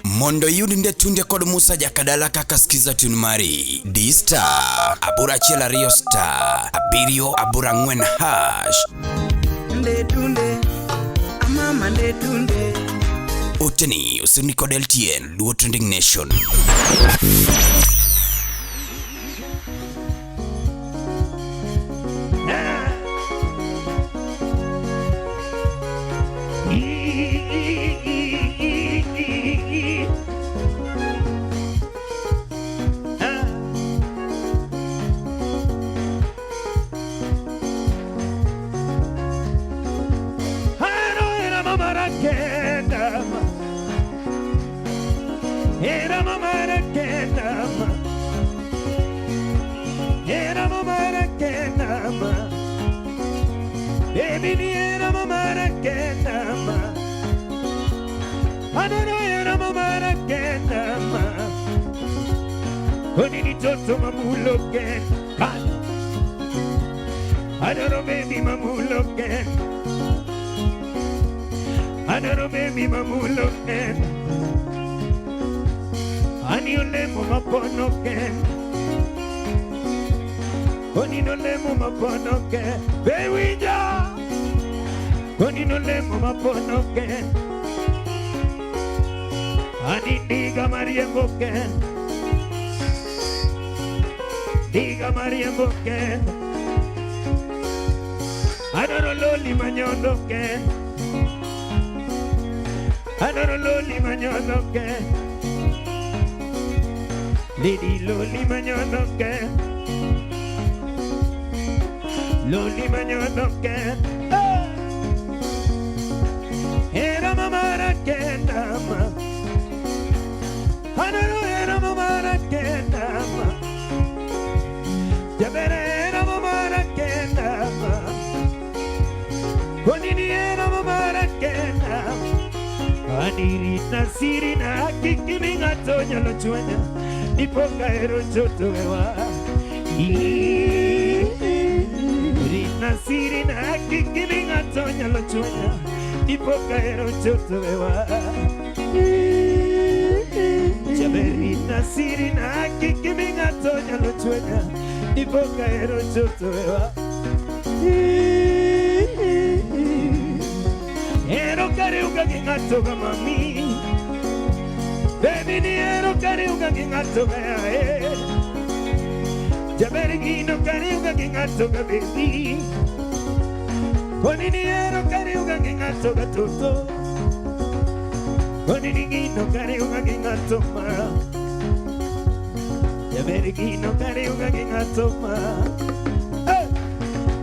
Mondo yudinde tunde kod Musa jakadala Kaka skiza tun mari D-Star abura chiela Rio Star abirio abura ngwen hash Ndetunde amama ndetunde Oteni usini kod LTN Luo Trending Nation. Toto mamuloken, adoro baby mamuloken, adoro baby mamuloken, aniole maponoken, oninole maponoken, baby ja, oninole maponoken, anidiga mariemboken. Diga Maria Boken, adoro loli manyondo ken, adoro loli manyondo ken, lady loli manyondo ken, loli manyondo ken, era mamara ken ama, adoro era mamara ken ama. Jaberera mamara kenama, koniniera mamara kenama, anirita sirina kikiminga tonya lo chuenya, nipoka ero choto ewa. Irina sirina kikiminga tonya lo chuenya, nipoka ero choto ewa. Jaberita sirina kikiminga tonya lo chuenya. Nipoka ero choto ewa ero kariuga gingato ga mami baby ni ero kariuga gingato ga jaberigino kariuga gingato ga baby koni ni ero kariuga gingato ga toto koni ni gino kariuga gingato ma Jaberigino kariuga gingatoma,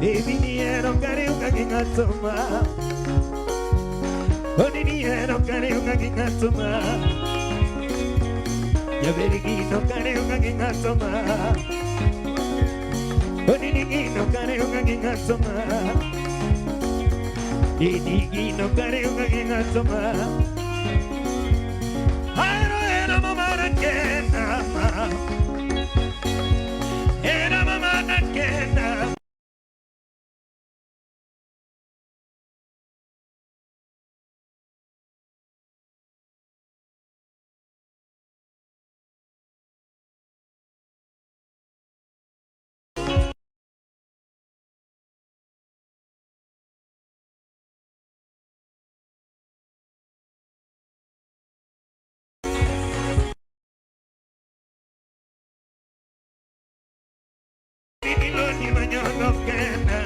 baby niero kariuga gingatoma, oni niero kariuga gingatoma, Jaberigino kariuga gingatoma, oni nigino kariuga gingatoma, idigino kariuga gingatoma, ero mamara kenama. Era mamá nakena ni mañana kena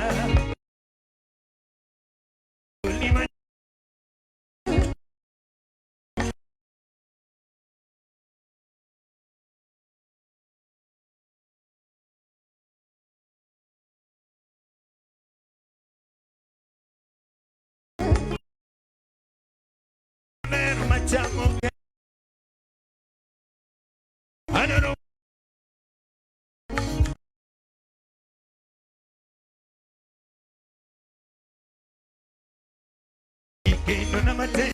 machamo I don't know que no nada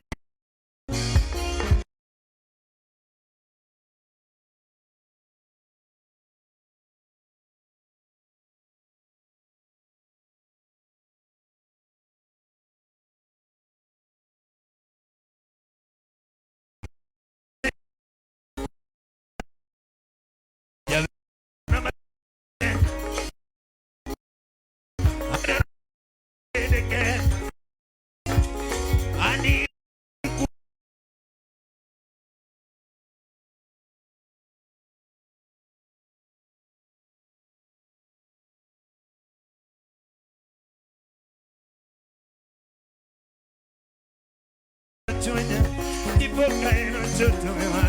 chuenya Ipoka eno choto mewa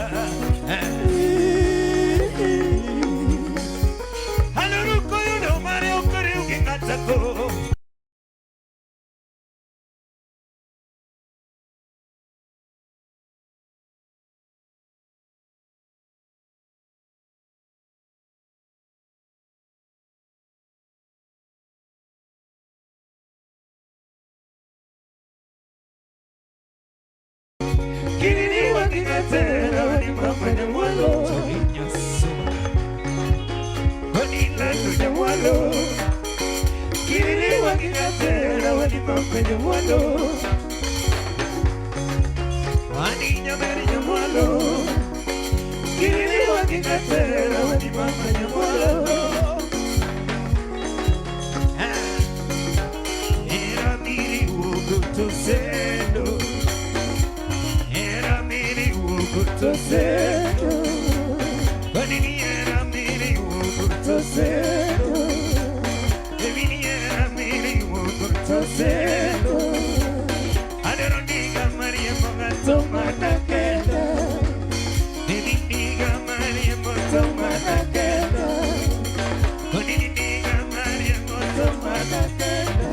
Haluruko yuno mare okore ukingatako Kirini wakingatera wani mafanya mwalo Wanila tuja mwalo Kirini wakingatera wani mafanya mwalo Wani nyameri nyamwalo Kirini wakingatera wani mafanya mwalo Era miri ugutu sendo Toto Vaniniera miri Toto Eviniera miri Toto Aderoniga Maria Mogato Manakeda Eviniga Maria Mogato Manakeda Vaniniga Maria Mogato Manakeda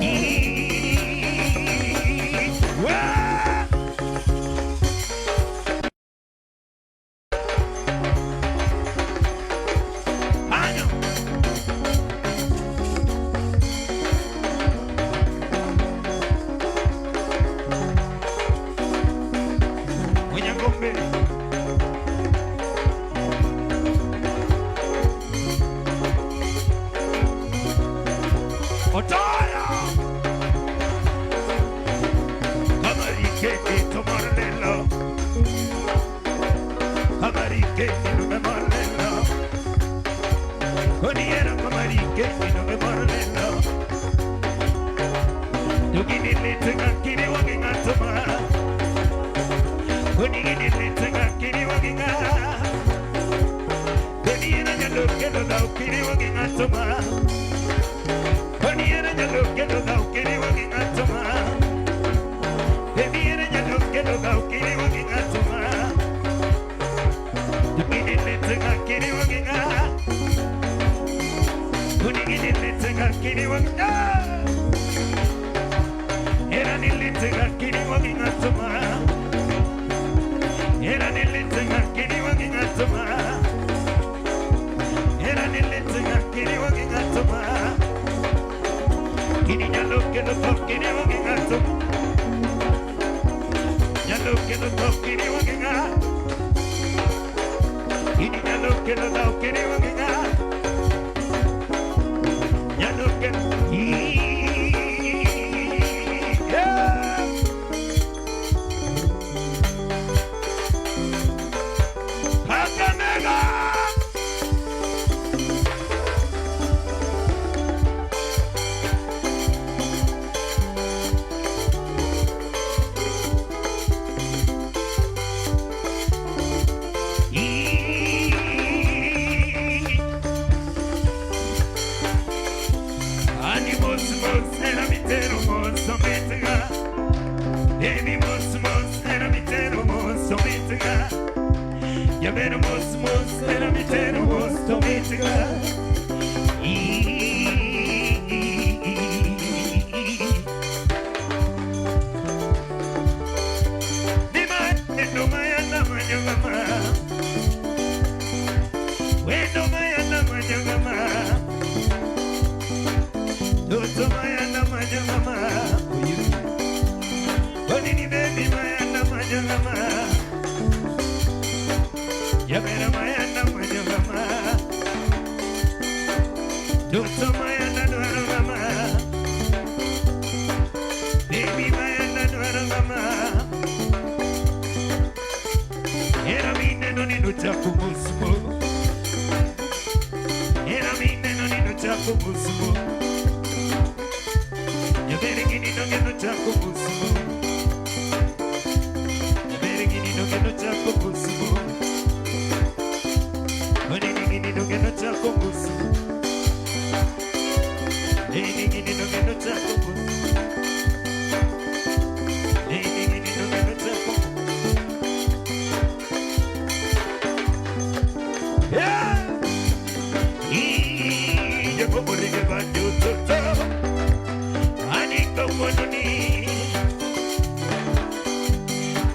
kawuononi,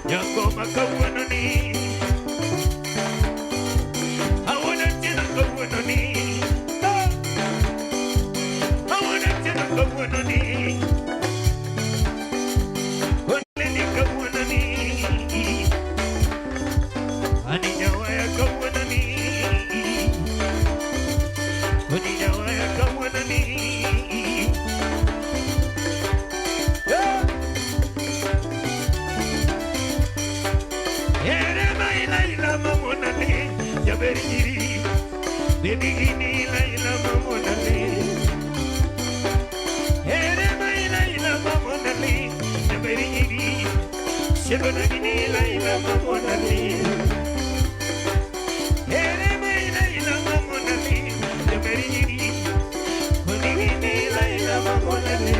nyako ma kawuononi, awuono tena kawuononi, awuono tena kawuononi, oneni kawuononi, ani nyawaya kawuononi, oni nyawaya kawuononi. Jaberigiri, Debigini, Laila Mamonali, Erema Laila Mamonali, Jaberigiri, Shebonagini, Laila Mamonali, Erema Laila Mamonali, Jaberigiri, Bonigini, Laila Mamonali,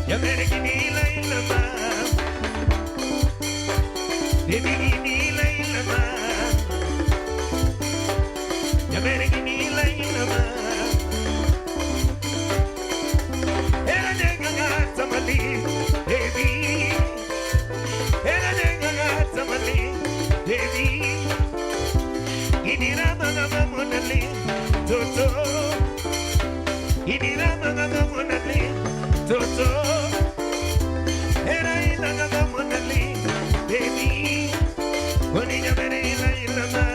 Jaberigini, Laila Mamonali, Debigini. Jaberigini Laila ma, era nenga tamali, baby, era nenga tamali, baby. Inira manga monali, Toto. Inira manga monali, Toto. Era ina monali, baby. Oni Jaberigini Laila ma.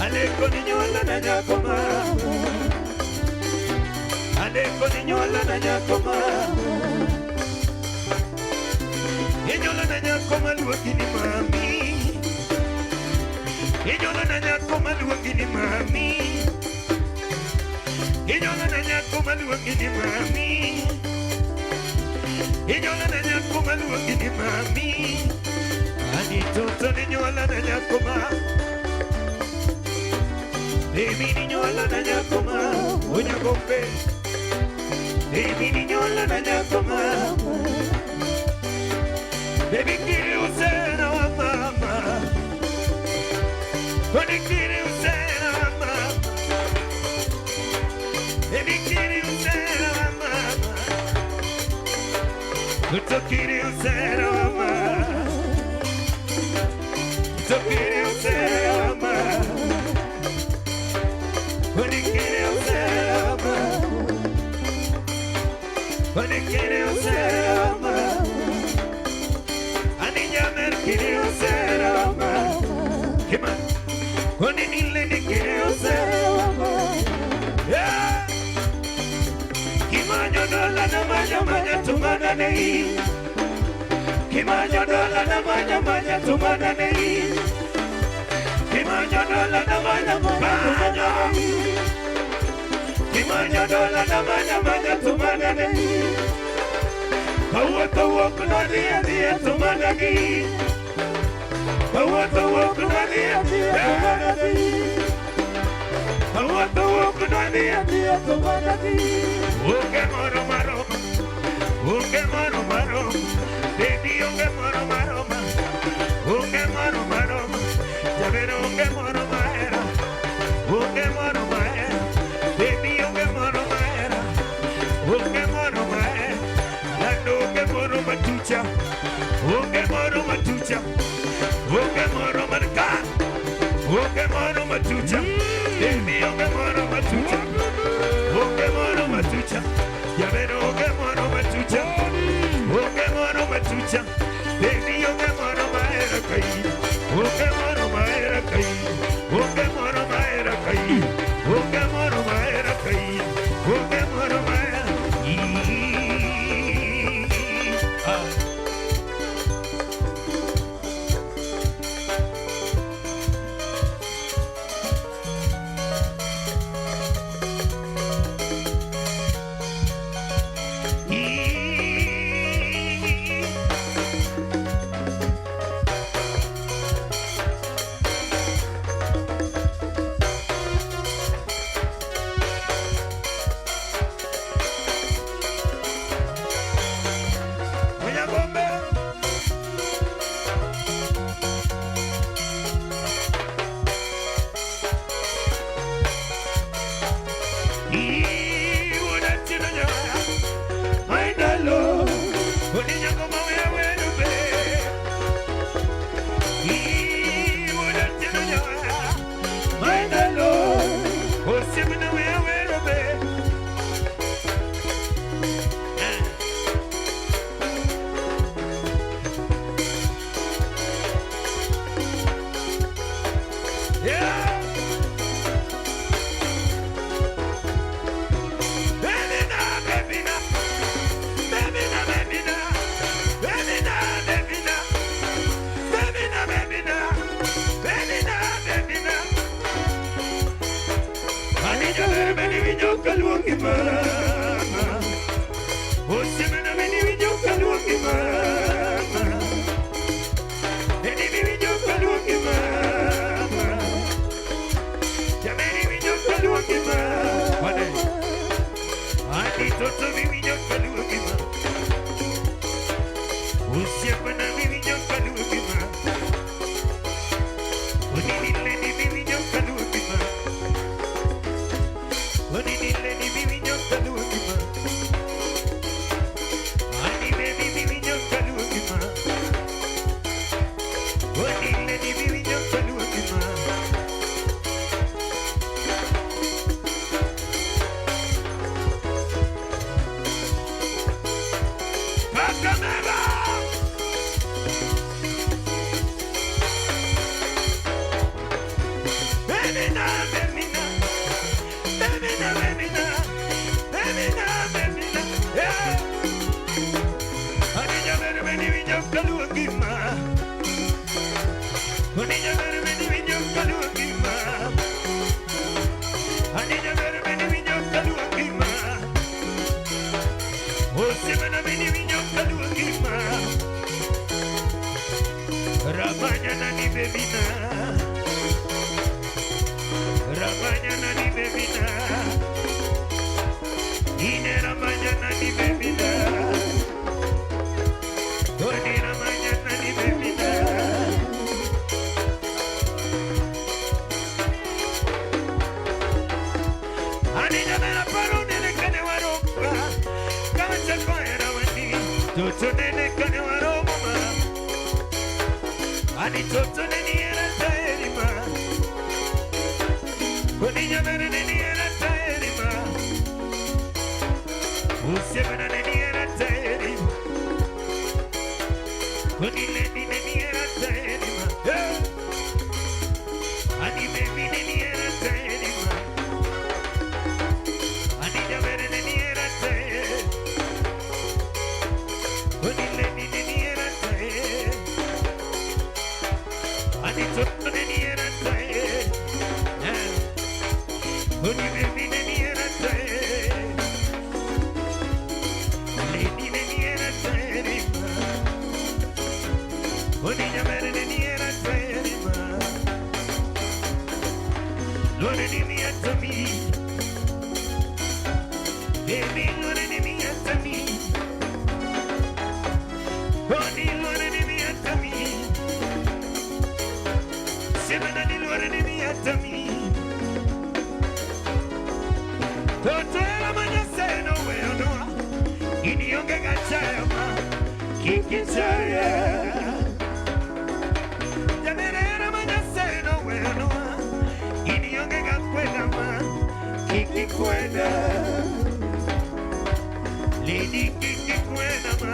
Aleko ni nyola na nyakoma. Aleko ni nyola na nyakoma. Nyola na nyakoma luokini mami. Nyola na nyakoma luokini mami. Nyola na nyakoma luokini mami. Nyola na nyakoma luokini mami. Ani Toto ni nyola na nyakoma. Baby ni nyola na nyakoma. Onya gombe. Baby ni nyola na nyakoma. Baby kiri usena wa mama. Baby kiri usena wa mama. Baby kiri usena wa mama. Toto kiri usena wa mama. Toto kiri usena wa mama. Baby kiri usena wa mama. Baby kiri usena wa mama. Quiero ser amado. ¿Qué más? Con el inle ni quiero ser amado. ¿Qué más yo no la maya tu mana nei? ¿Qué más yo no la maya tu mana nei? ¿Qué más yo no la maya ¿Qué más yo no la maya tu mana nei? Kawa kuna dia tu mana nei? Kawa kuna dia tu mana nei? Kawa kuna dia tu mana nei? Uke maro maro, uke maro maro, baby uke maro maro, uke maro maro, ya veré uke maro maro, uke maro maro, baby uke maro maro, uke maro maro, lando uke maro matucha, uke maro matucha, uke maro marca, uke maro matucha, baby uke maro matucha, uke maro matucha, ya veré uke maro matucha, uke maro matucha, baby uke maro maro kai, uke maro maro kai, uke maro maro kai, uke maro maro kai, uke maro maro. What did he let me be your Toto nene kane waromo ma. Ani toto nene era taeri ma. Koni nyamere nene era taeri ma. Usiebana nene era taeri. Koni leni nene era taeri ma. Ani baby nene era taeri ma. Ani nyamere nene era taeri. Koni leni nene era taeri. Ani toto nene era taeri. Koni baby nene era taeri. Leni nene era taeri ma. Koni nyamere nene era taeri ma. Lore ni mi atami. Baby lore ni mi atami. Koni lore ni mi atami. Semana ni lore ni mi atami. Toto era manya seno weono. Ini yonge gachaya ma. Kiki chaya. Jamere era manya seno weono. Ini yonge gakwena ma. Kiki kwena. Lady kiki kwena ma.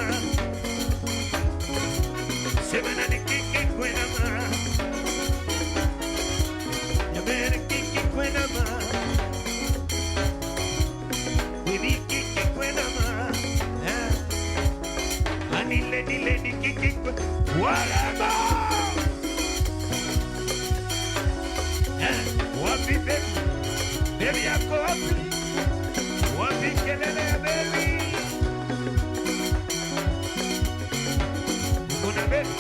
Semana ni kiki kwena ma. Jamere kiki kwena ma. Baby kiki kwena ma. Ani lady kiki kwena. Whatever. Wapi baby. Baby yako wapi. Wapi kelele ya baby. Kuna baby.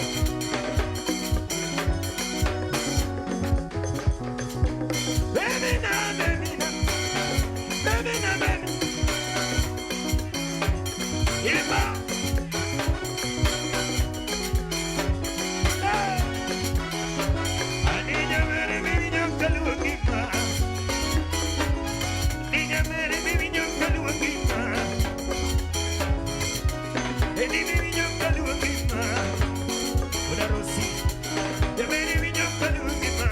Baby na baby na. Baby na baby. Yeba. Anija mere baby nyokalu kima. Anija mere baby nyokalu kima. Edi baby nyokalu kima. Una rosi. Ya mere baby nyokalu kima.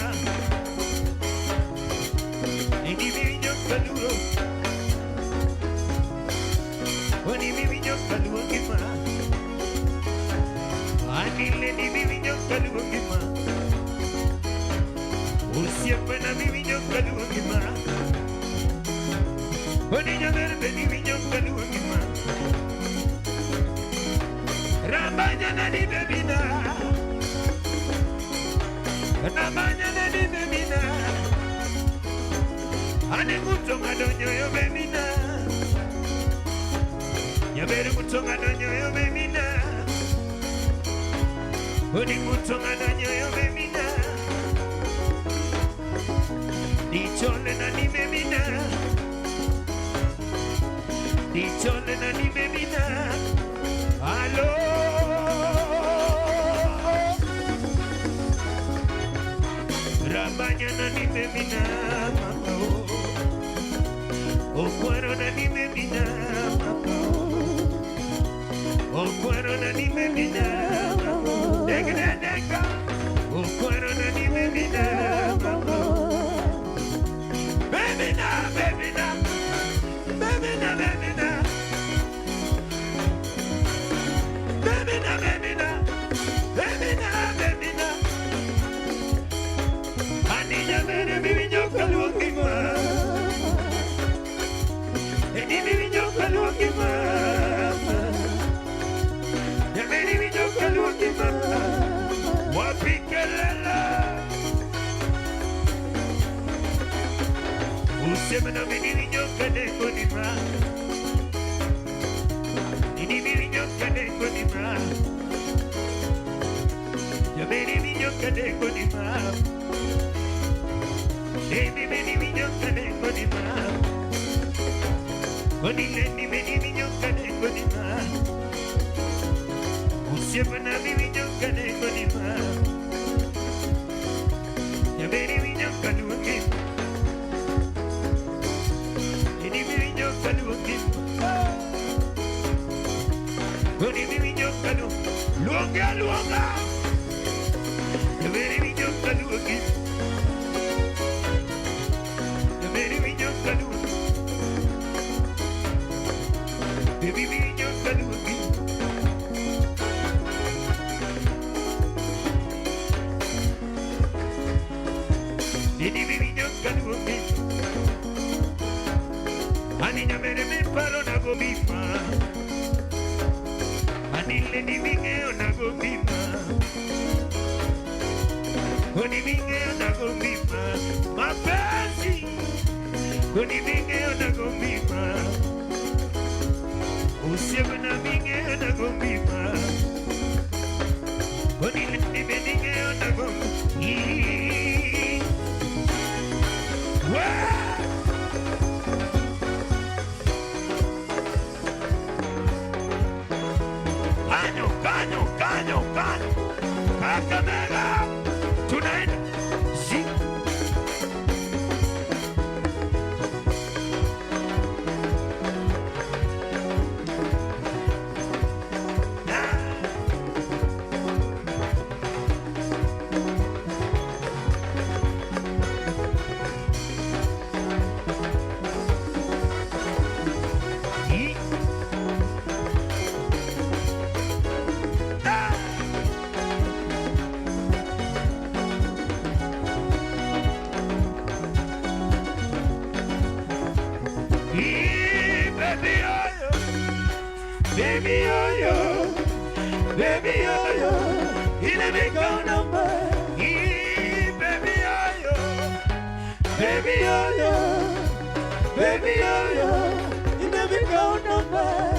Edi baby nyokalu. Oni baby nyokalu kima. Ani leni baby nyokalu kima. Usiapa na baby nyokalu kima. Oni nyamere baby nyokalu kima. Ramanya na di baby na. Ramanya na di baby na. Ane kutonga donyo yo baby na. Nyamere kutonga donyo yo baby na. Oni kutonga donyo yo baby na. Dichole na ni baby na. Dichole na ni baby na. Hello. Rabanya na ni baby na. O cuero na ni baby na. O cuero na ni baby na. Dega. O cuero na ni baby na. Baby na, baby na. Baby na, baby na. Baby na, baby na. Baby na, baby na. Anija mere baby nyokalu kima. Edi baby nyokalu kima. Ya baby nyokalu kima. Wapi kelele. Usiemana baby nyokale konima. Ini baby nyokale konima. Ya baby nyokale konima. Baby nyokale konima. Koni leni baby nyokale konima. Usiemana baby nyokale konima. Ya baby nyokale konima. Ini baby nyokale konima. Koni baby luonga luonga. Yabere winyo kaluongi. Yabere winyo kaluongi. Baby winyo kaluongi. Baby winyo kaluongi. Ani nyamere me paro na go bima. Ani le ni vinge na go bima. Oni vinge na go bima. Mapenzi. Oni vinge na go bima. Usiwe na vinge na go bima. Oni le ni vinge na go bima. Kanyo, Kakamega, tonight, see. Baby yo, you never go nowhere. Baby yo, you never go nowhere.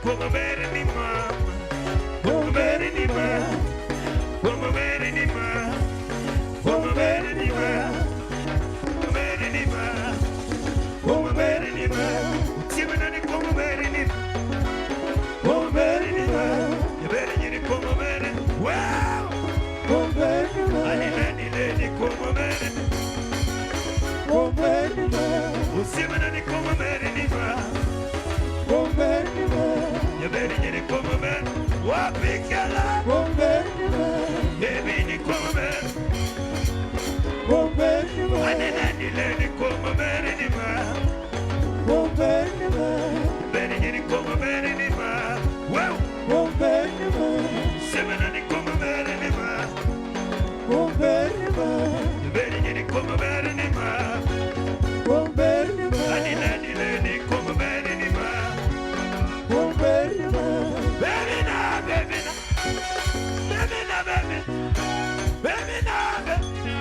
Come over ni mama, come over ni mama, come over ni mama, come over ni mama, come over ni mama, come over ni mama. Chimana come over ni mama. Come back, you better get it, come back. Wow! Come back, lady, come back. Come back, Usimana, come back, come back. You better get it, come back. What big gala? Come back, baby, come back. Come back, lady, come back. Come back, better get it, come back. Wow! Come back, seven and come back, come back, very near come back, come back, lady, come back, come back, baby na, baby na, baby na, baby, baby na, baby na,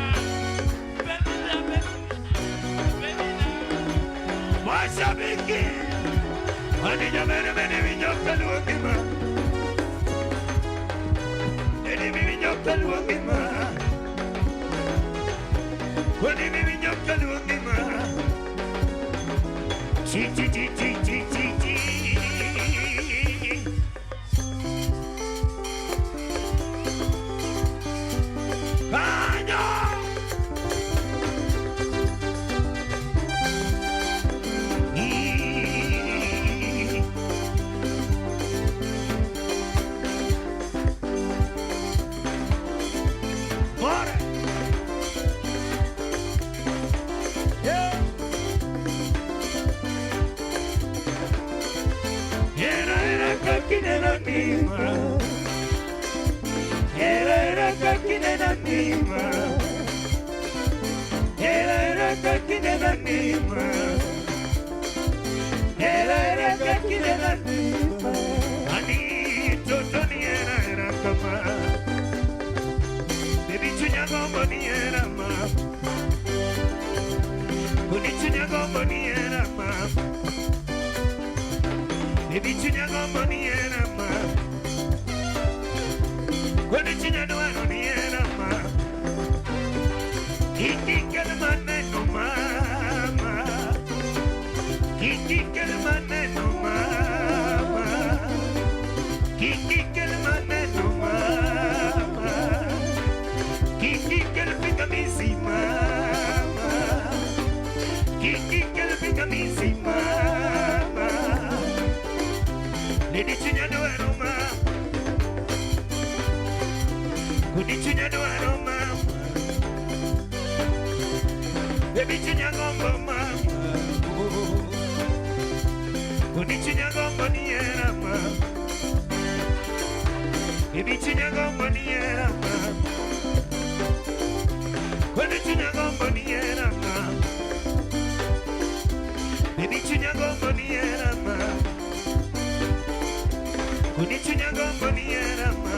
baby na, what's up, Vicky? Ani jamere mene vinyo kaluokima. Eni vinyo kaluokima. Oni vinyo kaluokima. Chi. Kanyo. Ani Toto ni era kama baby chunya gombo ni era ma Kuni chunya gombo ni era ma baby chunya gombo ni era ma Kuni chunya no ni era ma Kiki kelmane no mama Kiki kelmane no mama Kiki kelmane no mama Kiki kelpika misi mama Kiki kelpika misi mama Lady Chinya no era ma Kunichunya gombo ni era ma.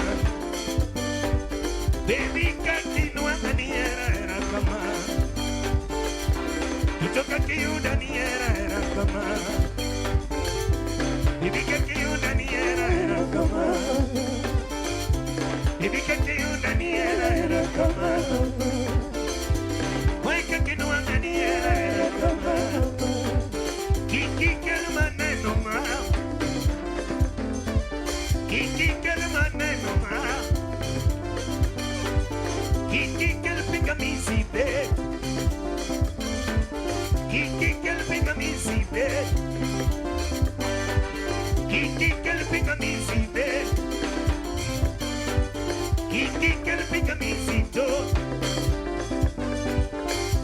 Baby kati nuanga ni era kama. Kutoka kiuda ni era kama. Baby kati kiuda ni era kama. Baby kati kiuda ni era kama. Waika kinuanga ni era kama. Kiki kelma neno ma. Kiki kelma neno ma. Kiki kelpinga misipe. Kiki kelpinga misipe. Kiki kelpinga misipe. Kiki kelpinga misito.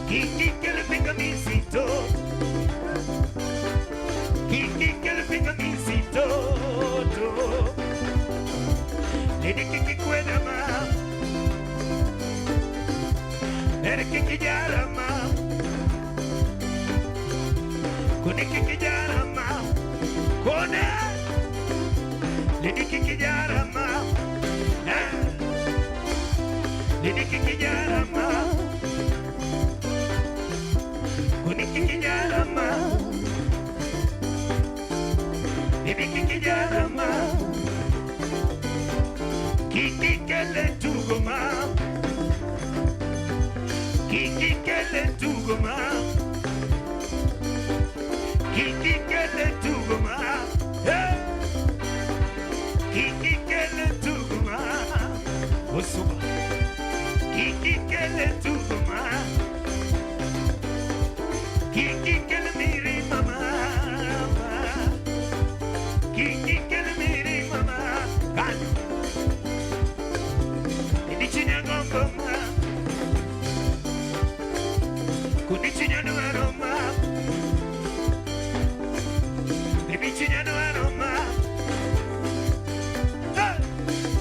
Kiki kelpinga misito. Kiki kelpinga misito. Lady Kiki kweda ma. Lady Kiki jara ma. Kuni Kiki jara ma. Kone. Lady Kiki jara ma. Lady Kiki jara ma. Kuni Kiki jara ma. Lady Kiki jara ma. Kiki kele tugoma. Kiki kele tugoma. Kiki kele tugoma. Kiki kele tugoma. Osuba. Kiki kele tugoma. Kiki kele miri mama. Kiki kele miri mama. Kanu. Kunichinya gongoma. Kunichinya no aroma. Kunichinya no aroma.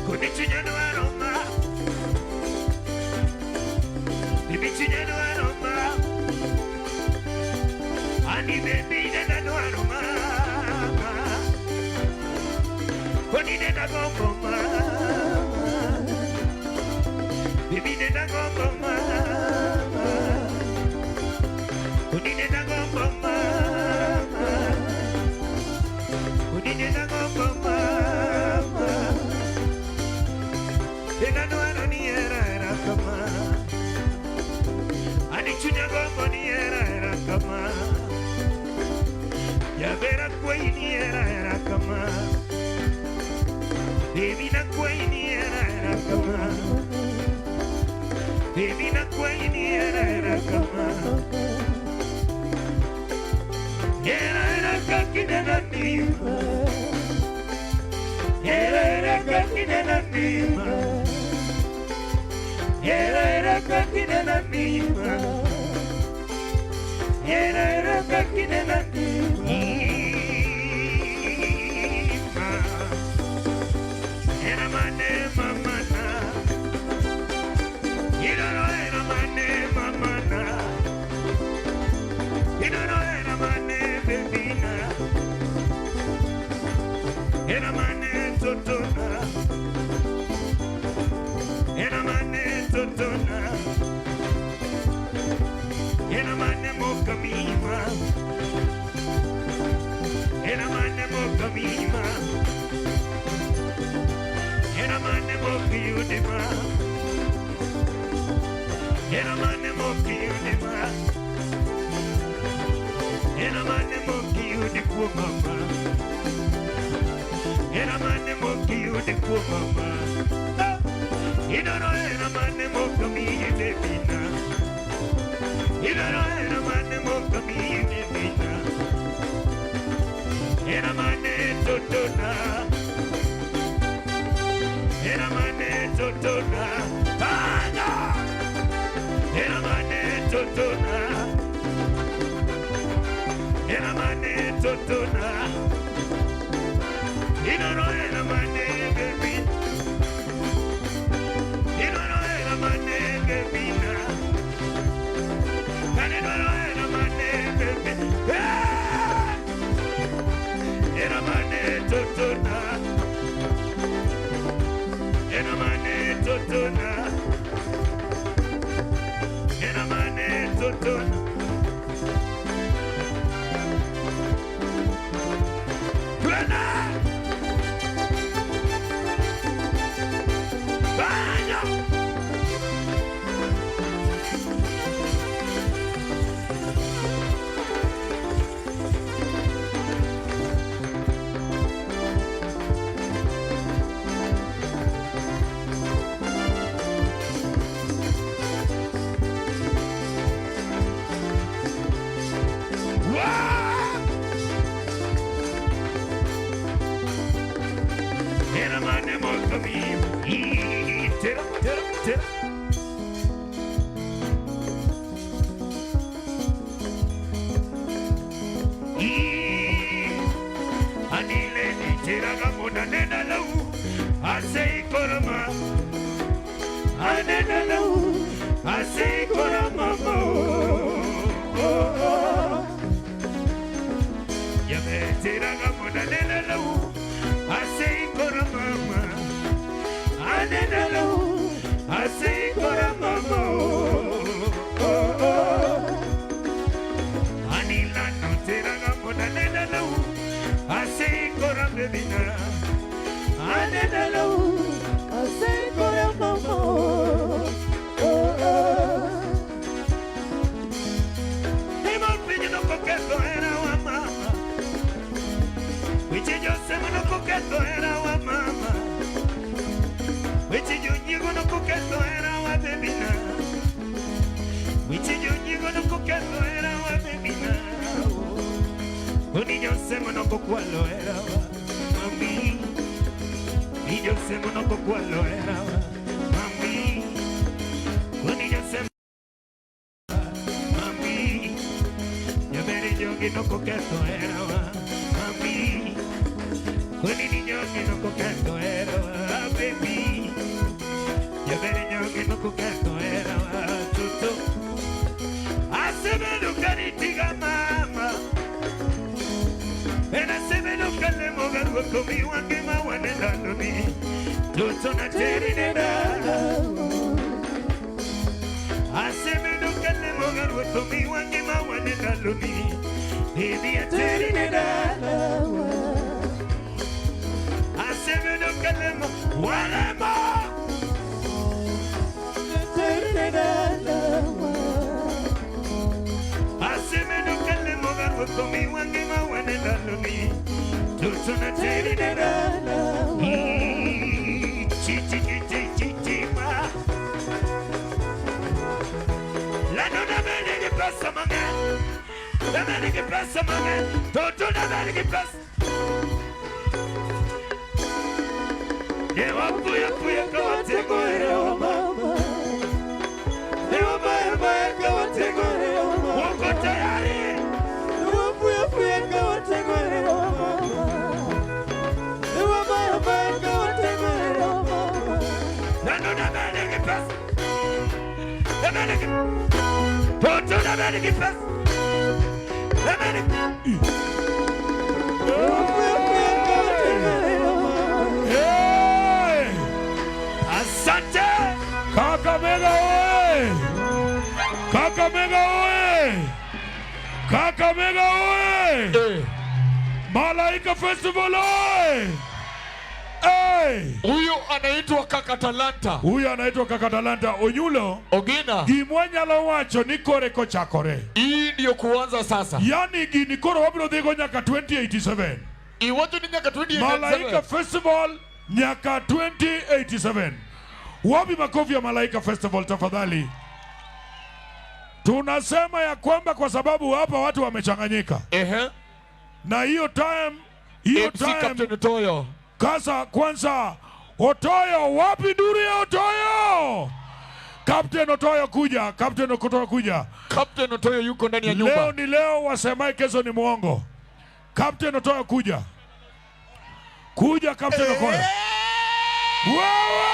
Kunichinya no aroma. Kunichinya no aroma. Ani baby no aroma. Kunichinya no gongoma. Baby nena gombo mama. Kuni nena gombo mama. Kuni nena gombo mama. Nena no ni era kama. Ani chunya gombo ni era kama. Ya vera kwei ni era kama. Baby na kwei ni era kama. Baby na kwei ni era kama. Era kakine na nima. Era kakine na nima. Era kakine na nima. Era kakine na nima. Era mane mama na. Era mane mama na. Era mane bebina. Era mane Toto na. Era mane Toto na. Era mane mokamima. Era mane mokamima. Era mane mokiyudima. Era mane mokiyudima. Era mane mokiyudikwa mama. Era mane mokiyudikwa mama. Idoro era mane mokamiyudebina. Idoro era mane mokamiyudebina. Era mane Toto na. Era mane Toto na. Era mane Toto na. Era mane Toto na. Idoro era mane baby. Idoro era mane baby na. Idoro era mane baby. Era mane Toto na. Toto. Plana. Baño. Era mane molto mio. Tira. Anile ni tira gamona nena lau. Asei korama. Anena lau. Asei korama. Ya me tira gamona nena lau. Asei korama. Anena lau. Asei korama. Anila no tira gamona nena lau. Asei korama bina. Anena lau. Asei korama. Hemos pedido coqueto era wa mama. Wichi yo se no coqueto era wa mama. Wichi yo llego no coqueto era wa bebina. Wichi yo llego no coqueto era wa bebina. Oni yo se no coqualo era wa mami. Y yo se no coqualo era wa mami. Oni yo se mami. Ya veré yo que no coqueto era wa mami. Con el niño que no coqueto era baby. Ya veré yo que no coqueto era Toto. Hace menos que ni diga mamá. En hace menos que le mogar conmigo a que me aguane la luni. Toto na terinera. Hace menos que le mogar conmigo a que me aguane la luni. Y día terinera. Hace menos que le guarema. Hace menos que le moga conmigo en que me huele la luni. Toto na terinera. Chichichichichichima. La nonna me che passa manga. La me che passa manga. Toto na me che passa. Ewa puya kawatengo era wa mama. Ewa baya kawatengo era wa mama. Wako tayari. Ewa puya kawatengo era wa mama. Ewa baya kawatengo era wa mama. Nano na mene ki pesa. Na mene ki. Toto na mene ki pesa. Na mene ki. Ewa puya kawatengo era wa mama. Asante! Kakamega oye! Kakamega oye! Kakamega oye! Malaika Festival oye! Huyu anaitwa Kaka Talanta. Huyu anaitwa Kaka Talanta. Onyulo Ogina gimwanya lo wacho nikore kochakore. Hii ndio kuanza sasa. Yani gini koro wabro dhigo nyaka 2087. Iwacho ni nyaka 2087. Malaika Festival nyaka 2087. Wapi makofi ya Malaika Festival tafadhali? Tunasema ya kwamba kwa sababu hapa watu wamechanganyika. Na hiyo time Captain Otoyo. Kasa kwanza Otoyo, wapi duri ya Otoyo? Captain Otoyo kuja, Captain Otoyo kuja. Captain Otoyo yuko ndani ya nyumba. Leo ni leo, wasemaye kesho ni muongo. Captain Otoyo kuja. Kuja Captain Otoyo. Wewe!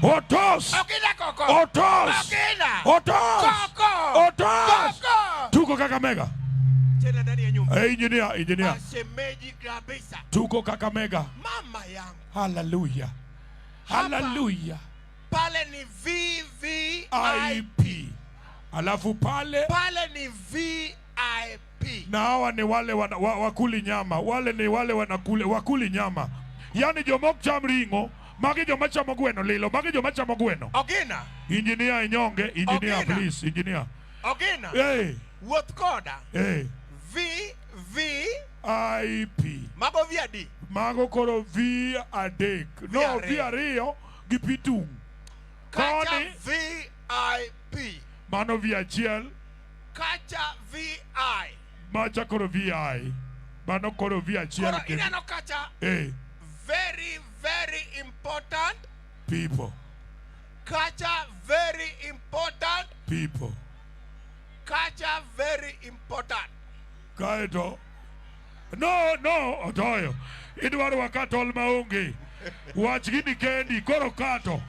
Otos! Otos! Otos! Otos! Tuko Kakamega. Tena ndani ya nyumba. Engineer. Shemeji kabisa. Tuko Kakamega. Mama yangu. Hallelujah. Hallelujah. Pale ni VVIP. IP. Alafu pale ni VIP. na hawa ni wale wakuli nyama. Wale ni wale wakuli nyama. Yani jomok cham ringo, magi joma chamo gweno lilo, magi joma chamo gweno. Ogina. Engineer Inyonge, engineer please, engineer. Ogina. Hey. Wuoth koda. Hey. VIP. Mago viadi. Mago koro vi adek. No, vi ariyo gi pitung. Kacha VIP. Mano vi achiel. Kacha VI. Macha koro VI. Mano koro vi achiel. Koro inano kacha. Hey. Very, very important people. Kacha very important people. Kacha very important. Kaito. No, Otoyo. Idwaro wakatol maonge. Wach gini kendi, koro kato.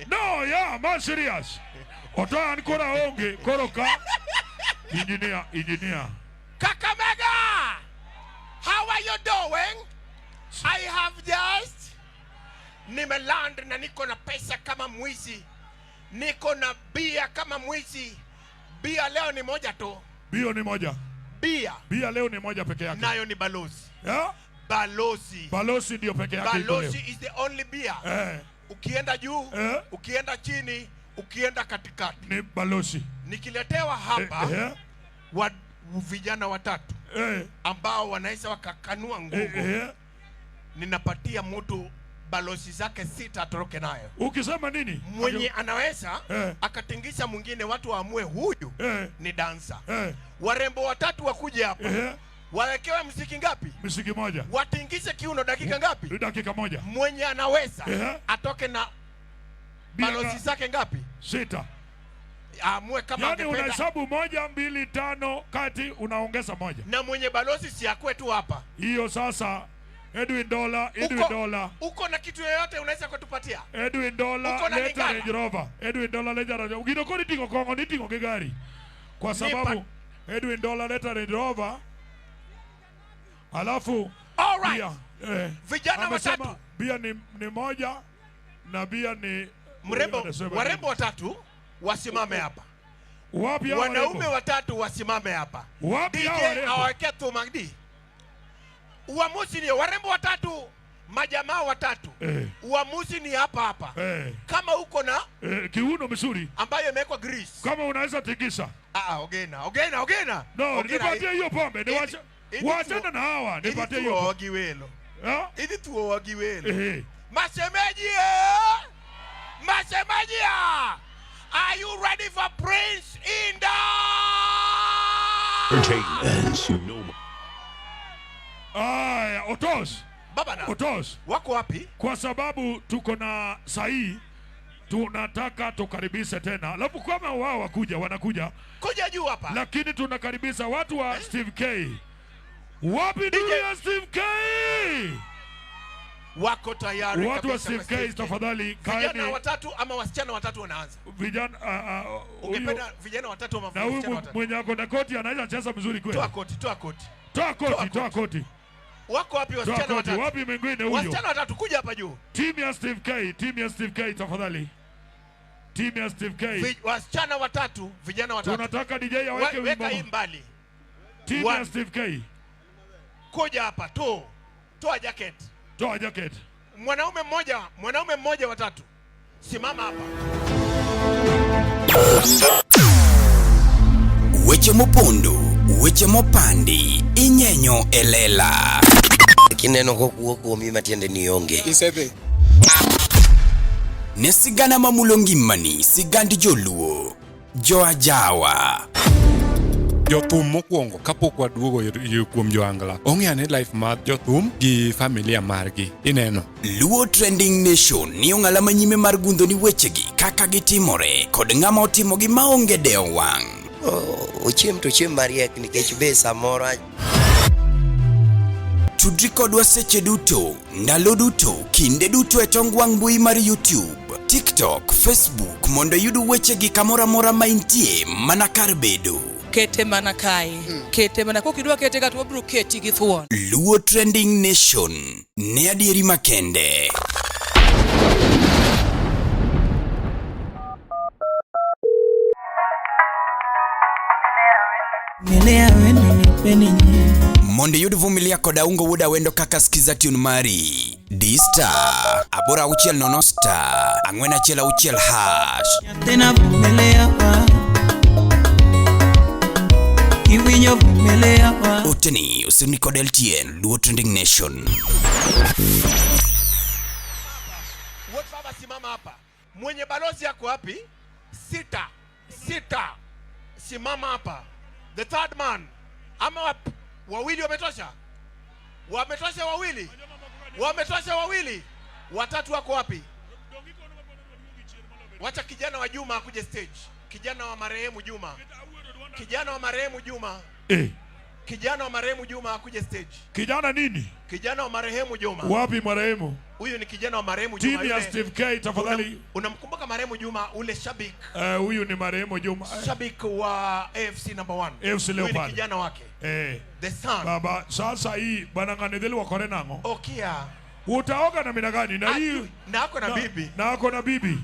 No, yeah, man serious. Otoyo an kora onge, koro ka. Engineer. Kakamega! How are you doing? I have just nimeland na niko na pesa kama mwizi. Niko na bia kama mwizi. Bia leo ni moja tu. Bio ni moja. Bia leo ni moja peke yake. Nayo ni balozi. Yeah? Balozi ndio peke yake. Balozi is the only beer. Ukienda juu, ukienda chini, ukienda katikati. Ni balozi. Nikiletewa hapa vijana watatu ambao wanaweza wakakanua nguvu. Ninapatia mtu balozi zake 6 atoroke nayo. Ukisema nini? Mwenye anaweza akatingisha mwingine, watu waamue huyu ni dancer. Warembo watatu wakuje hapa. Wawekewe muziki ngapi? Muziki moja. Watingishe kiuno dakika ngapi? Dakika moja. Mwenye anaweza atoke na balozi zake ngapi? 6. Amue kama yani unahesabu 1, 2, 5 kati unaongeza moja. Na mwenye balozi si akwe tu hapa. Hiyo sasa Edwin Dollar. Uko na kitu yoyote unaweza kutupatia? Edwin Dollar leta Range Rover. Edwin Dollar leta Range Rover. Ugino nitingo kongo nitingo gari. Kwa sababu Edwin Dollar leta Range Rover. Alafu alright. Vijana watatu. Bia ni moja na bia ni warembo watatu wasimame hapa. Wapi hao? Wanaume watatu wasimame hapa. Wapi hao? Aweke tu magdi. Uamuzi ni warembo watatu, majamaa watatu. Uamuzi ni hapa. Kama uko na kiuno mzuri ambayo imewekwa grease. Kama unaweza tikisa. Ogena. No, nipatie hiyo pombe. Wachana na hawa. Nipatie hiyo. Ogiwelo. Hivi tu ogiwelo. Masemaji. Are you ready for Prince Inda? Otos. Baba na. Otos. Wako wapi? Kwa sababu tuko na sahi, tunataka tukaribishe tena. Alafu kama wao wanakuja. Kuja juu hapa. Lakini tunakaribisha watu wa Steve K. Wapi ndio ya Steve K? Wako tayari. Watu wa Steve K tafadhali kaeni. Vijana watatu ama wasichana watatu wanaanza. Ungependa vijana watatu ama wasichana watatu? Na huyu mwenye ako na koti anaweza cheza mzuri kweli. Toa koti. Wako wapi wasichana watatu? Wapi mwingine huyo? Wasichana watatu kuja hapa juu. Team ya Steve K tafadhali. Team ya Steve K. Wasichana watatu, vijana watatu. Tunataka DJ aweke wimbo. Weka hii mbali. Team ya Steve K. Kuja hapa toa jacket. Mwanaume mmoja watatu. Simama hapa. Weche mopondo, weche mopandi, inyenyo elela. Kineno kokuo mimi matiende nionge. Isebe. Nesigana mamulongimani, sigandi joluo, joajawa. Jothum mokwongo kapok waduogo kuom joangla ong'eane life mar jothum gi familia margi ineno. Luo Trending Nation ni ong'ala manyime mar gundho ni wechegi kaka gitimore kod ng'ama otimogi maonge deo wang'. Ochiem mariek nikech be samoro tudri kodwa seche duto, ndalo duto, kinde duto e tong wang' mbui mar YouTube, TikTok, Facebook mondo yud wechegi kamora mora maintie mana kar bedo. Kete mana kae. Kete mana kokidwa kete gato wabro keti gi thuon. Luo Trending Nation ne adieri makende. Monde yudu vumilia koda ungo wuda wendo kaka skiza tune mari D-Star abora uchiel nono star angwena chela uchiel hash Tena vumilia wa Kiwinyo vumilia wa Uteni usini kodel tien luo trending nation. Wote baba simama hapa. Mwenye balozi yako wapi? Sita. Simama hapa. The third man. Ama wawili wametosha? Wametosha wawili. Watatu wako wapi? Wacha kijana wa Juma akuje stage. Kijana wa marehemu Juma. Kijana wa marehemu Juma akuje stage. Kijana nini? Kijana wa marehemu Juma. Wapi marehemu? Huyu ni kijana wa marehemu Juma. Timu ya Steve K tafadhali. Unamkumbuka marehemu Juma ule shabik? Huyu ni marehemu Juma. Shabik wa AFC number 1. AFC Leopard. Huyu ni kijana wake. The son. Baba sasa hii bwana nganedeli wa kore nango. Okia. Utaoga na mina gani? Na hii nako na bibi. Nako na bibi.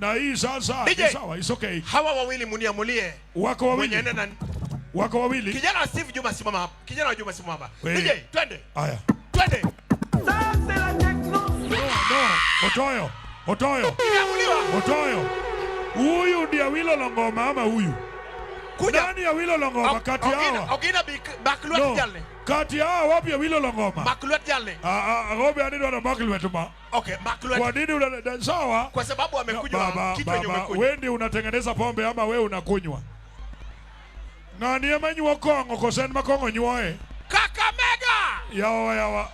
Na hii sasa sawa, it's okay. Hawa wawili muniamulie. Wako wawili. Wako wawili. Kijana wa Steve Juma simama hapa. Kijana wa Juma simama hapa. DJ, twende. Haya. Twende. No. Otoyo. Huyu ndiye Awilo Longoma ama huyu? Nani Awilo Longoma kati hawa? Ogina Bakluat Jalne. Kati hawa wapi Awilo Longoma? Bakluat Jalne. Ngobe anini wana Bakluat ma. Okay, Bakluat. Kwa nini sawa? Kwa sababu amekunywa kitu yenye umekunywa. Wewe ndio unatengeneza pombe ama wewe unakunywa? Nani amenywa kongo kosen makongo nywoe? Kakamega. Yawa.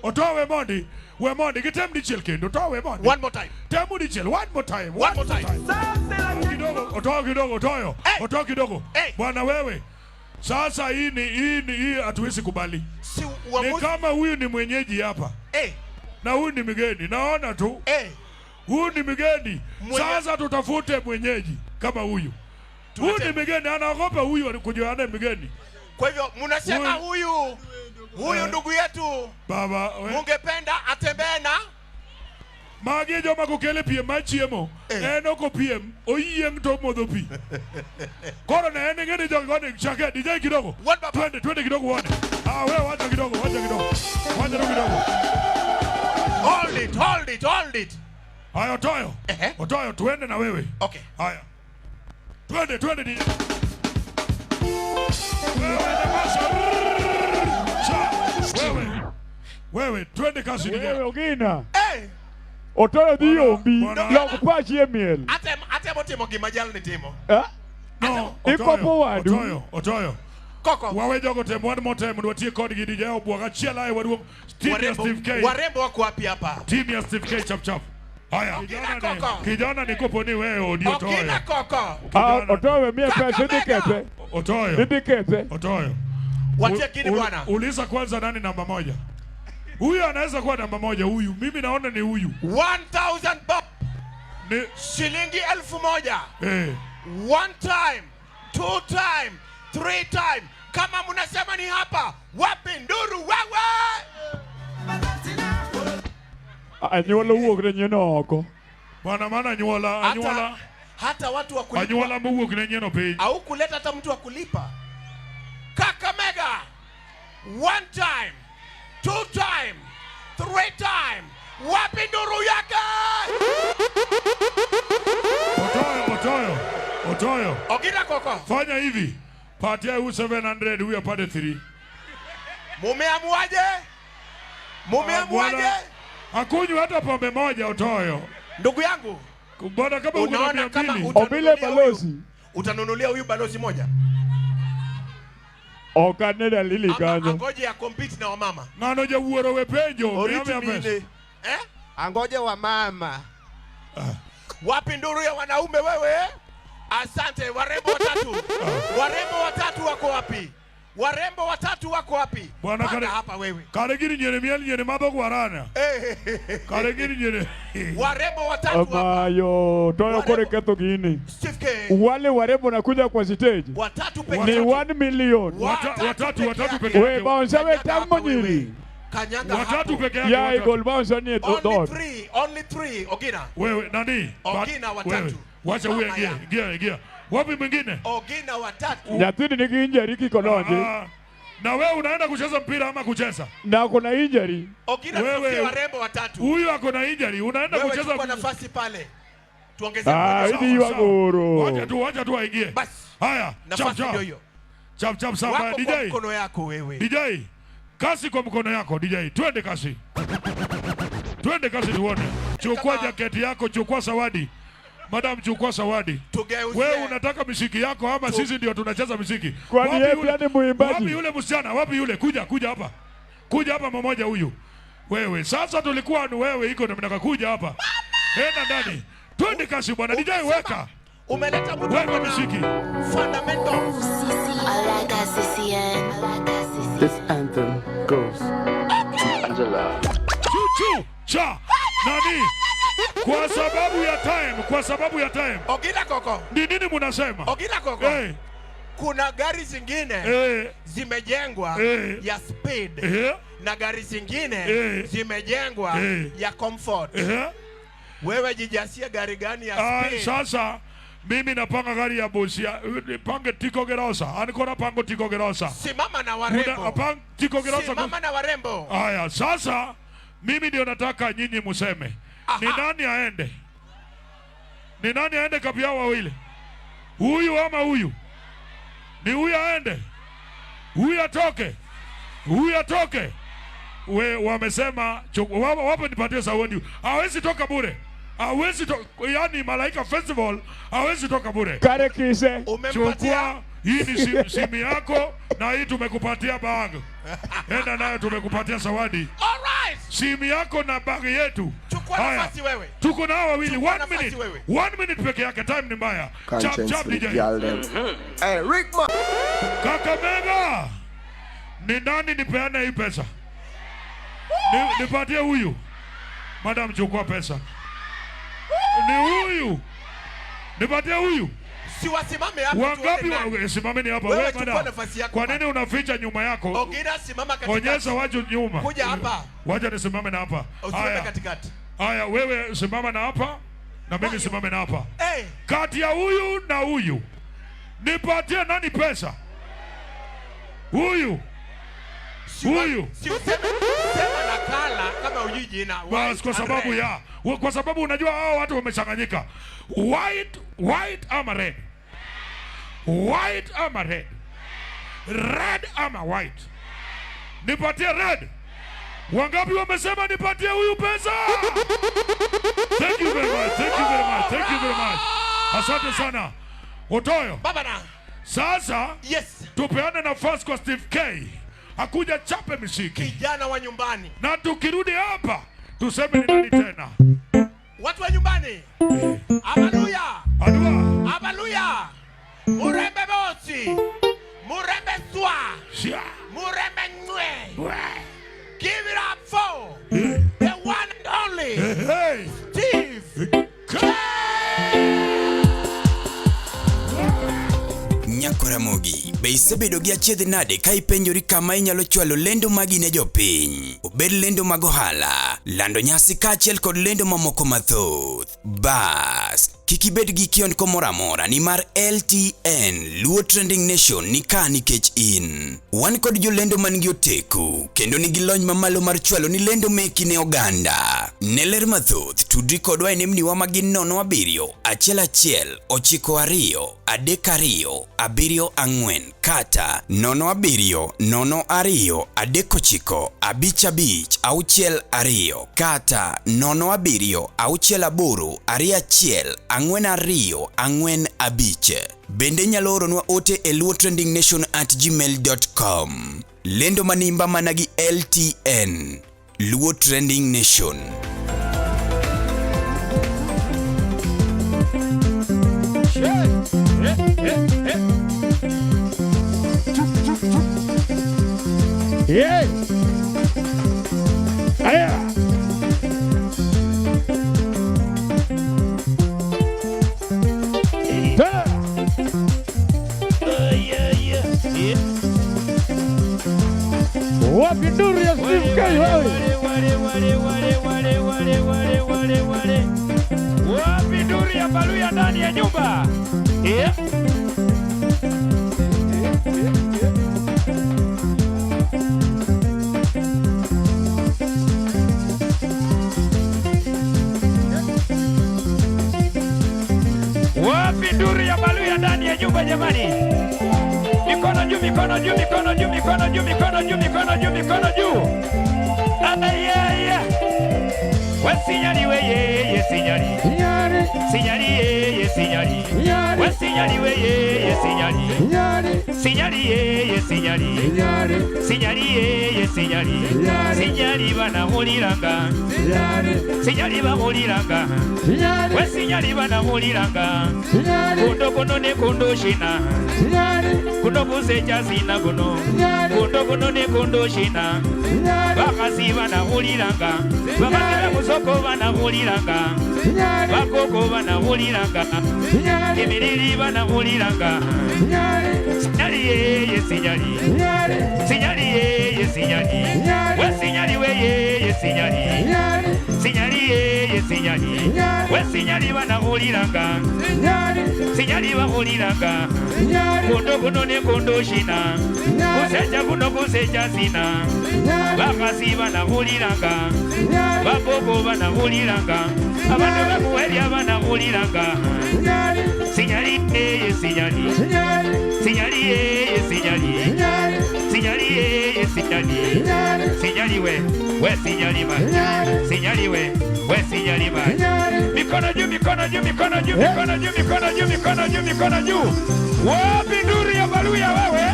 Otowe Mondi. We Mondi, gitem dichel kendo. Otowe Mondi. One more time. Temu dichel, one more time. Otoyo kidogo. Bwana wewe. Sasa hii hatuwezi kubali. Ni kama huyu ni mwenyeji hapa. Na huyu ni mgeni. Naona tu. Huyu ni mgeni. Sasa tutafute mwenyeji kama huyu. Huyu ni mgeni, anaogopa huyu kujuana mgeni. Kwa hivyo mnasema huyu ndugu yetu baba mungependa atembee na Magejo makokele piem machiemo enoko piem oyiem to modho pi. Koro na ene ngene jogone chake DJ kidogo. Twende kidogo uone. Wewe wacha kidogo. Hold it. Haya Otoyo twende na wewe. Okay. Haya. Twende DJ. Wewe twende kasi DJ. Wewe Ogina. Otoyo diombi. Loko pachie miel. Ate motimo gima jalni timo. No. Iko forward. Otoyo. Koko. Wawe jogo tem one more time nwatie kod gi DJ obwaga chiela ai waduo team ya Steve K. Warembo wako wapi hapa? Team ya Steve K chap. Haya. Kijana nikopo ni wewe ndio Otoyo. Ogina Koko. Otoyo mie pesa dikete. Otoyo. Watia kini bwana. Uliza kwanza nani namba 1? Huyu anaweza kuwa namba 1 huyu. Mimi naona ni huyu. 1000 bob. Ni shilingi 1000. 1 time, 2 time, 3 time. Kama mnasema ni hapa, wapi nduru wewe? Anyola uok ne nyenoko. Bwana maana anyola. Hata watu wa kulipa. Anyola mbuok ne nyeno pei. Au kuleta hata mtu wa kulipa. Kakamega. 1 time, 2 time, 3 time. Wapi nduru yake? Otoyo. Ogina Koko. Fanya hivi. Patia huyu 700 huyu apate 3. Mumeamuaje? Hakunywa hata pombe moja Otoyo. Ndugu yangu. Bwana kama unaona kama obile balozi. Utanunulia huyu balozi moja. Okaneda lili kanyo. Angoje ya compete na wamama. Ngano je wuoro we penjo. Angoje wa mama. Wapi nduru ya wanaume wewe? Asante. Warembo watatu wako wapi? Bwana hapa wewe. Karegiri nyene madho gwarana. Karegiri nyene. Warembo watatu hapa. Amayo, toyo kore keto gini. Wale warembo nakuja kwa stage. Watatu peke ni 1 million. Watatu peke. Wewe bounce we tango nyiri. Kanyanga watatu peke yake. Ya goal bounce ni only 3 Ogina. Wewe nani? Ogina watatu. Wacha huyu ingia. Wapi mwingine? Ogina watatu. Nyathini nigi injury kikonoje. Na wewe unaenda kucheza mpira ama kucheza? Na kuna injury. Ogina wewe warembo watatu. Huyu ako na injury, unaenda kucheza. Wewe chukua nafasi pale. Tuongezee hidi wagoro. Wacha tu aingie. Basi. Haya, nafasi ndio hiyo. Chap samba DJ. Kwa mkono yako wewe. DJ. Kasi kwa mkono yako DJ. Twende kasi. Twende kasi tuone. Chukua jaketi yako, chukua zawadi. Madam, chukua zawadi. Wewe unataka muziki yako ama sisi ndio tunacheza muziki? Kwani yeye pia ni muimbaji? Wapi yule msichana? Wapi yule? Kuja hapa. Kuja hapa mmoja huyu. Wewe sasa tulikuwa ni wewe iko tunataka kuja hapa. Enda ndani. Twende kasi bwana DJ weka. Umeleta mtu weka muziki. Fundamentals. This anthem goes to Angela. Chuchu cha nani? Kwa sababu ya time. Ogina Koko. Ni nini mnasema? Ogina Koko. Kuna gari zingine zimejengwa ya speed na gari zingine zimejengwa ya comfort. Wewe jijasie gari gani ya speed? Sasa mimi napanga gari ya bosi pange Tiko Gerosa. Anikona pango Tiko Gerosa. Simama na warembo. Tiko Gerosa. Simama na warembo. Haya, sasa mimi ndio nataka nyinyi museme. Ni nani aende? Ni nani aende kati yao wawili? Huyu ama huyu? Ni huyu aende. Huyu atoke. Wamesema wapo nipatie zawadi. Hawezi toka bure. Yani Malaika Festival hawezi toka bure. Kare kise. Chukua hii ni simu yako na hii tumekupatia bag. Enda nayo tumekupatia zawadi. Alright. Simu yako na bag yetu. Chukua nafasi wewe. Tuko na wawili 1 minute. 1 minute peke yake, time ni mbaya. Chap DJ. Hey, Rickman. Kakamega. Ni nani nipeane hii pesa? Nipatie huyu. Madam, chukua pesa. Ni huyu. Nipatie huyu. Si wasimame hapa. Wangapi simameni hapa wewe madam? Kwa nini unaficha nyuma yako? Ogina simama katikati. Onyesha watu nyuma. Kuja hapa. Wacha nisimame na hapa. Usimame katikati. Haya, wewe simama na hapa na mimi simame na hapa. Hey. Kati ya huyu na huyu nipatie nani pesa? Huyu. Si sema nakala kama ujiji na white. Kwa sababu unajua hao watu wamechanganyika. White ama red. White ama red. Red ama white. Nipatie red. Wangapi wamesema nipatie huyu pesa? Thank you very much. Asante sana. Otoyo. Baba na. Sasa yes. Tupeane nafasi kwa Steve K. Hakuja chape muziki. Kijana wa nyumbani. Na tukirudi hapa tuseme ni nani tena? Watu wa nyumbani. Haleluya. Haleluya. Murembe bosi. Murembe swa. Murembe nwe. Give it up for the one and only Steve K. Nyakoramogi, be isebedo gi achiedh nade ka ipenjori kama inyalo chwalo lendo magi ne jopiny. Obed lendo mag ohala, lando nyasi kaachiel kod lendo mamoko mathoth. Bas, kik ibed gi kionko moro amora nimar LTN Luo Trending Nation ni ka nikech in. Wan kod jolendo man gi oteku kendo nigi lony mamalo mar chwalo ni lendo meki ne oganda. Ne ler mathoth tudri kodwa e nembniwa magin 07 11 92 32 74 kata 07 02 39 55 62 kata 07 68 21 42 45. Bende nyalo oronwa ote e luotrendingnation@gmail.com. Lendo manimba managi LTN Luo Trending Nation. Yeah. Aya. Wapi nuru ya Steve K wewe? Wapi nduru ya Baluya ndani ya nyumba? Yeah. Wapi nduru ya Baluya ndani ya nyumba jamani? Mikono juu, mikono juu, mikono juu, mikono juu, mikono juu, mikono juu, mikono juu. Wesinyali weye sinyali. Sinyali ye sinyali. Wesinyali weye sinyali. Sinyali ye sinyali. Sinyali ye sinyali. Sinyali bana muliranga. Sinyali ba muliranga. Wesinyali bana muliranga. Kundo kono ne kundo shina. Kundo kuseja sina kuno. Kundo kono ne kundo shina. Bakasi bana muliranga. Bakasi musoko bana muliranga. Bakoko bana muliranga. Emiriri bana muliranga. Sinyali ye sinyali. Sinyali ye sinyali. Wesinyali weye sinyali. Sinyali ye sinyali. Wesinyali bana muliranga. Sinyali ba muliranga. Kundo kuno ne kundo shina. Kuseja kuno kuseja sina. Bakasi bana muliranga. Bakoko bana muliranga. Abantu bakuwelya bana muliranga. Sinyali ye sinyali. Sinyali ye sinyali. Sinyali ye sinyali. Sinyali we sinyali ba. Sinyali we sinyali ba. Mikono juu, mikono juu, mikono juu, mikono juu, mikono juu, mikono juu, mikono juu. Wapi nduru ya Baluya wewe?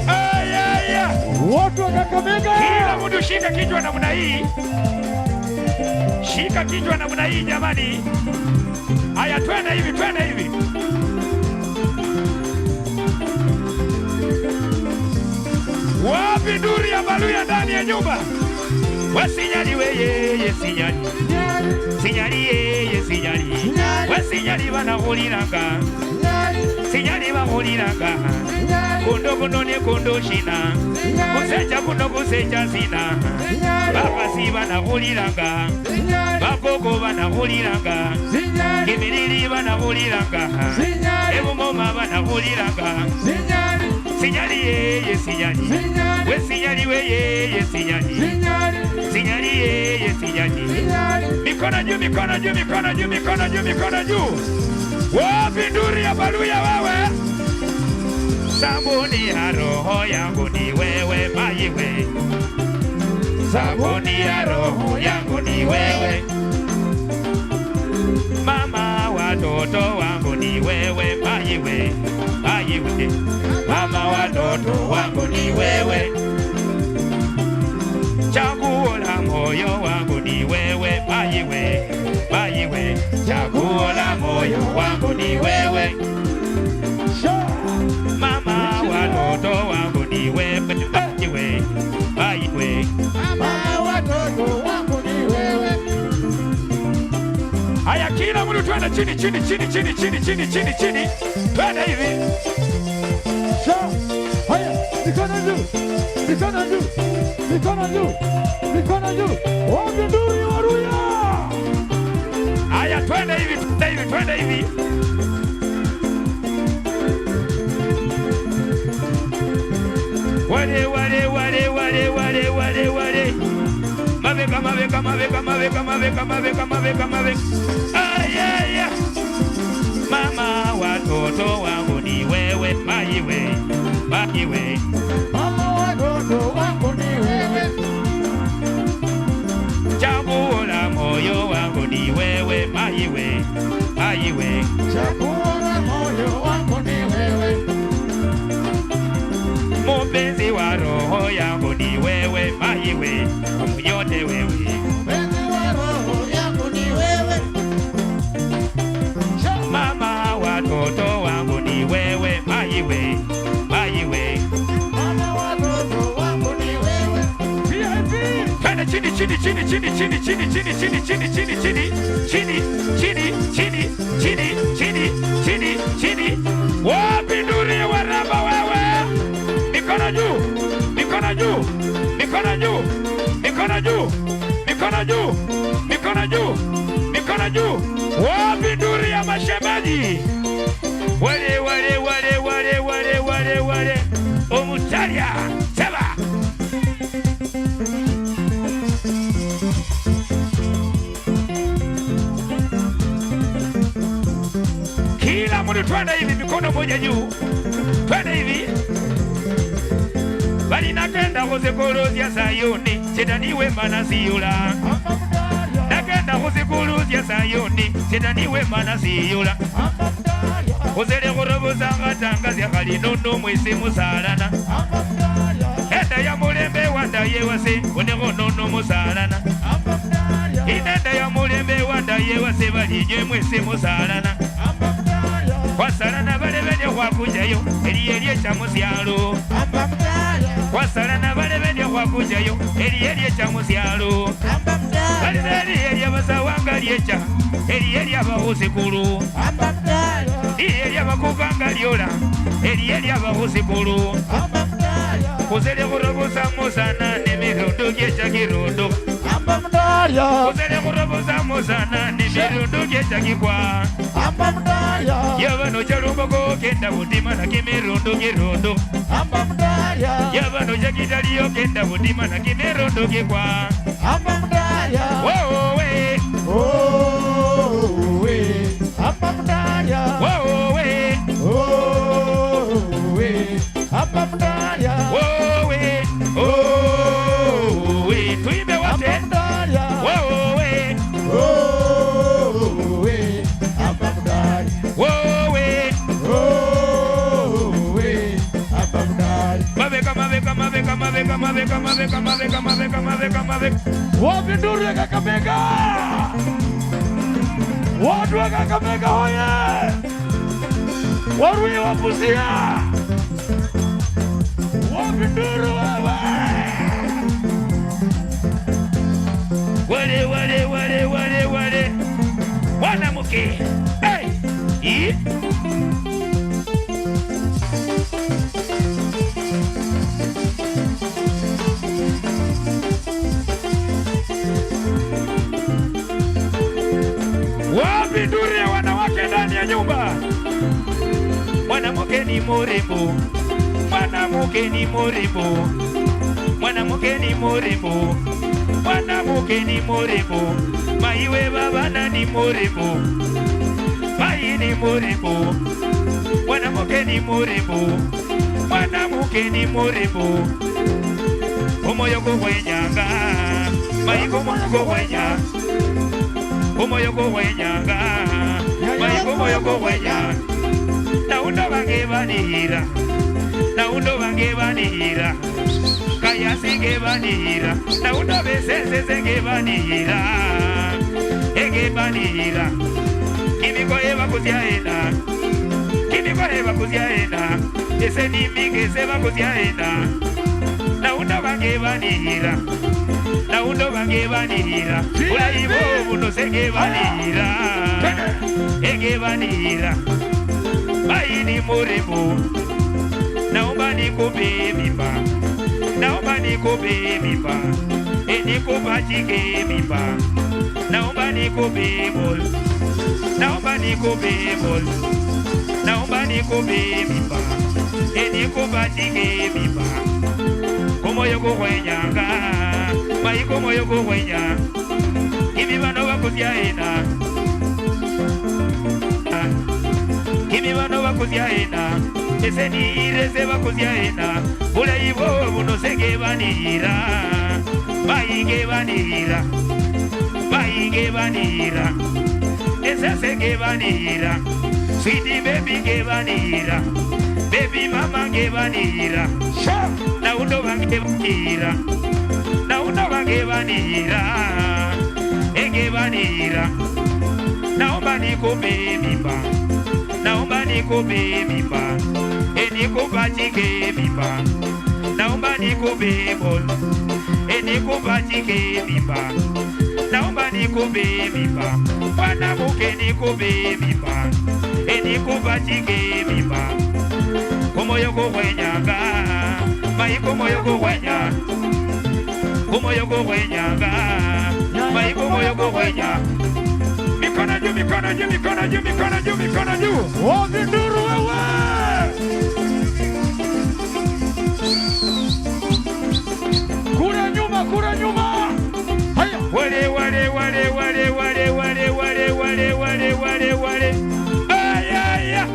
Aya. Watu wa Kakamega. Kila mtu shika kichwa namna hii. Shika kichwa namna hii jamani. Haya twende hivi, twende hivi. Wapi nduru ya Baluya ndani ya nyumba? Wesinyali weye sinyali. Sinyali ye sinyali. Wesinyali bana muliranga. Sinyali ba muliranga. Kundo kuno ne kundo shina. Kuseja kuno kuseja sina. Bakasi bana muliranga. Bakoko bana muliranga. Kimiriri bana muliranga. Ebumoma bana muliranga. Sinyali ye sinyali. Wesinyali weye sinyali. Sinyali ye sinyali. Mikono juu, mikono juu, mikono juu, mikono juu, mikono juu. Wapi nduru ya Baluya wewe? Sabuni ya roho yangu ni wewe maiwe. Sabuni ya roho yangu ni wewe. Mama watoto wangu ni wewe maiwe. Maiwe. Mama watoto wangu ni wewe. Chaguo la moyo wangu ni wewe maiwe. Maiwe. Chaguo la moyo wangu ni wewe. Mama watoto wangu ni wewe maiwe. Maiwe. Mama watoto wangu ni wewe. Haya kila mtu twende chini chini chini chini chini chini chini chini. Twende hivi. Haya mikono juu. Mikono juu. Mikono juu. Mikono juu. Wapi nduru ya Baluya? Haya twende hivi, twende hivi, twende hivi. Wale wale wale wale wale wale wale. Maveka maveka maveka maveka maveka maveka maveka maveka. Aya. Mama watoto wangu ni wewe maiwe. Maiwe. Mama watoto wangu ni wewe. Chaguo la moyo wangu ni wewe maiwe. Maiwe. Chaguo la moyo wangu ni wewe. Mpenzi wa roho yangu ni wewe maiwe. Yote wewe. Mpenzi wa roho yangu ni wewe. Mama watoto wangu ni wewe maiwe. Maiwe. Mama watoto wangu ni wewe. Twende chini chini chini chini chini chini chini chini chini chini chini chini chini chini chini chini chini chini. Wapi nduru ya Waraba wewe? Mikono juu, mikono juu, mikono juu, mikono juu, mikono juu, mikono juu, mikono juu. Wapi nduru ya mashemeji? Wale Omutaria sema. Kila mtu twende hivi, mikono moja juu. Twende hivi. Bali nakenda kuzikuruzia Sayuni, shetani wema na siyula. Nakenda kuzikuruzia Sayuni, shetani wema na siyula. Kuzele kurobuza ngatanga kali nono mwisi musalana. Enda ya mulembe wanda yewase, uneko nono musalana. Inda ya mulembe wanda yewase bali nye mwisi musalana. Wasalana bale bende wakujayo, eliye cha musyalo. Wasalana bale bende wakujayo, eliye cha musyalo. Bale eliye basawanga liyecha, eliye abahusikulu. Eliye bakukanga lyola, eliye abahusikulu. Kuzele kurobuza musana nemirundo gecha kirundo. Kuzele kurobuza musana nemirundo gecha kikwa. Yabano charumbo kenda budima na kimirundo kirundo. Yabano jakitaliyo kenda budima na kimirundo kikwa. Whoa we, oh we, apamdaya. Whoa we, oh we, apamdaya. Whoa we, oh we, tuimbe wote. Whoa we, oh we, apamdaya. Whoa we, oh we, apamdaya. Mabeka. Wapi nduru ya Kakamega? Watu wa Kakamega hoye! Warui wapusia! Wapi nduru wewe? Wale wanamuke! Hey! Ii! Wapi nduru ya wanawake ndani ya nyumba? Mwanamke ni murembo, mwanamke ni murembo, mwanamke ni murembo, mwanamke ni murembo, maiwe babana ni murembo, mai ni murembo, mwanamke ni murembo, mwanamke ni murembo. Umoyo kwenyanga, mai umoyo kwenyanga. Umoyo kwenyanga, mai umoyo kwenyanga. Na undo bangebanira, na undo bangebanira, kaya sigebanira, na undo besese segebanira, egebanira. Kimiko eba kuziaenda, kimiko eba kuziaenda, ese ni minge seba kuziaenda. Na undo bangebanira, na undo bangebanira, ulaibo undo segebanira, egebanira. Mai ni murembo, naomba nikupe mimba, naomba nikupe mimba, nikupachike mimba, naomba nikupe bol, naomba nikupe bol, naomba nikupe mimba, nikupachike mimba. Kumoyo kwenyanga, mai kumoyo kwenya, imibano bakuziaenda. Kimi bano bakuziaenda, ese ni ireze bakuziaenda. Ulaibo buno segebanira, baigebanira, baigebanira, ese segebanira. Sweetie baby gebanira, baby mama gebanira. Na undo bangebanira, na undo bangebanira, egebanira. Naomba nikupe mimba, naomba nikupe mimba, nikupachike mimba. Naomba nikupe bol, nikupachike mimba. Naomba nikupe mimba, mwanamke nikupe mimba, nikupachike mimba. Kumoyo kwenyanga, mai kumoyo kwenya, kumoyo kwenyanga, mai kumoyo kwenya. mikono juu, mikono juu, mikono juu, mikono juu, mikono juu. Wapi nduru wewe? Kura nyuma, kura nyuma. Haya. Wale wale wale wale wale wale wale wale wale wale wale. Aya.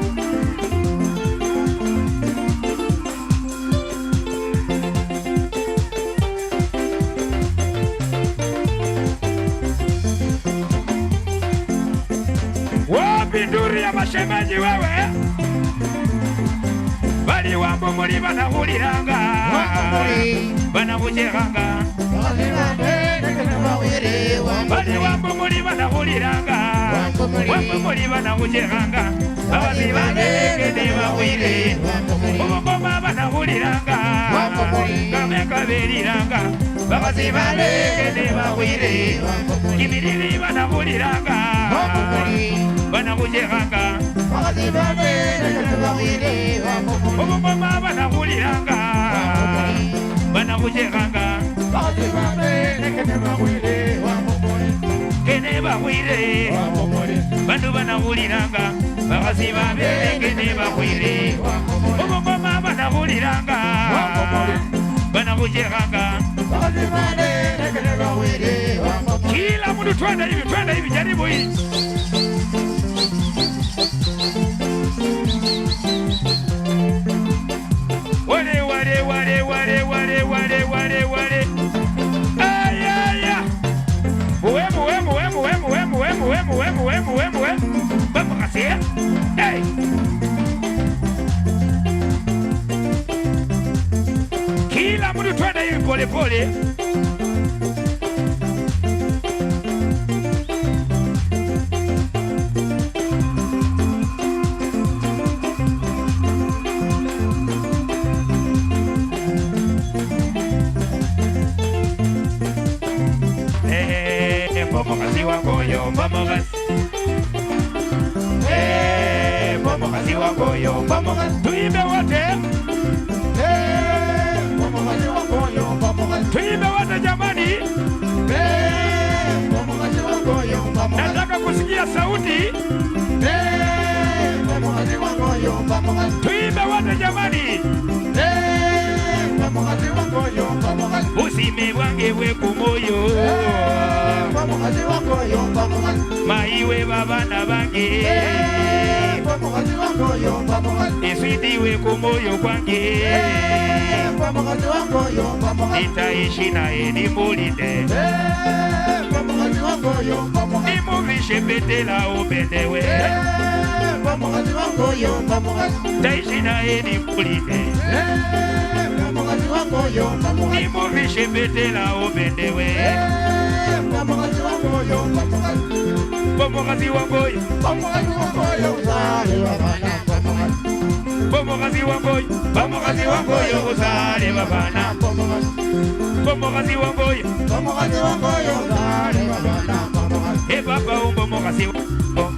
Wapi nduru ya mashemeji wewe? Bali wambo muri banahuliranga, banahujiranga. Bali wambo muri banahuliranga, wambo muri banahujiranga. Abazi banege ne bawire, umukoma banahuliranga, Kakamega beriranga. Abazi banege ne bawire, ibiriri banahuliranga, banahujiranga. Abazi banege ne bawire, umukoma banahuliranga, banahujiranga. Abazi banege ne bawire, kene bawire, bandu banahuliranga. Abazi banege ne bawire, umukoma banahuliranga, banahujiranga. Abazi banege ne bawire. Kila mtu twende hivi, jaribu hii. Wale wale wale wale wale wale wale wale. Aya. Wemu. Vamos a hacer. Hey. Kila mtu twende hivi pole pole. Pomokazi wangoyo, pomokazi. Pomokazi wangoyo, pomokazi. Tuimbe wote. Pomokazi wangoyo, pomokazi. Tuimbe wote jamani. Pomokazi wangoyo, pomokazi. Nataka kusikia sauti. Pomokazi wangoyo, pomokazi. Tuimbe wote jamani. Pomokazi wangoyo, pomokazi. Usime wange we kumoyo. Pomokazi wangoyo, pomokazi. Maiwe babana bange. Pomokazi wangoyo, pomokazi. Isidi we kumoyo kwange. Pomokazi wangoyo, pomokazi. Nitaishi naye nimulinde. Pomokazi wangoyo, pomokazi. Nimuvishe betela upendewe. Pomokazi wangoyo, pomokazi. Nitaishi naye nimulinde. Pomokazi wangoyo, pomokazi. Nimuvishe betela upendewe. Pomokazi wangoyo, pomokazi. Pomokazi wangoyo, pomokazi wangoyo, uzale babana, pomokazi. Pomokazi wangoyo, pomokazi wangoyo, uzale babana, pomokazi. Pomokazi wangoyo, pomokazi wangoyo, uzale babana, pomokazi. E baba pomokazi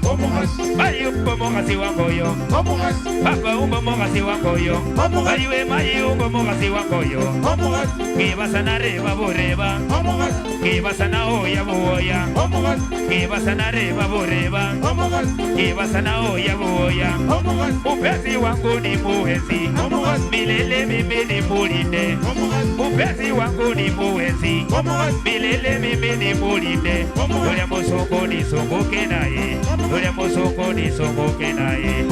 pomokazi. Ayo pomokazi wangoyo, pomokazi. Baba pomokazi wangoyo, pomokazi. Ayo mayo pomokazi wangoyo, pomokazi. Kibasana reba boreba, pomokazi. Kibasana oya boya, pomokazi. Kibasana reba boreba, pomokazi. Kibasana oya boya, pomokazi. Upezi wangu ni muhezi, pomokazi. Milele mimi ni mulinde, pomokazi. Upezi wangu ni muhezi, pomokazi. Milele mimi ni mulinde, pomokazi. Ule mosoko ni sokoke naye, ule mosoko ni sokoke naye.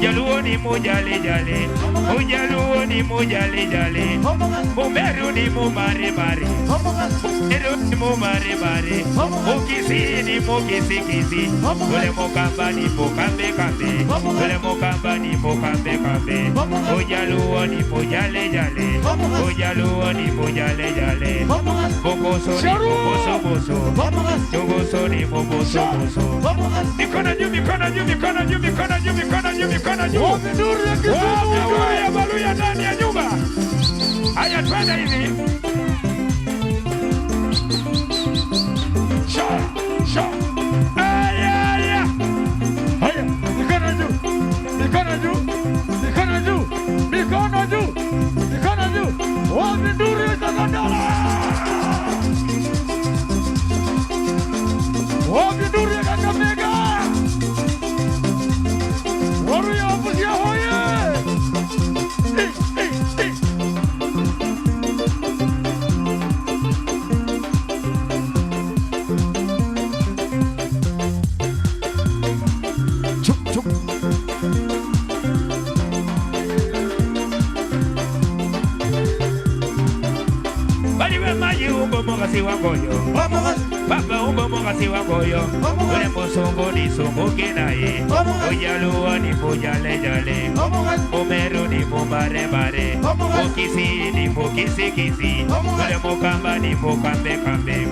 Jaluo ni mujale jale, ujaluo ni mujale jale. Umeru ni mumare mare, umeru ni mumare mare. Ukisi ni mukisi kisi, ule mokamba ni mukambe kambe, ule mokamba ni mukambe kambe. Ujaluo ni mujale jale, ujaluo ni mujale jale. Bokoso ni bokoso boso, bokoso ni bokoso boso. Mikono juu, mikono juu, mikono juu, mikono juu, mikono juu, mikono juu. Wapi nduru ya Kisumu? Wapi nduru ya Baluya ndani ya nyumba? Haya twende hivi. Sha. Aya. Haya, mikono juu. Mikono juu. Mikono juu. Mikono juu. Mikono juu. Wapi nduru ya Takandala? Wapi nduru ya Kakamega? mugasi wangoyo Papa umbo mugasi wangoyo Ule musongo ni songo kenaye Ojaluwa ni mujale jale Umeru ni mubare bare Mukisi ni mukisi kisi Ule mukamba ni mukambe kambe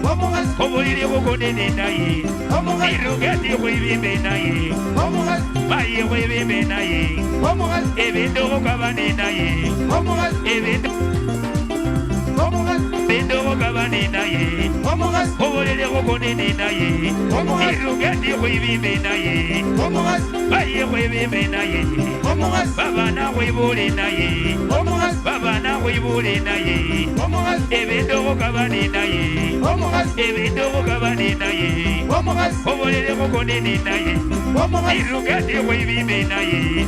Obulili kukunini naye Irugati kuibimbe naye Bayi kuibimbe naye Ebindu kukabani naye Ebindu kukabani naye Obulili kukunini naye Irugati kuibimbe naye Bayi kuibimbe naye Baba na kuibuli naye Baba na kuibuli naye Ebindu kukabani naye Ebindu kukabani naye Obulili kukunini naye Irugati kuibimbe naye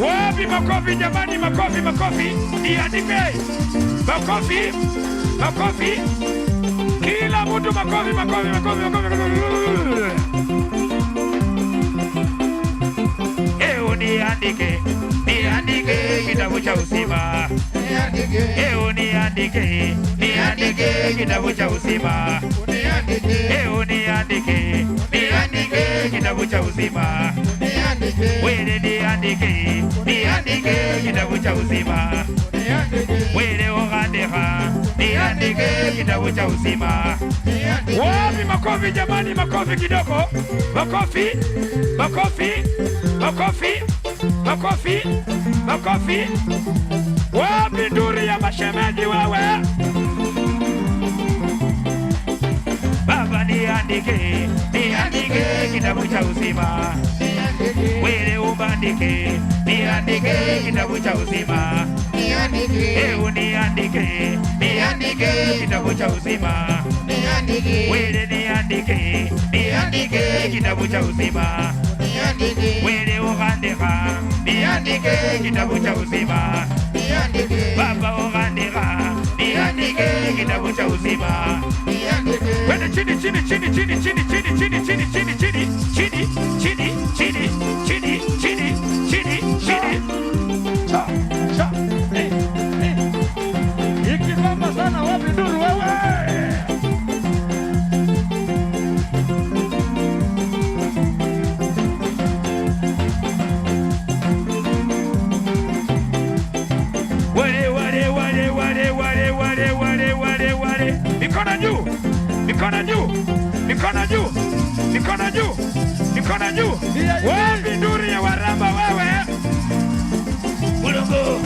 Wapi makofi jamani makofi Iandike Makofi Kila mtu makofi Niandike kitabu cha uzima niandike kitabu cha uzima niandike kitabu cha uzima Wele niandike kitabu cha uzima Wele ogandeka niandike kitabu cha uzima Wapi makofi jamani makofi kidogo Makofi Wapi nduri ya mashemeji wewe Baba niandike kitabu cha uzima Wele ubandike niandike kitabu cha uzima niandike kitabu cha uzima Wele niandike kitabu cha uzima Wele ugandika niandike kitabu cha uzima Baba ugandika niandike kitabu cha uzima Wele chini Ikibamba sana wapi nduru wewe Mikono juu Wapi nduru ya waramba wewe Mulungu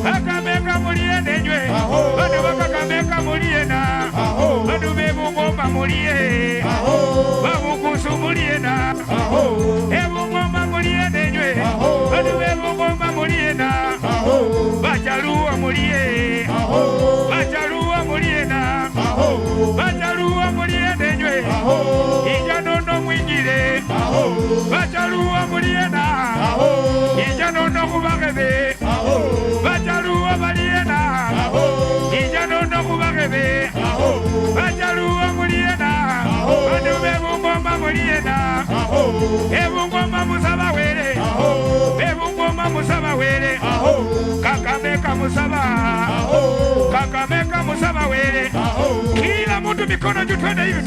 Kakamega muliene njwe Badu wakakamega muliena Badu bebu ngoma mulie Babu kusu muliena Ebu ngoma muliene njwe Badu bebu ngoma muliena Bachaluwa mulie Bachaluwa muliena Bachaluwa muliene njwe Ija nono mwingire Bachaluwa muliena Ija nono kubagebe Bachaluwa baliena Ijano no kubagebe Bachaluwa muliena Badu bebu ngoma muliena Ebu ngoma musaba wele Ebu ngoma musaba wele Kakamega musaba Kakamega musaba wele Kila mtu mikono juu twende hivi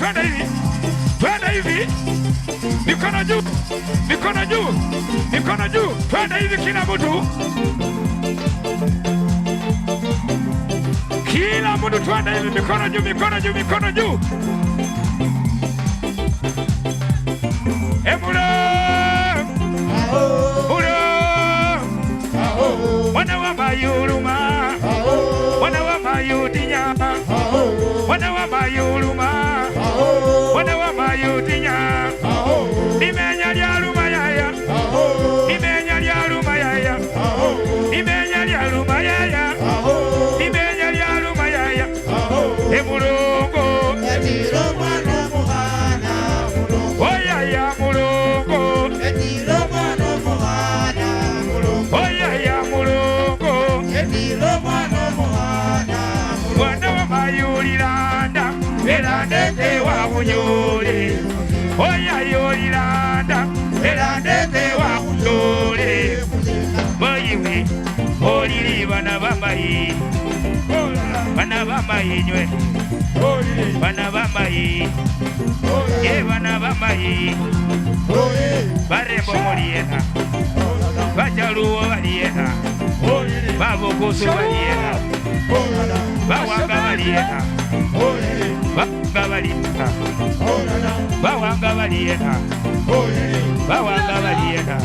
Mikono juu twende hivi kila mtu Kila mtu twende hivi mikono juu Emuro Wana wa mayuruma Wana wa mayutinya Wana wa mayuruma Wana wa mayutinya Nimenya lyaluma yaya Nimenya lyaluma yaya Nimenya lyaluma yaya Nimenya lyaluma yaya Emulongo Etiro mwana muhana Mulongo Oyaya mulongo Etiro mwana Irandete wa kunyole Oya yo iranda Irandete wa kunyole Boyiwe Olili bana bambayi Bana bambayi nywe Bana bambayi Ye bana bambayi Barembo molieta Bajaluo balieta Babokoso balieta Bawanga balieta Bawanga balieta Bawanga balieta Bawanga balieta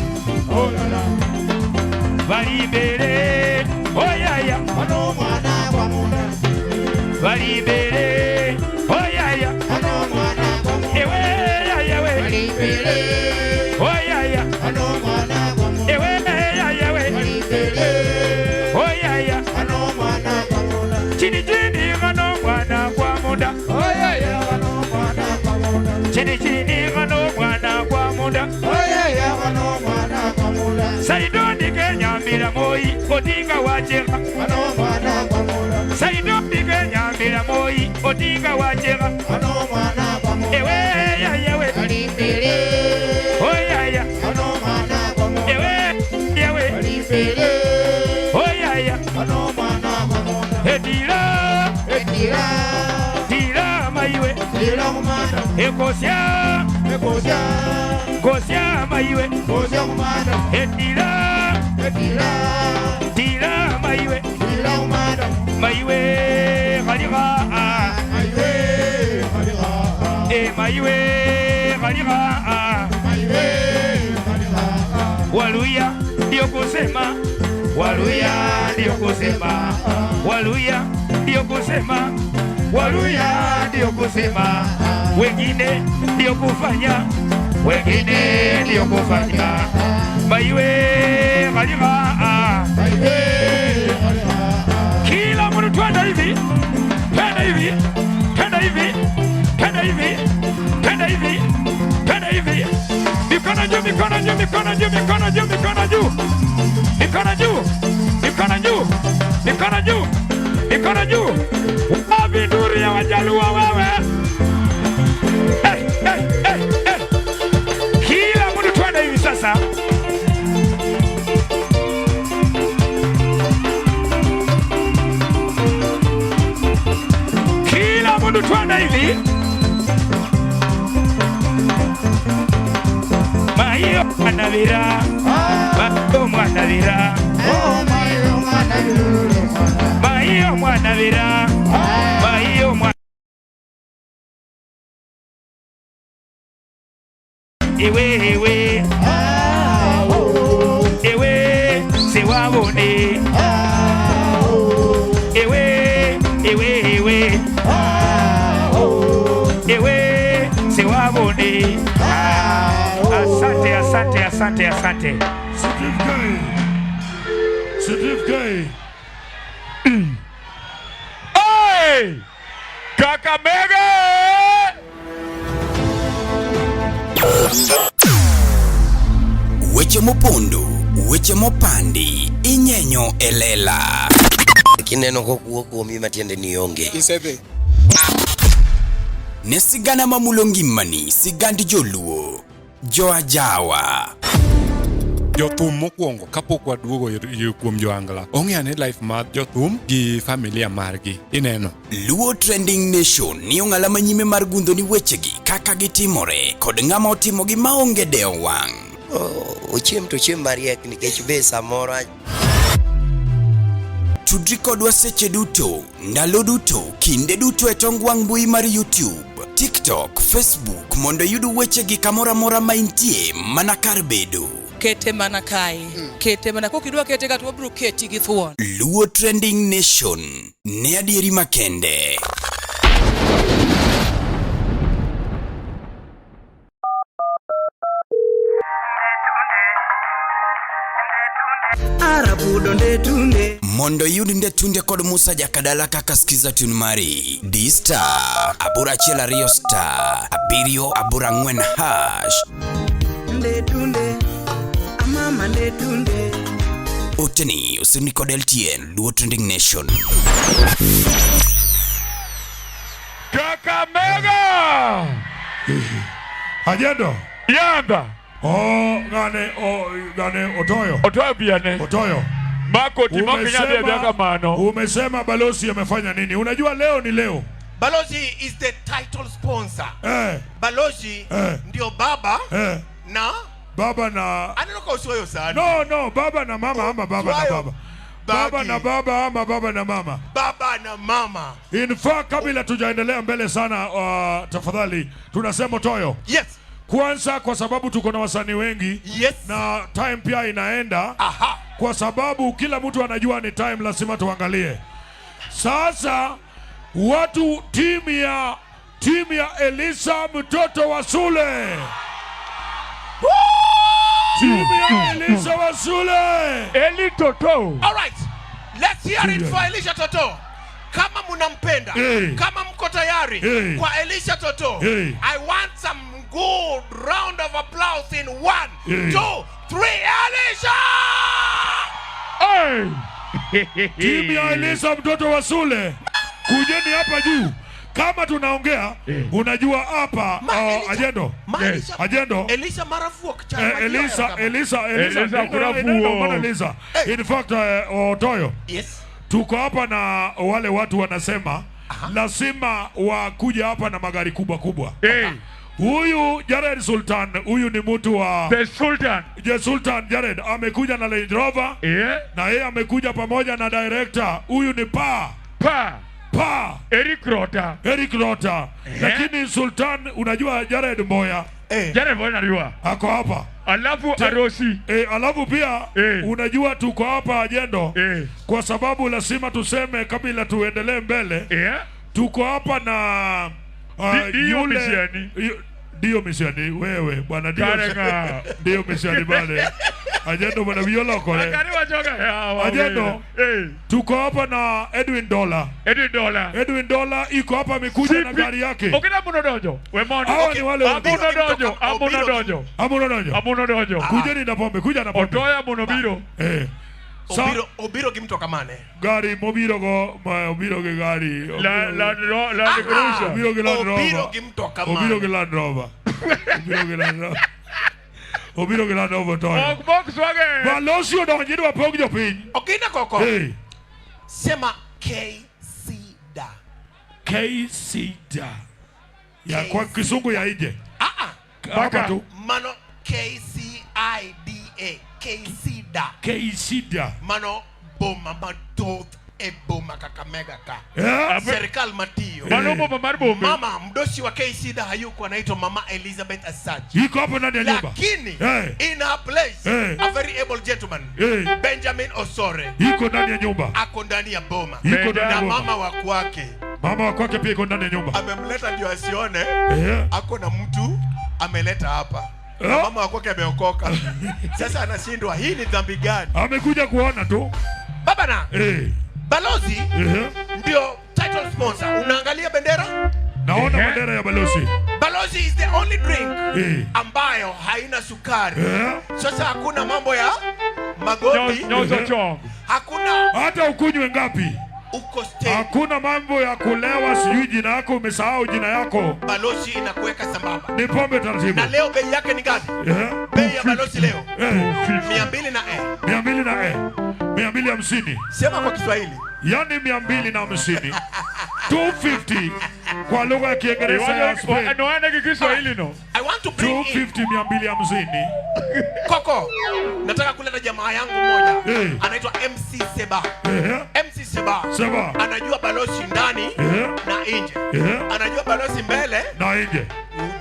Balibere Oyaya Ano mwana kwa muna Balibere Oyaya Ano mwana kwa muna Ewe ya we Balibere Oyaya Ano mwana kwa muna Ewe ya we Balibere Oyaya Ano mwana kwa muna Chini chini ano mwana kwa muna Oyaya ano mwana kwa muna Chini chini ano mwana kwa muna Oyaya ano mwana kwa muna Saidoni Kenya mira moi Odinga wacheka Ano mwana kwa muna Saidoni Kenya mira moi Odinga wacheka Ano mwana kwa muna Ewe ya we Balibere Oyaya Ano mwana kwa muna Ewe ya we Balibere Oyaya Ano mwana kwa muna Edira Dira maiwe Dira kumanda Ekosya Kosya maiwe Kosya kumanda Edira Dira maiwe Dira kumanda Maiwe Khaliqa Maiwe Khaliqa Waluya ndio kusema Waluya ndio kusema Waluya ndio kusema Waluya ndio kusema wengine ndio kufanya wengine ndio kufanya Maiwe Khaliqa kila mtu twenda hivi twenda hivi twenda hivi twenda hivi twenda hivi twenda hivi mikono juu mikono juu mikono juu mikono juu mikono juu mikono juu mikono juu mikono juu mikono juu wapi nduri ya Wajaluo wewe kila mtu twenda hivi sasa kila mtu twenda hivi Mayo manavira Mayo manavira Mayo manavira Mayo manavira Ewe Ewe Sewabone Ewe Ewe Sewabone Asante Certificate Hey Kakamega Weche mopondo weche mopandi inyenyo elela Kineno kokuok kuomi matiende ni onge Isebe ne sigana mamulongimani sigandi joluo joajawa Jothum mokwongo kapok waduogo kuom joangla ong'eane life mar jothum gi familia margi ineno Luo Trending Nation ni ong'ala manyime mar gundo ni wechegi kaka gitimore kod ng'ama otimogi maonge deo wang' Ochiem to chiem mariek nikech be samoro Tudri kodwa seche duto ndalo duto kinde duto e tong wang' mbui mar YouTube TikTok Facebook mondo yudu wechegi kamora mora maintie mana kar bedo Kete mana kae Kete mana kokidwa kete gato wabro keti gi thuon Luo Trending Nation ne adieri makende Arabudo ndetunde mondo yud ndetunde kod Musa jakadala kaka skiza tun mari D-Star abura chiela Rio Star abirio abura ngwen hash ndetunde amama ndetunde Oteni usini kod LTN Luo Trending Nation Kakamega. Ajendo. Yanda. Gane Otoyo. Otoyo biane. Otoyo. Mako timaki nyade biaga mano. Umesema balozi amefanya nini? Unajua leo ni leo. Balozi is the title sponsor. Balozi ndio baba na baba na ananuka usiweyo sana. No, baba na mama ama baba na baba. Baba na baba ama baba na mama. Baba na mama. In fact, kabla tujaendelea mbele sana, tafadhali tunasema Toyo. Yes. Kwanza kwa sababu tuko na wasanii wengi. Yes. Na time pia inaenda. Aha. Kwa sababu kila mtu anajua ni time, lazima tuangalie. Sasa watu timu ya Elisha mtoto wa Sule. Timu ya Elisha wa Sule. Eli Toto. All right. Let's hear it for Elisha Toto. Kama munampenda, kama mko tayari kwa Elisha Toto, I want some good round of applause in 1, 2, 3. Elisha! Timu ya Elisha mtoto wa Sule, kujeni hapa juu. Kama tunaongea, unajua hapa ajendo. Elisha marafu Elisha in fact Otoyo. Yes. Tuko hapa na wale watu wanasema lazima wakuja hapa na magari kubwa. Huyu Jared Sultan, huyu ni mtu wa The Sultan Jared amekuja na Range Rover. Na yeye amekuja pamoja na director. Huyu ni Pa Eric Rota. Lakini Sultan, unajua Jared Moya. Jared Moya najua. Ako hapa. Alafu Arosi. Alafu pia unajua tuko hapa ajendo. Kwa sababu lazima tuseme kabla tuendelee mbele. Tuko hapa na Dio misiani wewe bwana Dio misiani bale. Ajendo bwana viola kole. Ajendo. Tuko hapa na Edwin Dollar iko hapa amekuja na gari yake. Okina munodojo. Wemondo. Amunodojo. Kujeni na pombe, kuja na pombe. Otoya munobiro. Obiro kimtoka mane. Gari mobiro go obiro ge gari. La cruiser. Obiro ge Land Rover. Obiro kimtoka mane. Obiro ge Land Rover. Obiro ge Land Rover Toyo. Volkswagen. Balozi odonjiri wa pog jo piny. Okina koko. Sema KC da. Ya kwa Kisungu ya ije. Hapa tu. Mano KC da. Mano boma matot e boma Kakamega ka. Serikali Matio. Mama mdosi wa KC da hayuko, anaitwa Mama Elizabeth Asaji. Iko hapo ndani ya nyumba. Lakini in her place a very able gentleman Benjamin Osore. Iko ndani ya nyumba. Ako ndani ya boma. Na mama wa kwake. Mama wa kwake pia iko ndani ya nyumba. Amemleta ndio asione. Ako na mtu ameleta hapa. Mama wa kwake ameokoka. Sasa anashindwa hii ni dhambi gani? Amekuja kuona tu. Baba na Balozi ndio title sponsor. Unaangalia bendera? Naona bendera ya Balozi. Balozi is the only drink ambayo haina sukari. Sasa hakuna mambo ya magoti. Hakuna hata ukunywe ngapi. Uko stay. Hakuna mambo ya kulewa, sijui jina yako umesahau jina yako. Balozi inakuweka sambamba. Ni pombe taratibu. Na leo bei yake ni gani? Bei ya Balozi leo 250. Sema kwa Kiswahili. Yani 250. 250 kwa lugha ya Kiingereza ya Spain. I want to bring 250. Koko, nataka kuleta jamaa yangu mmoja. Anaitwa MC Seba. MC Seba. Anajua Balozi ndani na nje. Anajua Balozi mbele na nje.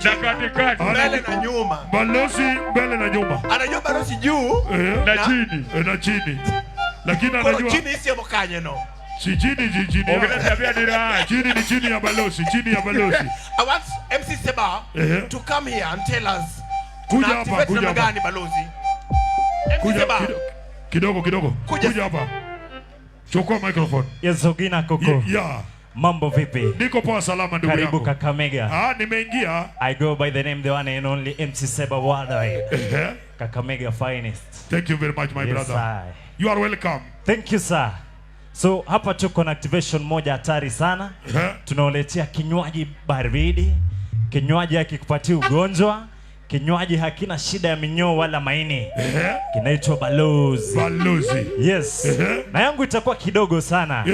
Na katikati. Mbele na nyuma. Balozi mbele na nyuma. Anajua Balozi juu na chini. Na chini. Lakini anajua chini sio mkanye no. Si chini. Chini ni chini ya Balozi, chini ya Balozi. I want MC Seba to come here and tell us. Kuja hapa. Gani Balozi? MC Seba. Kidogo. Kuja hapa. Chukua microphone. Yes, Ogina Koko. Yeah. Mambo vipi? Niko poa salama ndugu yangu. Karibu Kakamega. Nimeingia. I go by the name the one and only MC Seba Wadai. Kakamega finest. Thank you very much my brother. You are welcome. Thank you sir. So hapa tuko na activation moja hatari sana. Tunaoletea kinywaji baridi, kinywaji hakikupatia ugonjwa, kinywaji hakina shida ya minyoo wala maini. Kinaitwa balozi. Balozi. Yes. Na yangu itakuwa kidogo sana.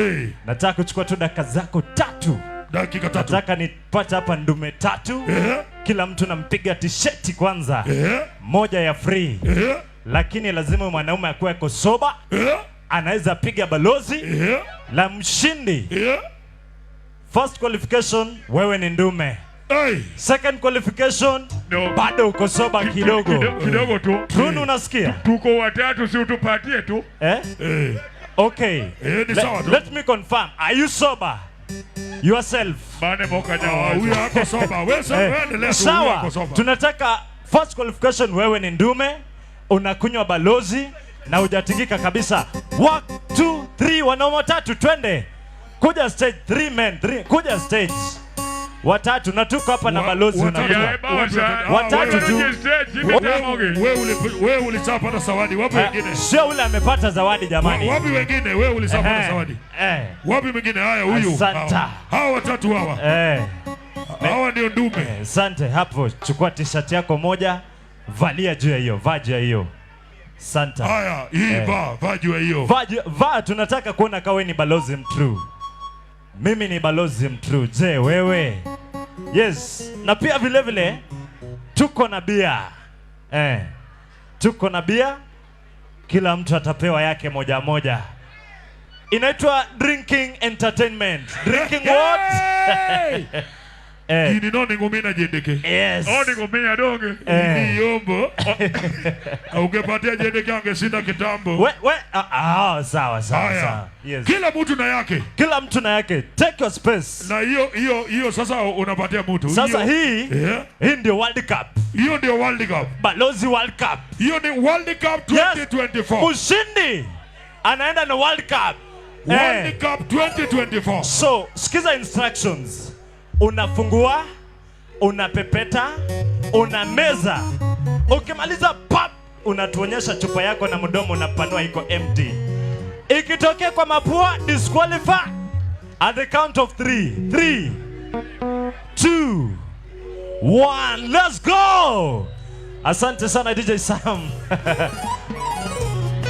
Nataka kuchukua tu dakika zako 3. Dakika 3. Nataka nipate hapa ndume 3. Kila mtu nampiga t-shirt kwanza. Moja ya free. Lakini lazima mwanaume akuwe kosoba. Anaweza piga balozi. La mshindi. First qualification, wewe ni ndume. Second qualification, bado uko soba kidogo. Kidogo tu. Trunu unasikia? Tuko watatu, si utupatie tu. Okay. Ni sawa tu. Let me confirm. Are you sober? Yourself. Bane moka nyawa. Huyu hako soba. Wewe endelea tu. Sawa. Tunataka first qualification, wewe ni ndume, unakunywa balozi na hujatingika kabisa. 1 2 3 wanaume 3 twende. Kuja stage 3 men 3. Kuja stage. Watatu na tuko hapa na balozi unajua. Watatu tu. Wewe ulishapata zawadi. Wapi wengine? Sio ule amepata zawadi jamani. Wapi wengine? Wewe ulishapata zawadi. Wapi wengine? Haya huyu. Hawa watatu hawa. Hawa ndio ndume. Asante. Hapo chukua t-shirt yako moja, valia juu ya hiyo, vaa juu ya hiyo. Santa. Haya, hii vaa juu ya hiyo. Vaa tunataka kuona kawe ni balozi mtrue. Mimi ni balozi mtrue. Je, wewe? Yes. Na pia vile vile tuko na bia. Tuko na bia. Kila mtu atapewa yake moja moja. Inaitwa drinking entertainment. Drinking what? Ini noni ngumina jendeke. Yes. Oni ngumina donge. Ni yombo. Ungepatia jendeke angeshinda kitambo. Sawa. Yes. Kila mtu na yake. Kila mtu na yake. Take your space. Na hiyo sasa unapatia mtu. Sasa hii ndio World Cup. Hiyo ndio World Cup. Balozi World Cup. Hiyo ni World Cup 2024. Ushindi anaenda na World Cup. World Cup 2024. So, sikiza instructions. Unafungua, unapepeta, unameza. Ukimaliza pap, unatuonyesha chupa yako na mdomo unapanua iko empty. Ikitokea kwa mapua, disqualify. At the count of 3. 3, 2, 1. Let's go. Asante sana DJ Sam.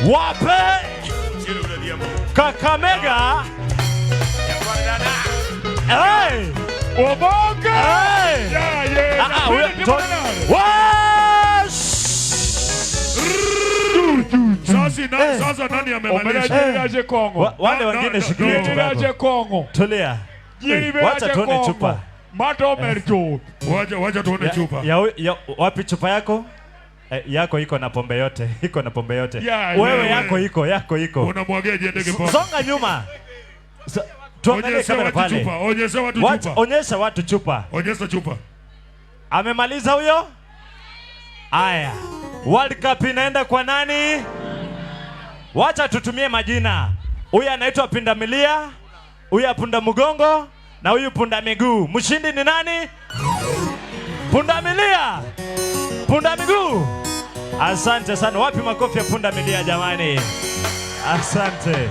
Wape Kakamega. Hey! Oboga! Hey! Sasa nani amemaliza? Wale wengine shikilia Kongo. Tulia. Wacha tuone chupa. Wacha tuone chupa. Wapi chupa yako? Yako iko na pombe yote. Iko na pombe yote. Wewe yako iko. Unamwagia jendeke pombe. Songa nyuma. Tuangalie kamera pale. Onyesha watu chupa. Onyesha watu chupa. Onyesha chupa. Amemaliza huyo? Aya. World Cup inaenda kwa nani? Wacha tutumie majina. Huyu anaitwa Pindamilia, huyu Punda Mgongo na huyu Punda Miguu. Mshindi ni nani? Pundamilia. Punda Miguu. Asante sana. Wapi makofi ya Pundamilia jamani? Asante.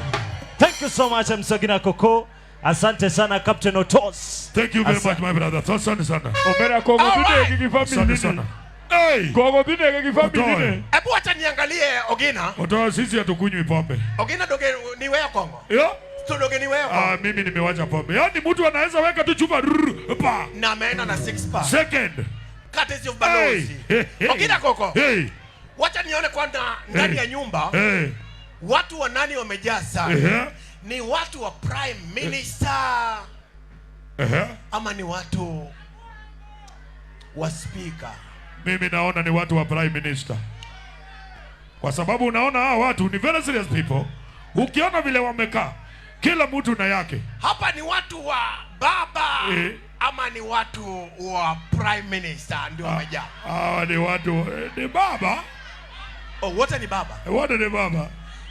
Thank you so much Msogina Koko. Asante sana Captain Otos. Thank you very much my brother. Asante sana. Omera Kongo bide kifamili sana. Hey! Kongo bide kifamili. Hebu acha niangalie Ogina. Otoa sisi hatukunywi pombe. Ogina doge ni wewe Kongo. Doge ni wewe. Mimi nimewacha pombe. Yaani mtu anaweza weka tu chupa pa. Na ameenda na 6 pack. Second. Courtesy of balozi. Ogina Koko. Wacha nione kwanza ndani ya nyumba. Watu wa nani wamejaa sana? Ni watu wa Prime Minister. Ama ni watu wa speaker? Mimi naona ni watu wa Prime Minister. Kwa sababu unaona hawa watu ni very serious people. Ukiona vile wamekaa, kila mtu na yake. Hapa ni watu wa baba ama ni watu wa Prime Minister ndio wamejaa? Ni watu ni baba. Wote ni baba. Wote ni baba.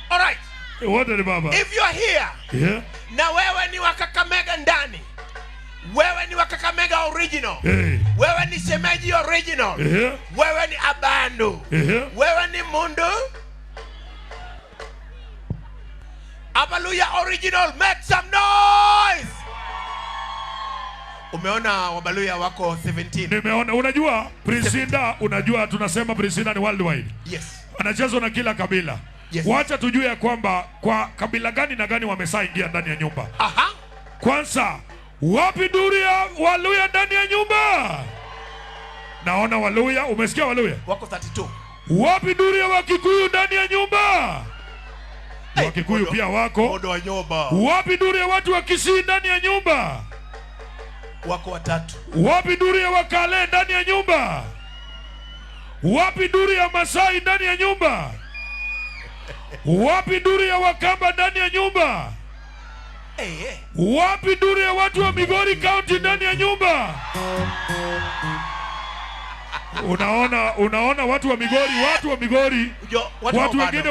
All right. Wote ni baba. If you're here, na wewe ni wa Kakamega ndani. Wewe ni wa Kakamega original. Wewe ni Shemeji original. Wewe ni Abandu. Wewe ni Mundu. Hallelujah original, make some noise. Umeona Wabaluya wako 17. Nimeona, unajua Prince Inda, unajua tunasema Prince Inda ni worldwide. Yes. Anachezwa na kila kabila. Yes. Wacha tujue ya kwamba kwa kabila gani na gani wamesaingia ndani ya nyumba. Aha. Kwanza, wapi duri ya Waluya ndani ya nyumba? Naona Waluya, umesikia Waluya? Wako 32. Wapi duri ya Wakikuyu ndani ya nyumba? Wakikuyu pia wako. Odo wa nyumba. Wapi duri ya watu wa Kisii ndani ya nyumba? Wako 3. Wapi duri ya Wakale ndani ya nyumba? Wapi duri ya Masai ndani ya nyumba? Wapi duri ya Wakamba ndani ya nyumba? Wapi duri ya watu wa Migori County ndani ya nyumba? Unaona watu wa Migori, watu wengine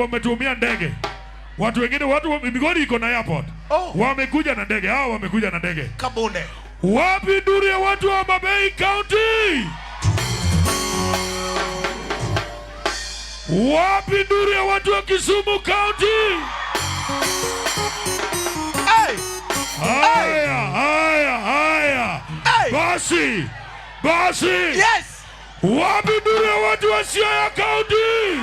wametumia ndege. Watu wengine, watu wa Migori iko na airport. Wamekuja na ndege, hao wamekuja na ndege. Kabone. Wapi duri ya watu wa Mabei County? Wapi duri ya watu wa Kisumu County? Haya. Basi. Yes. Wapi duri ya watu wa Siaya County?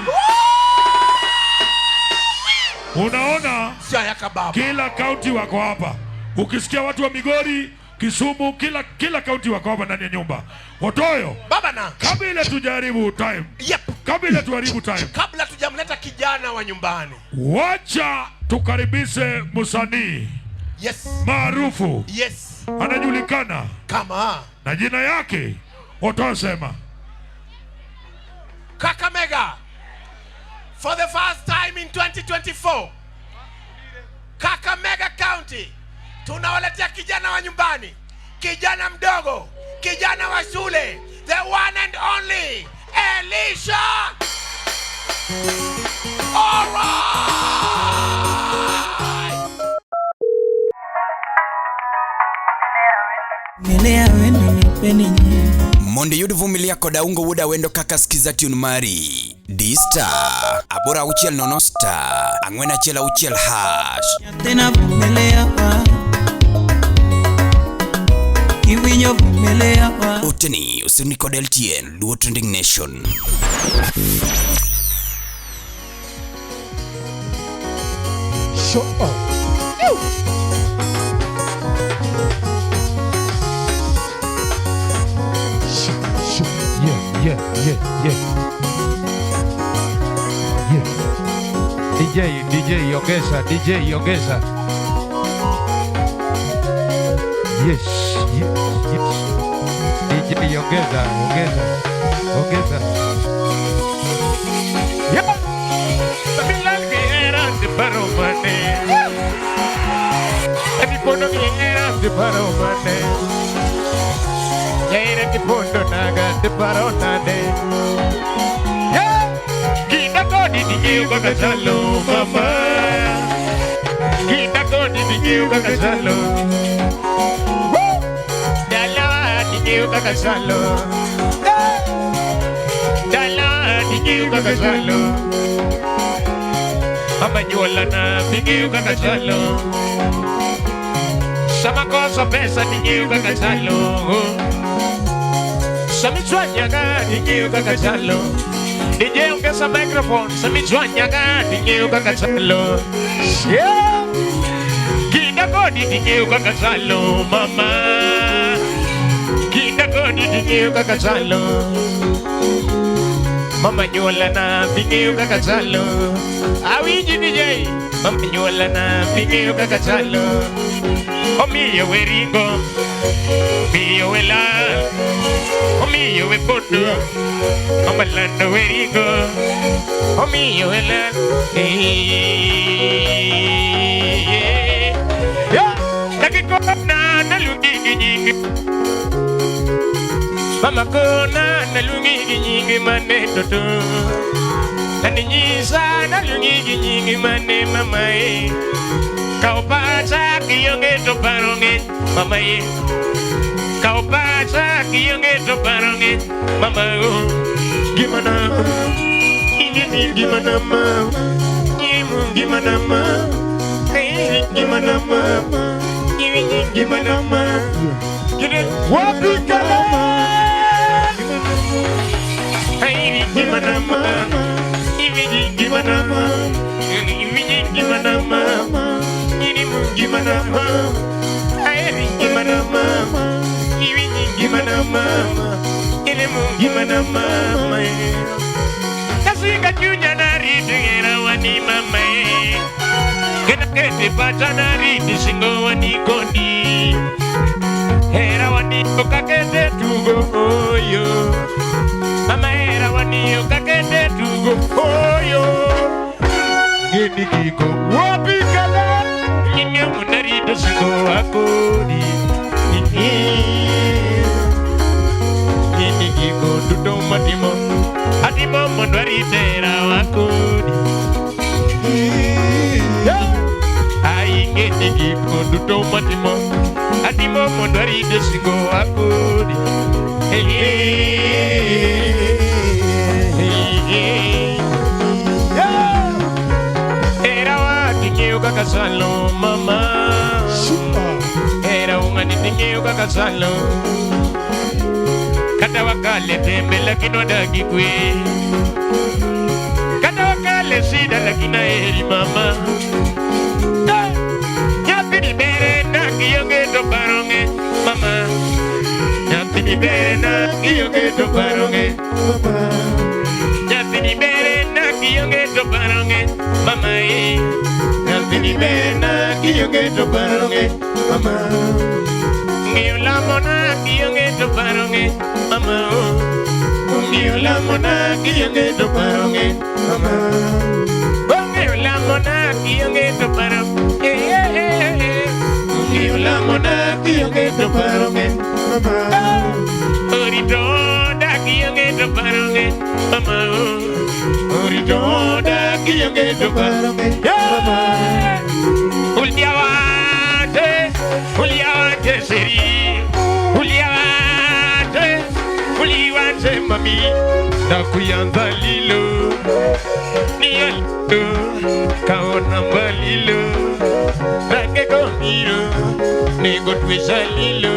Unaona? Siaya kababa. Kila county wako hapa. Ukisikia watu wa Migori, Kisumu, kila county wako hapa ndani ya nyumba. Otoyo. Baba na. Kabla tujaribu time. Yep. Kabla tuharibu time. Kabla tujamleta kijana wa nyumbani. Wacha tukaribishe msanii. Yes. Maarufu. Yes. Anajulikana kama na jina yake Otosema. Kakamega. For the first time in 2024. Kakamega County. Tunawaletea kijana wa nyumbani. Kijana mdogo. Kijana wa shule. The one and only Elisha. All right. Monde yudu vumilia koda ungo wuda wendo kaka skiza tune mari. Dista abora uchiel nonosta angwena chela uchiel hash. Tena vumilia wa Kivinyo vumilia wa Uteni usini kodel tien Luo Trending Nation. Show up. DJ ongeza, DJ ongeza. Yes. DJ ongeza. Yeah. También que eran de paromane. El pono que eran de paromane. Ya era que pono naga de paronane. Dinheiro pra casalo, mamãe. Quinta cor de dinheiro pra casalo. Dala dinheiro pra casalo. Dala dinheiro pra casalo. Amanhola na dinheiro pra casalo. Sama cosa pensa dinheiro pra casalo. Sama sueña dinheiro pra casalo. DJ ongeza microphone, samichwanya DJ ukakachalo. Yeah. Kinda kodi DJ ukakachalo, mama. Kinda kodi DJ ukakachalo. Mama nyola na DJ ukakachalo. Awiji DJ, mama nyola na DJ ukakachalo. Omiyo weringo, omiyo wela. Omiyo we pondo, omalando werigo. Omiyo we land. Nakikona nalungi nyingi. Mama kona nalungi nyingi mane toto. Naninyisa nalungi nyingi mane mama e. Kaupata kiyonge to paronge mama e. Kaupata kiyonge to paronge mama o. Gimana ma. Gimu gimana mama, gimana mama, gimana mama, wapi kala, gimana mama, gimana mama, gimana mama, gimana mama, gimana mama, gimana mama, gimana mama. Kasinga junya nari tengera wani mama. Kena kete pacha nari disingo wani kondi. Era wani okakete tugo yo. Mama era wani okakete tugo yo. Gini kiko wapi kala. Nyinyi munari disingo akodi. Gini kiko tuto matimo. Atimo mondwari tera wakodi. Ai ngeti kiko tuto matimo. Atimo mondwari desingo wakodi. Era watinyo kakasalo mama. Era ungani tinyo kakasalo. Kata wakale tembe lakini wadagi kwe. Kata wakale sida lakini eri mama. Nyati ni bere na kiyonge to baronge mama. Nyati ni bere na kiyonge to baronge mama. Nyati ni bere na kiyonge to baronge mama. Nyati ni bere na kiyonge to baronge mama. Ngiola mona kiyonge to baronge mama. Ngiola mona kiyonge to baronge mama. Ngiola mona kiyonge to baronge. Ngiola mona kiyonge to baronge mama. Orito da kiyonge to baronge mama. Orito da kiyonge to baronge mama. Uliawate seri, uliawate mami, nakuyanza lilo, niyalito, kaonamba lilo, range komiro, negotwesa lilo,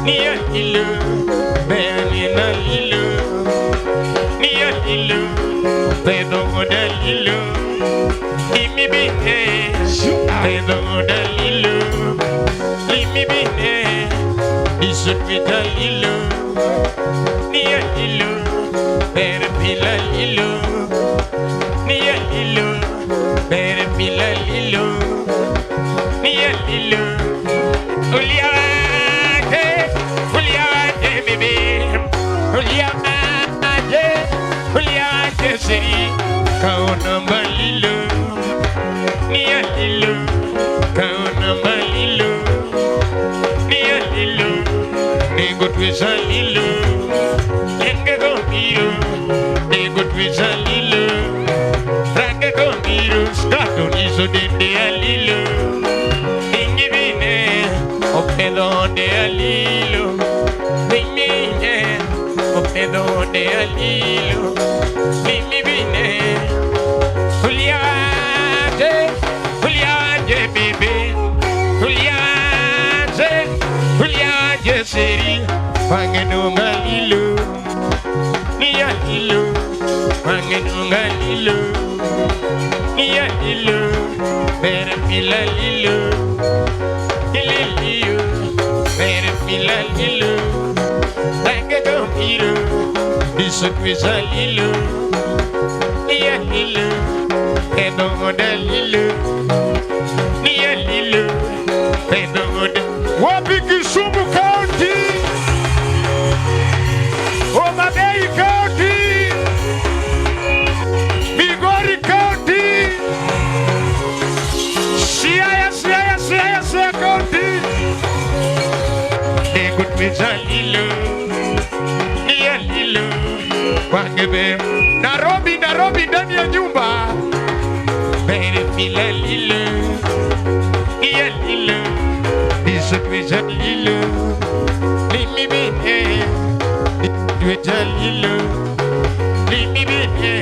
niyalilo, beanina lilo, niyalilo, pedongoda lilo, imibine, pedongoda lilo. Limi bine, isut vita lilo, niya lilo, perpila lilo, niya lilo, perpila lilo, niya lilo, uliawate bebe, uliawate seri, kaonamba lilo, niya lilo, kaonamba lilo. Negotwesa lilo, lenge gomiro, negotwesa lilo, range gomiro, stato niso dende alilo, ingi bine, opedo de alilo, bine, opedo de alilo, ingi bine, uliate bebe, uliate seri, pangenunga lilo, niya lilo, pangenunga lilo, niya lilo, perpila lilo, ililio, perpila lilo, range gomiro, isotwesa lilo, niya lilo, pedongoda lilo, niya lilo, pedongoda. Wapi Kisumu County, Homa Bay County, Migori County, Siaya County, Negotwesa lilo, niya lilo, wangebe, Nairobi ndani ya nyumba, perpila lilo, niya lilo. Twisa lilo, limi bine, twisa lilo, limi bine,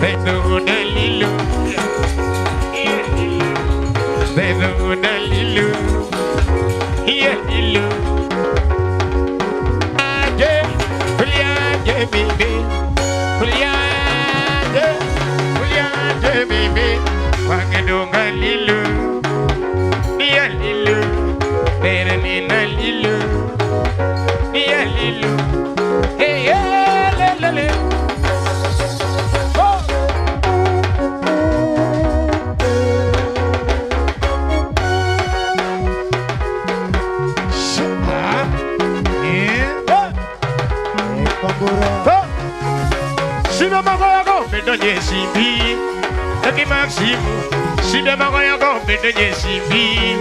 pedo da lilo, baby. Juliette, baby. Wangedonga lilo, nia lilo, berenina lilo, nia lilo. Hey, yeah, le, le, le. Sida magoyago bedo jesimbi, taki maximu. Sida magoyago bedo jesimbi,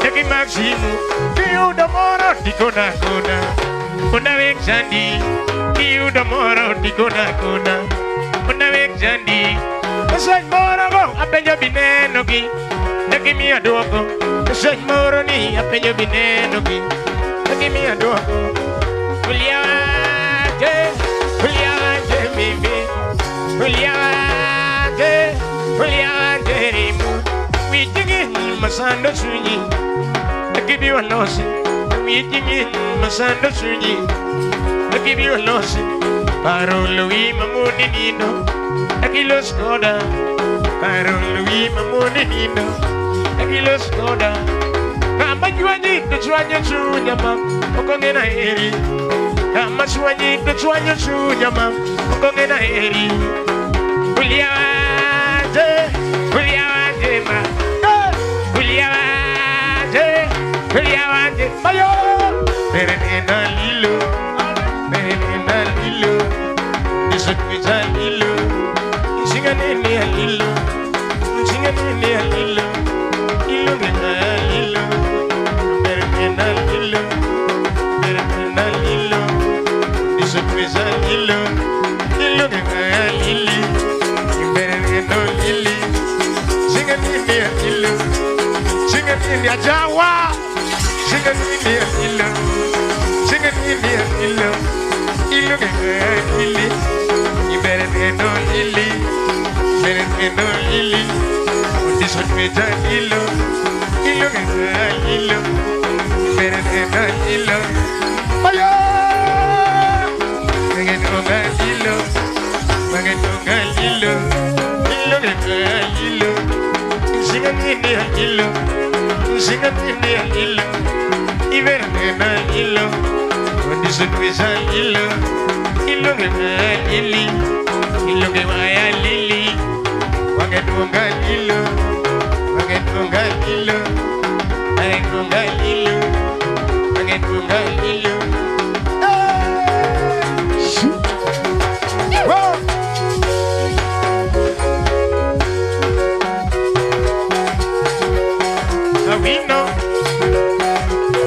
taki maximu. Kiu da moro dikona kona, kona wek jandi. Kiu da moro dikona kona, kona wek jandi. Kasay moro go apenyo bineno ki, taki mi adogo. Kasay moro ni apenyo bineno ki, taki mi adogo. Juliette, Juliette, baby. Juliette, Juliette, rimu. We dingin masando sunyi. I give you a loss. We dingin masando sunyi. I give you a loss. Parolo wi mamuni nino. Akilo skoda. Parolo wi mamuni nino. Akilo skoda. Kama juanyi kuchwanya chunya mam. Okongena eri. Kama juanyi kuchwanya chunya mam. Okongena eri. Juliette, Juliette, ma. Juliette, Juliette, mayo. Berenina lilo, berenina lilo. Nisukwiza lilo, singanini lilo, singanini lilo. Lilo gena lilo, berenina lilo, berenina lilo. Nisukwiza lilo, lilo gena lili. Berenina lili, singanini lilo, singanini ajawa, singanini lilo, singanini lilo. Lilo gena lili, berenina lili, berenina lili. This one me da lilo, lilo gena lilo, berenina lilo. Ayo, berenina lilo, berenina lilo, lilo gena lilo. Singanini lilo, singanini lilo, berenina lilo. This one me da lilo, lilo gena lili, lilo gena lili. Wangetunga lilo, wangetunga lilo, wangetunga lilo, wangetunga lilo.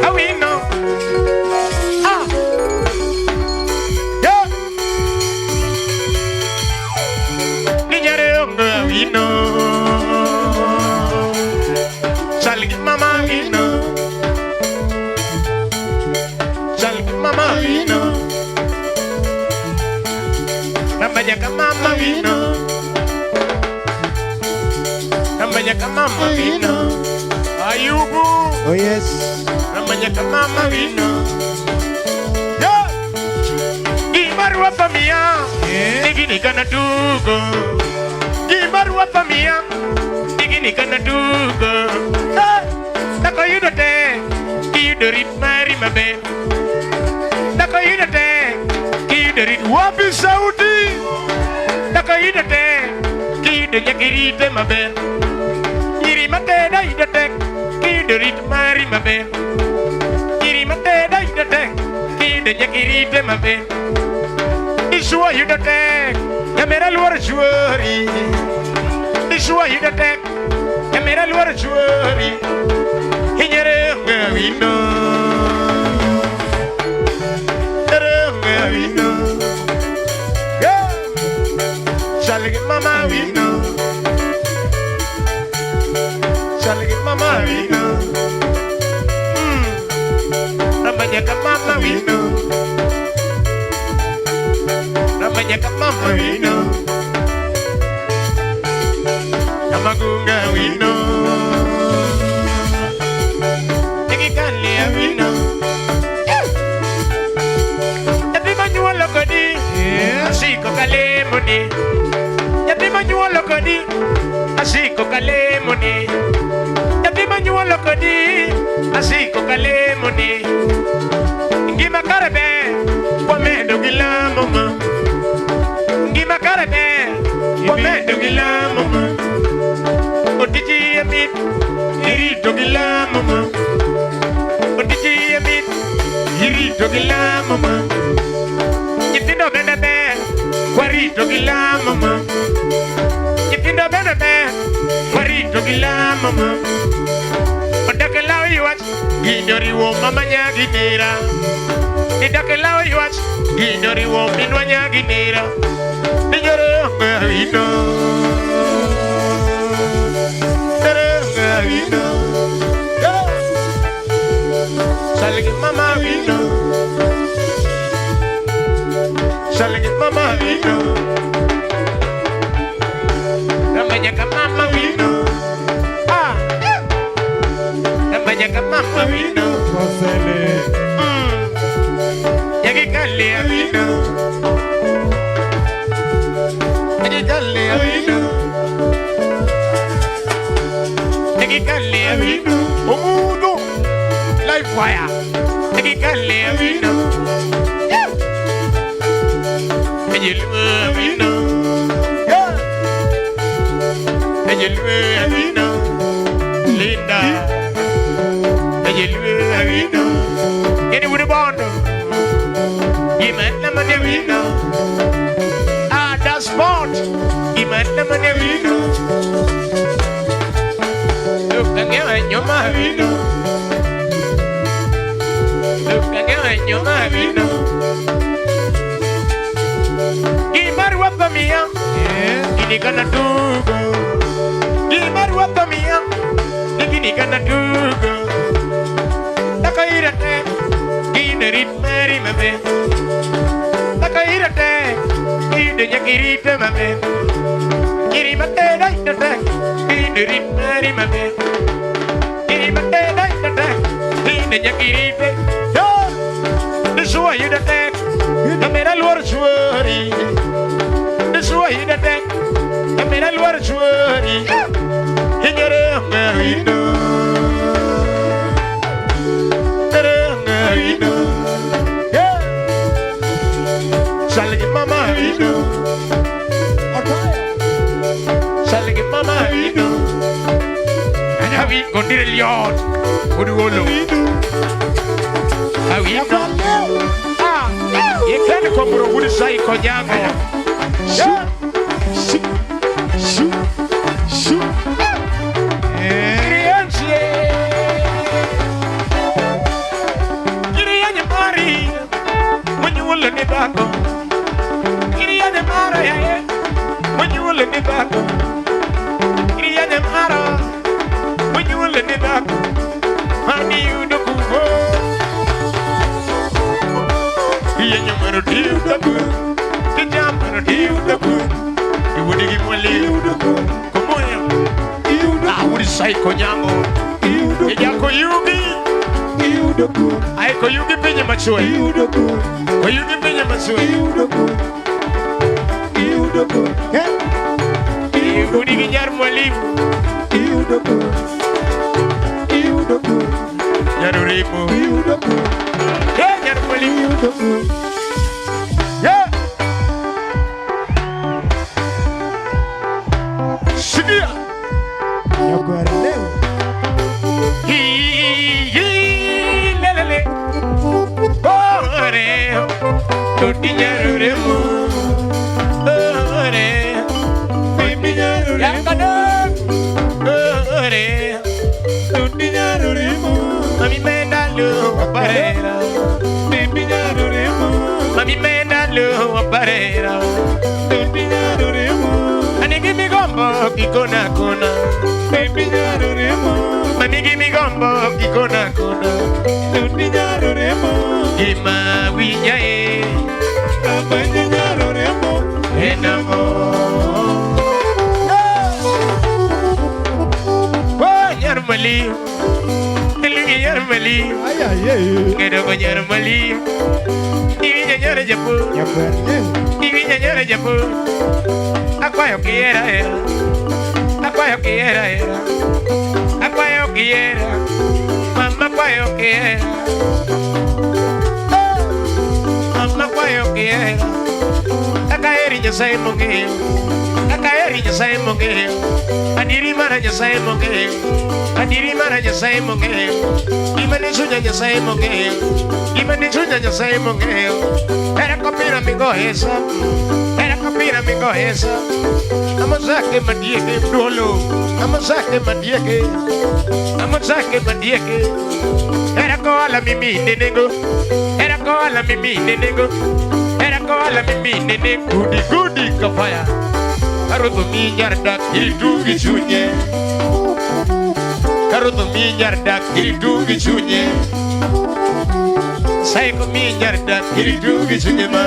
Awino, ah, yeah. Niñare ongo awino, salgi mama awino, salgi mama awino, rambayaka mama awino, rambayaka mama awino, ayubu, Oh yes. rambayaka mama awino. Imarua pamia, digini kana dugo. Imarua pamia, digini kana dugo. Dako yudote, kiyudorit mari mabe. Dako yudote, kiyudorit wapi Saudi. Dako yudote, kiyudonya kirite mabe. Nyiri mate da yudote, kiyudorit mari mabe. Nyiri mate da yudote, kiyudonya kirite mabe. Isua yudotek, kamera luar juari. Isua yudotek, kamera luar juari. Hinyere ngawino, ngawino. Yeah, salgi mama wino, salgi mama wino. Namanya mama wino. Namanya mama wino, Kamagunga wino, Ikikalia wino. Tapi manual lokodi, kalemoni. Nyathi manyuolo kodi asiko kalemoni. Nyathi manyuolo kodi asiko kalemoni. Ngima kare ber wamedo gi lamo ma. Ngima kare ber wamedo gi lamo ma. Otiji amit irito gi lamo ma. Otiji amit irito gi lamo ma. Nyithindo bende ber warito gi lamo ma. Nyithindo bende ber warito gi lamo ma. Odake law ywach ginyoriwo mama nyagi nera. Idake law ywach ginyoriwo minwa nyagi nera. Ninyore ng'awino Tere ng'awino Salgi mama wino Salgi mama wino Ramanyaka mama wino Ramanyaka mama wino Yagi kali wino Yagi kali wino Yagi kali wino Omudo Live wire Yagi kali wino Ejilwino Ejilwino Linda Ejilwino Any would have bond You might never wino That's sport You might never wino Look again your marino Look again your marino Gimaruapa mia, ini kana dugo. Gimaruapa mia, ini kana dugo. Takairate, ginerit meri mame. Takairate, gidenya kirite mame. Kirimate dai dai, ginerit meri mame. Kirimate dai dai, gidenya kirite. Yo, disuwa yudate, kamera luar suari. Suai da tek, kamera luar suari. Hinyere ngawino, tere ngawino. Salgi mama wino, salgi mama wino. Hawi kondire liot, uduolo. Hawi no. Yekene komburo udi sai konyango. Shoot, shoot, shoot, shoot. Kirianya mari, munyule ni bako. Kirianya mara ya, munyule ni bako. Kirianya mara, munyule ni bako. Mani udokuho. Kirianya mara diudoku. Kijamara diudoku. Iwudigi mwali udoku. Kumoya. Uri saiko nyango Ejako yugi Aiko yugi penye machue Ko yugi penye machue Iwudi ginyar mwalimu Nyarurimu Nyar mwalimu Sigia Lelele Ore Tuti nyaruremu Ore Bibi nyaruremu Yakadam Ore Tuti nyaruremu Mami mendalu Aparera Bibi nyaruremu Mami mendalu Aparera Tuti nyaruremu Anigi migombo Kikona kona Bibi nyaruremu Mami gimi gombo Kikona kona Tuti nyaruremu Gima winyae Kabanya nyaruremu Enamo Oh nyarmali Elingi nyarmali Ngedo ko nyarmali Iwi nyara japu Iwi Ivinya nyara japur. Akwayo quiera era. Akwayo quiera era. Akwayo quiera. Mama akwayo quiera. Mama akwayo quiera. Akaeri nyasai mongeo. Akaeri nyasai mongeo. Adiri mara nyasai mongeo. Adiri mara nyasai mongeo. Imani sunya nyasai mongeo. Imani sunya nyasai mongeo. Era kopira mingo esa. Era kopira mingo esa. Amazake madieke dolo. Amazake madieke. Amazake madieke. Era koala mimi nenengo. Era koala mimi nenengo. Era koala mimi nenengo. Gudi gudi kapaya. Karuto minyarda kiritu gichunye. Karuto minyarda kiritu gichunye. Saiko minyarda kiritu gichunye ma.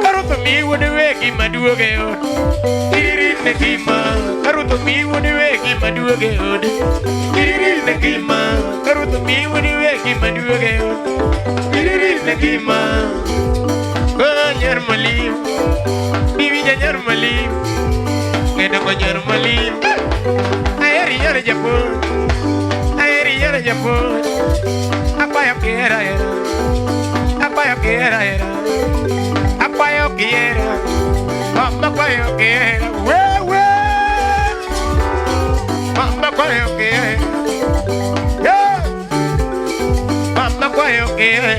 Karuto mi wode wegi maduoge od. Kiririn nekima. Karuto mi wode wegi maduoge od. Kiririn nekima. Karuto mi wode wegi maduoge od. Kiririn nekima. Kanyar malim. Nyar malim, ngeda ko nyar malim. Ayeri nyar japur, ayeri nyar japur. Apa yo quiera era, apa yo quiera era, apa yo quiera, mama apa yo quiera, we, mama apa yo quiera, yeah, mama apa yo quiera,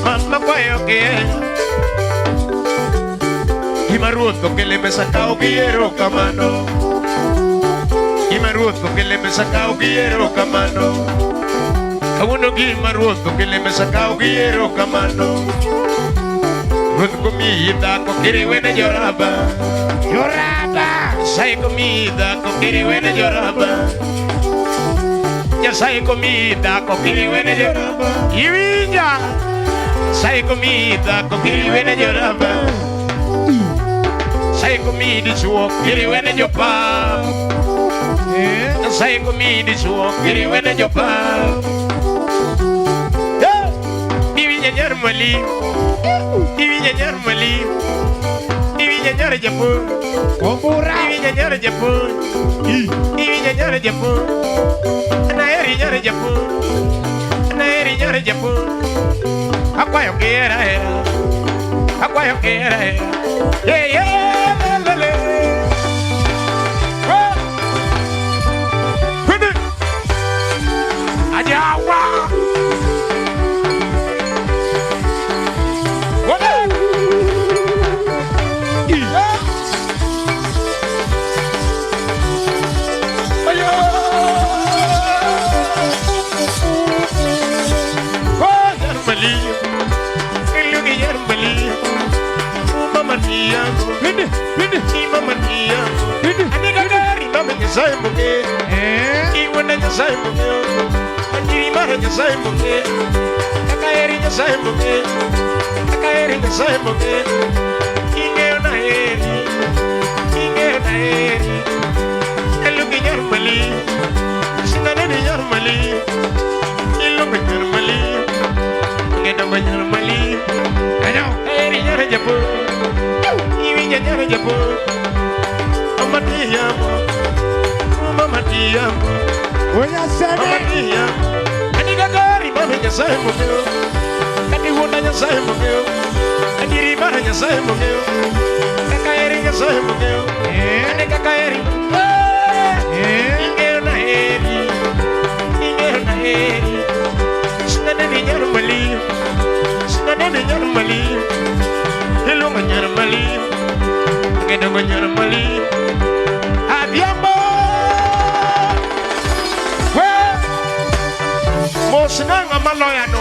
mama apa yo quiera. Y maruto que le me sacao quiero camano. Y maruto que le me sacao quiero camano. A uno que maruto que le me sacao quiero camano. Ruto comida con quiere buena lloraba. Lloraba. Sai comida con quiere buena lloraba. Ya sai comida con quiere buena lloraba. Y viña. Sai comida con quiere buena lloraba. Sai comida suo, kiri wena jopa. Sai comida suo, kiri wena jopa. Divi nyanyar mali, divi nyanyar mali, divi nyanyar japur. Divi nyanyar japur, divi nyanyar japur. Anaeri nyanyar japur, anaeri nyanyar japur. Apa yo quiera era, apa yo quiera era. Yeah yeah.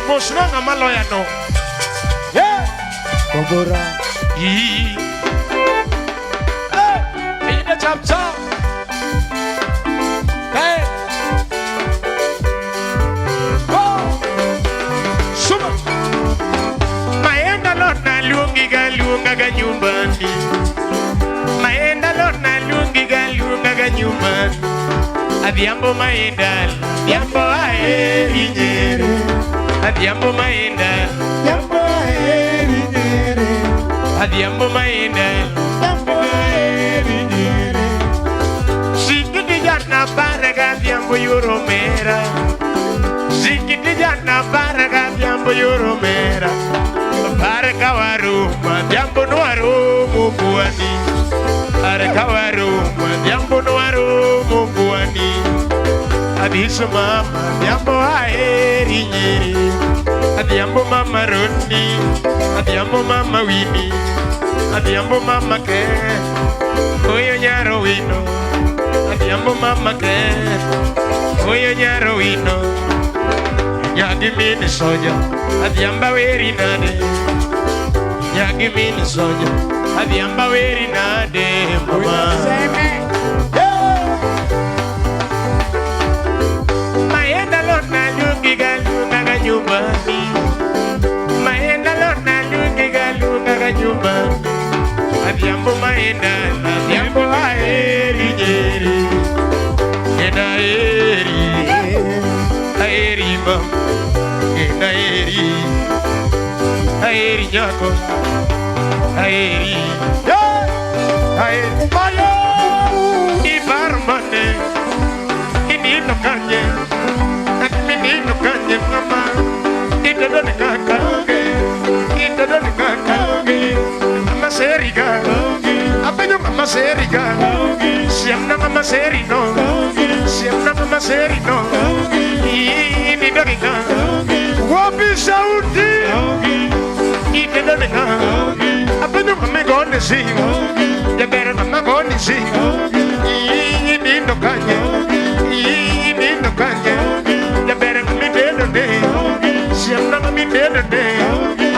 Mosnanga maloya no. Yeah. Kobora. Hey, the chop chop. Hey. Oh. Suma. Maenda lona lungi galunga ganyumbani. Maenda lona lungi galunga ganyumbani. Adiambo maenda, diambo ae inyere. Adiambo maenda, Sikiti jana baraka diambo yoromera. Baraka waruma diambo nuaru mubuani. Baraka waruma diambo nuaru mubuani. Adiso mama diambo aeri nyeri. Adiambo mama Roni. Adiambo mama Wini. Adiambo mama ke. Oyo nyaro wino. Adiambo mama ke. Oyo nyaro wino. Nyagi mini soja, adiamba weri nade. Nyagi mini soja, adiamba weri nade, mama. Maenda lona lungi galu naga nyumbani. Maenda lona lungi galu naga nyumbani. Adiambo maenda, adiambo aeri nyeri. Ena eri, aeri mama. Aeri nyako, aeri, aeri mayo, ibarmane, inino kanye, minino kanye mama, itadone kaka, itadone kaka, mama seriga, apenyo mama seriga, siamna mama serino, siamna mama serino, ini doringa. Wapi sauti Ipedonenga Apenu mame gone si Jabere mama gone si Inindo kanye Inindo kanye Jabere mami dedone Siamna mami dedone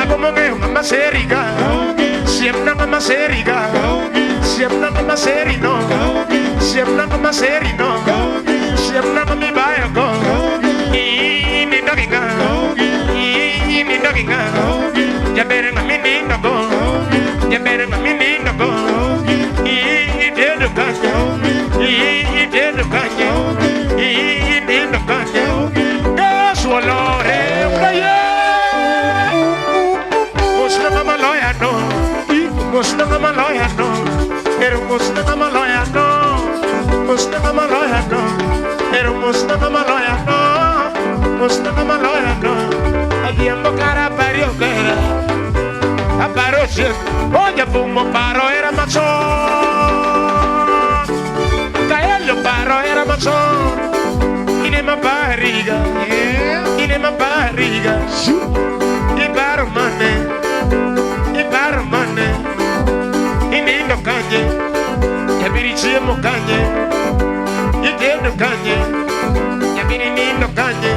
Ako monge mama seriga Siamna mama seriga Siamna mama serino Siamna mama serino Siamna mami bayako Inindo kinga Jabere na menino go, jabere na menino go. Dedo kanya, dedo kanya, dedo kanya. Swalore, playe. Musna mama loya no, musna mama loya no. Pero musna mama loya no, musna mama loya no. Pero musna mama loya no, musna mama loya no. Adiambo cara pario cara. Aparoche, oye fumo paro era machón. Caello paro era machón. Inema barriga, inema barriga. Y paro mane, inindo cañe. Ya virichimo cañe, y lleno cañe. Ya virinindo cañe,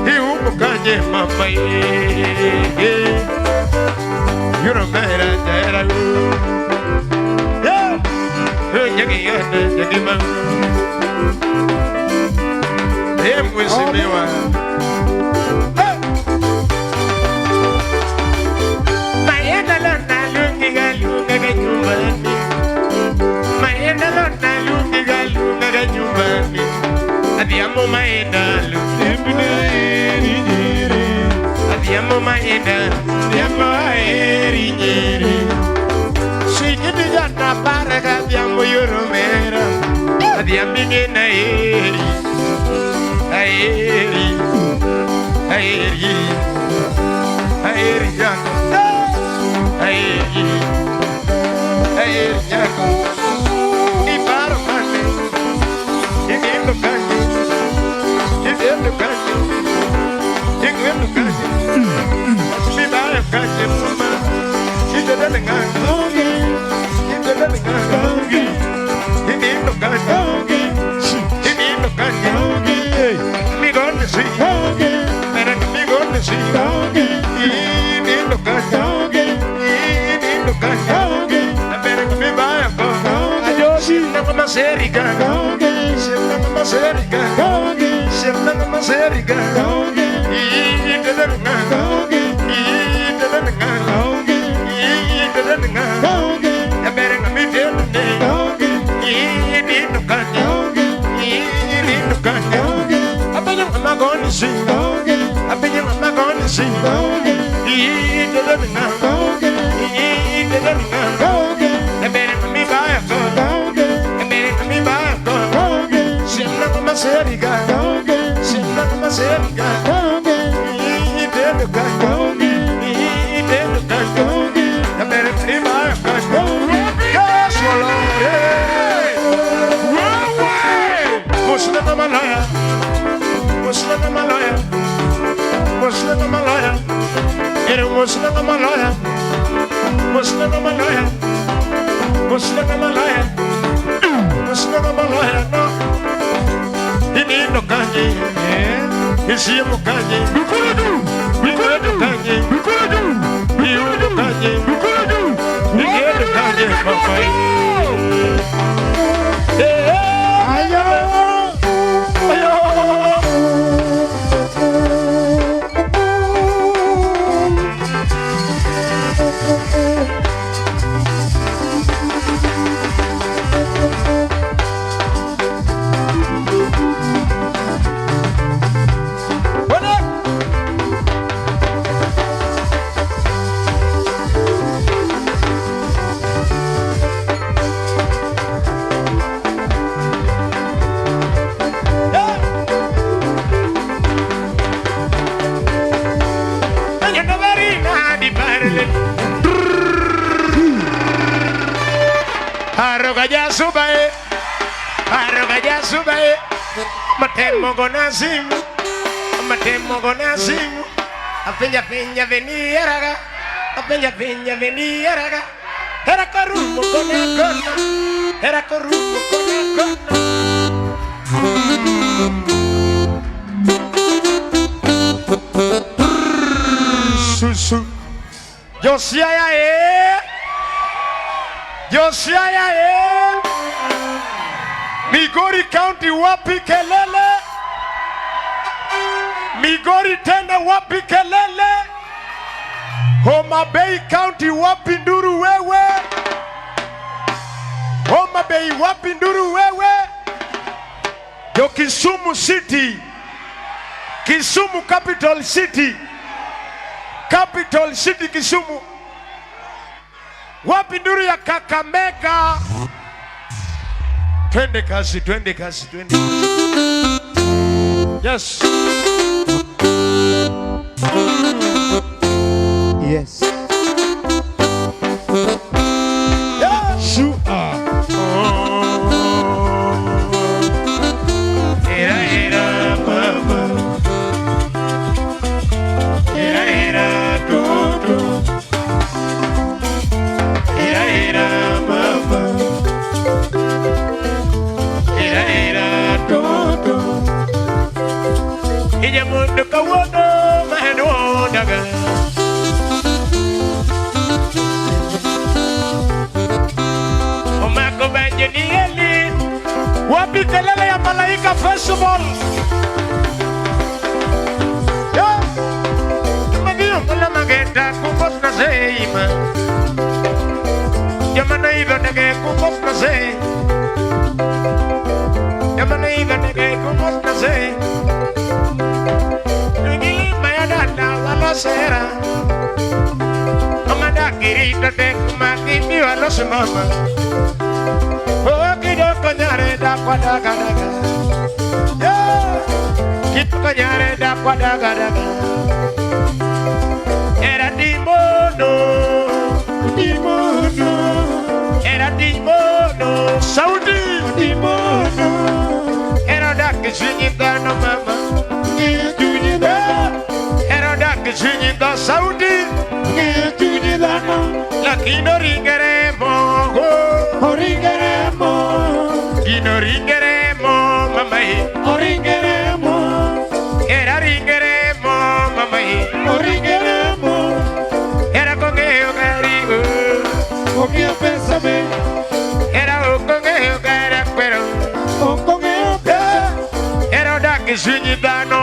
y humo cañe, mamá. You don't matter, that yeah. Yagi man. Them we see me one. Maenda lona lungi galunga ganyumani. Maenda lona lungi galunga ganyumani. Adiamo maenda lungi. Adiamo maenda. Adiamo aeri nyeri. Sikiti jana baraka adiamo yoromera. Adiamo ngena aeri. Aeri. Aeri. Aeri jana. Aeri. Aeri jana. Ibaro mane. Igendo kanye. Igendo kanye. Igendo kanye. Ibaro kanye mama. Igendo kanye. Igendo kanye. Igendo kanye. Igendo kanye. Me gonna see. Pero me gonna see. Igendo kanye. Igendo kanye. Pero me vaya con. Ayoshi na mama seriga. Siempre na mama seriga. Siempre na mama seriga. Igendo kanye. Seriga, Migori County wapi kelele? Migori tena wapi kelele? Homa Bay County wapi nduru wewe? Homa Bay wapi nduru wewe? Yo Kisumu City, Kisumu Capital City, Capital City Kisumu. Wapi nduru ya Kakamega? Twende kazi, twende kazi, twende kazi. Yes. Yes. Yeah. Sure. Wapi kelele ya Malaika Festival? Yeah. Magio mula magenta kupos na seima. Yamana iba nage kupos na se. Yamana iba nage kupos na se. Nagili mayadana wala sera. Amada kirita te kumaki wala semama. Kanyare da kwadaga daga, yeah. Kitu kanyare da kwadaga daga. Era dimono, dimono. Era dimono, Saudi dimono. Era da kishinyika no mama, kishinyika. Era da kishinyika Saudi, kishinyika no. Lakino ringeremo, ringeremo. Kino ringeremo mamai, ringeremo. Era ringeremo mamai, ringeremo. Era con eo carigo, con eo pensame. Era con eo caracuero, con eo pensame. Era da que suñidano,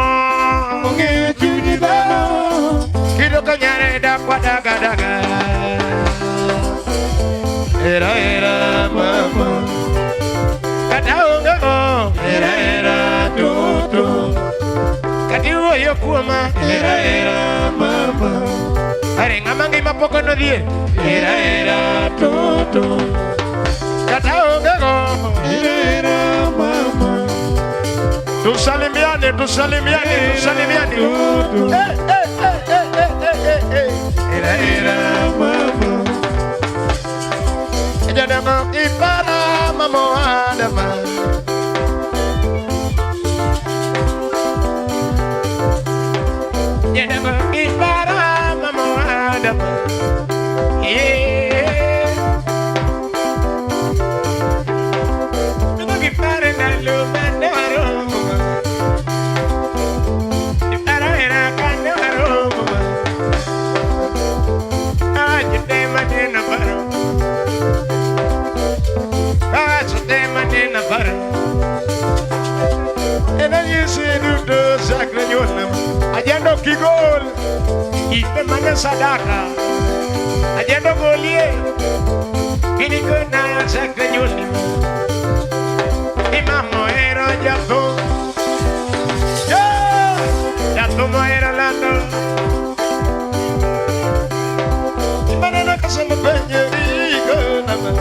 con eo suñidano. Kilo cañare da cuadagadaga. Era mama. Era Toto. Katiwo yokuama. Era mama. Are ngamangi mapoko no die. Era Toto. Katao gago. Era mama. Tusalimiane, tusalimiane, tusalimiane. Era, era, mama. Ella dama ipara mamo adama. Ella dama ipara mamo adama. Yeah. Dama ipara na luma ne aroma. Ipara era kane aroma. Ah, you dema dena baro. Ah, you dema dena baro. And I use it to do sacrifice. Ajendo kigol. Ipe mane sadaka. Ajendo golie. Kini kuna sacrifice. Imamo era jato. Yeah. Jato mo era lando. Imana kasama penye iko nama.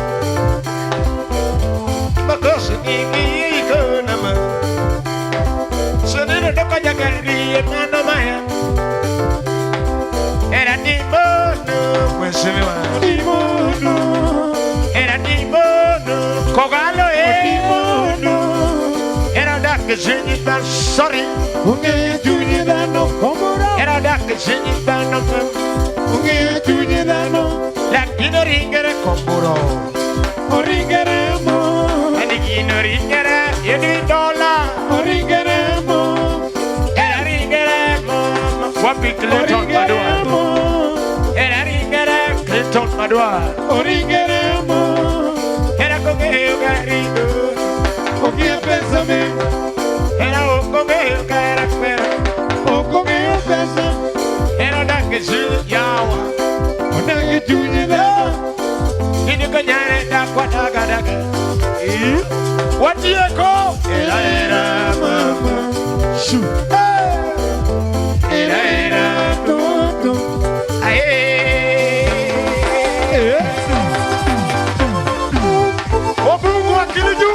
Imakosa iko nama. Sonero toka jagari mano maya. Era timono, mwesemewa. Timono. Era timono, kogalo timono. Era dake zinita sorry. Unge tuji dano komoro. Era dake zinita no. Unge tuji dano. Lakino ringere komoro. Oringere mo. Adigino ringere yedi dola. Oringere mo. Era ringere mo. Wapi Clinton Madua. Era ringere Clinton Madua. Oringere mo. Era kongeo garido. Kongeo pensame. Era o kongeo karakpera. O kongeo pensa. Era dake zil yawa. Onage tunye da. Ini konyare da kwa daga daga. What do you call? Era mama. Shoot. Era Toto. Aye. Open what can you do?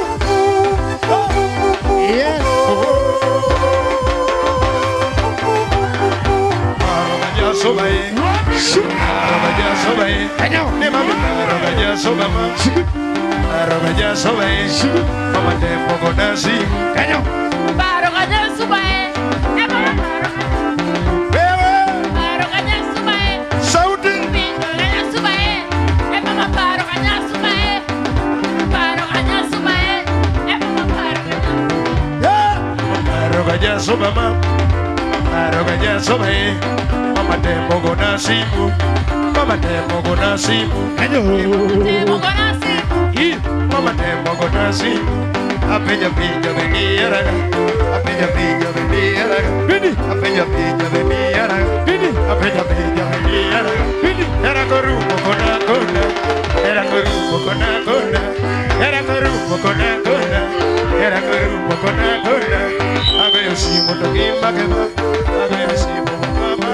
Yes. Arrogancia sobae. Arrogancia sobae. Ne mami arrogancia sobama. Arrogancia sobae. Mama te poco nasi. Caño. Arrogancia sobae. Ne mama arrogancia sobae. Saudi. Arrogancia sobae. Ne mama arrogancia sobae. Arrogancia sobae. Ne mama arrogancia. Arrogancia sobama. Arrogancia sobae. Mama te poco nasi. Mama te poco nasi. Caño. Te poco nasi. Mama te poco nasi. Apenya pinja venira. Apenya pinja venira. Apenya pinja venira. Apenya pinja venira. Era corumo con la cola. Era corumo con la cola. Era corumo con la cola. Era corumo con la cola. Avevo simo to kimba kema. Avevo simo mama.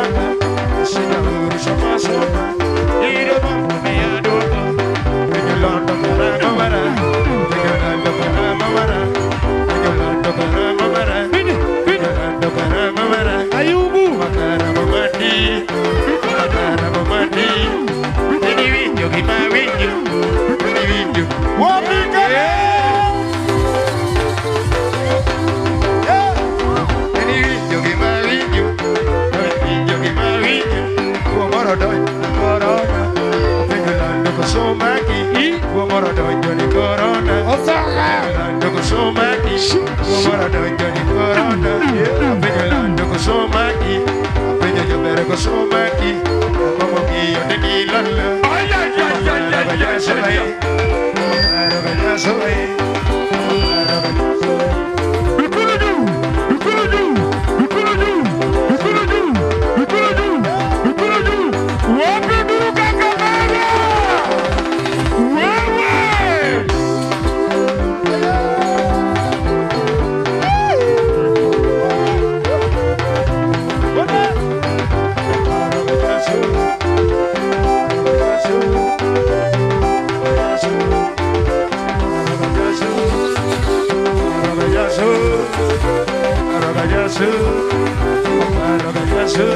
Señor sama sama. Iro mambo ne adoka. Yolanda mara mara. Yolanda mara mara. Yolanda mara mara. Yolanda mara mara. Ayubu makara mamati. Makara mamati. Ini video gimana video? Ini video. Wapika. Ini video gimana video? Video gimana video? Gua doi, corona. Yolanda kosomaki. Gua doi joni corona. Yolanda kosomaki. Gua doi joni corona. Yolanda kosomaki. Yolanda kosomaki. Mama mio de dilalla. Ay ay ay ay ay ay. Arrogancia soy. Wapi dulu Kakamega? Wewe Hello.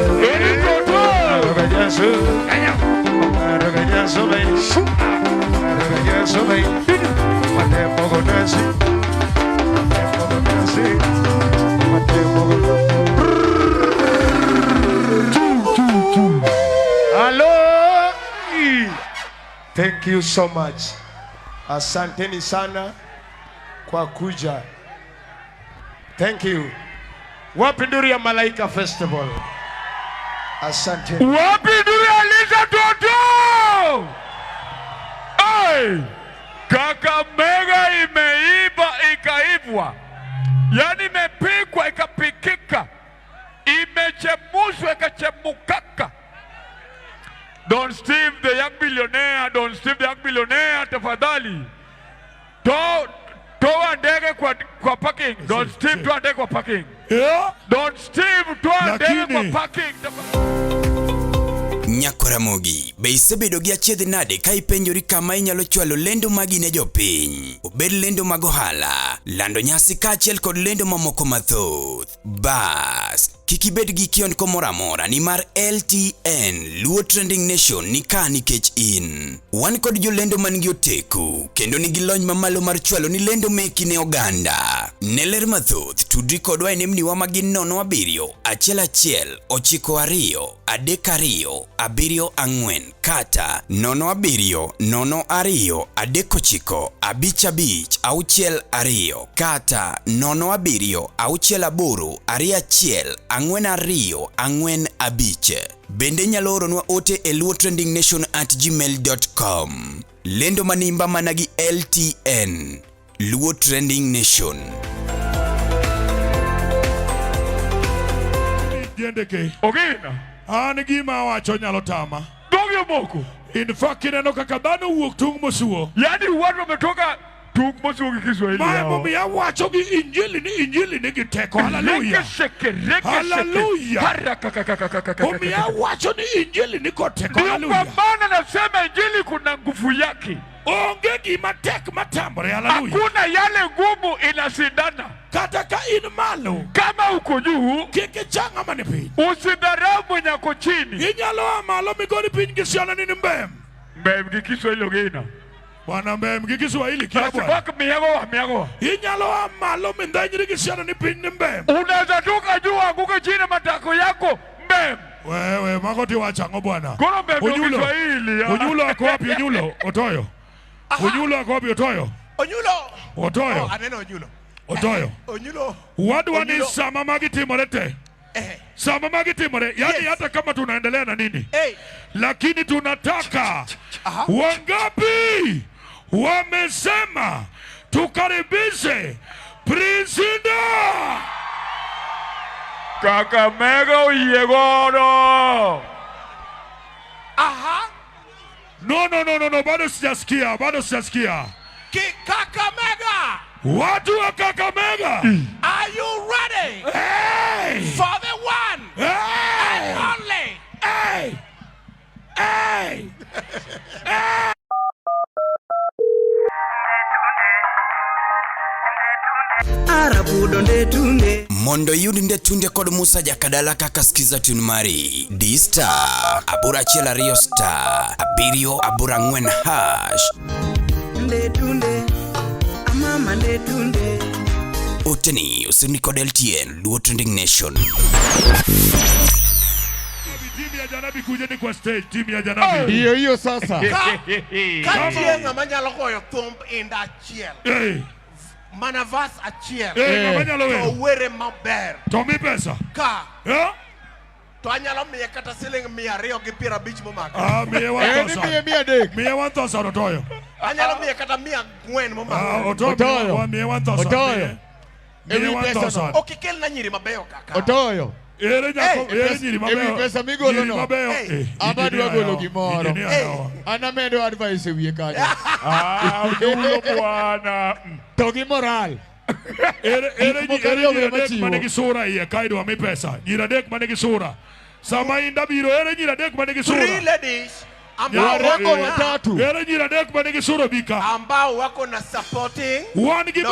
Thank you so much. Asanteni sana kwa kuja. Thank you. Wapi nduri ya Malaika Festival? Asante. Wapi nduri ya Elisha Toto? Hey! Kakamega imeiba ikaibwa. Yani imepikwa ikapikika. Imechemushwa ikachemukaka. Don't Steve the young billionaire, don't Steve the young billionaire, tafadhali. Toa ndege kwa parking. Don't Steve toa ndege kwa parking. Yeah. Don't Steve toa ndege kwa parking. Nyakoramogi be isebedo gi achiedh nade ka ipenjori kama inyalo chwalo lendo magi ne jopiny, obed lendo mag ohala, lando nyasi kaachiel kod lendo mamoko mathoth. Bas kik ibed gi kionko moro amora nimar LTN Luo Trending Nation ni ka nikech in. Wan kod jolendo man gi oteku kendo nigi lony mamalo mar chwalo ni lendo meki ne oganda. Ne ler mathoth tudri kodwa e nembniwa magin 07 11 92 32 74 kata 07 02 39 55 62 kata 07 68 21 4245. Bende nyalo oronwa ote e luotrendingnation@gmail.com. Lendo manimba managi LTN Luo Trending Nation. Diendeke Ogina an gima wacho nyalo tama dogi moko in fact ineno kaka dhano wuok tung mosuo, yani watu wametoka tung mosuo gi Kiswahili yao. Mama ya wacho gi injili ni giteko. Hallelujah, hallelujah. Mama ya wacho ni injili ni koteko. Hallelujah. Kwa maana nasema injili kuna nguvu yake. Onge gima tek matambore. Hallelujah. Hakuna yale ngumu inashindana. Kataka in malo kama uko juu kike changa manipi usidharau mwenye ako chini. Inyalo malo migoni piny kisiana nini mbem gi Kiswahili ogina bwana mbem gi Kiswahili kia bwana bak miyago inyalo malo mindanyiri kisiana ni piny ni mbem. Unaweza toka juu anguke chini matako yako mbem. Wewe magoti wachango bwana. Kono mbem gi Kiswahili. Unyulo ako wapi Unyulo? Otoyo. Unyulo ako wapi Otoyo? Otoyo. Aneno Unyulo. Otoyo. Onyulo. Wadwa ni sama magitimore te. Sama magitimore. Yani hata kama tunaendelea na nini. Lakini tunataka wangapi wamesema tukaribishe Prince Inda. Kakamega uyegono. No, bado sijasikia. Kakamega. Watu wa Kakamega. Are you ready? Hey! For the one. Hey! And only. Hey! Hey! Hey! Arabudo ndetunde mondo yudi ndetunde kod Musa jakadala kaka skiza tune mari D-Star abura chiela Rio Star abirio abura ngwen hash ndetunde amama ndetunde oteni usini kod LTN Luo Trending Nation. Timu ya Janabi kujeni kwa stage, timu ya Janabi. Hiyo sasa. Kachienga manyalo koyo thumb Inda chiel. Manavas achiel. Mamanyalo wero. Owere maber. Tomi pesa. Ka. To anyalo miye kata siling 250 momaka. Miye 1,000. Miye 1,000 Otoyo. Anyalo miye kata 400 momaka. Otoyo. Miye 1,000. Otoyo. Miye 1,000. Okikel na nyiri mabeyo kaka. Otoyo. Ere nyiri mabeyo. Ewi pesa migolo no. Abadwa golo gimoro. Anamedo advice wiye kanyo. Ulo bwana. Togi moral. Ere nyiri manigi sura iye kaido ami pesa. Nyiri adek manigi sura. Sama Inda biro ere nyiri adek manigi sura. 3 ladies ambao wako watatu. Ere nyiri adek manigi sura bika. Ambao wako na supporting. Wan gi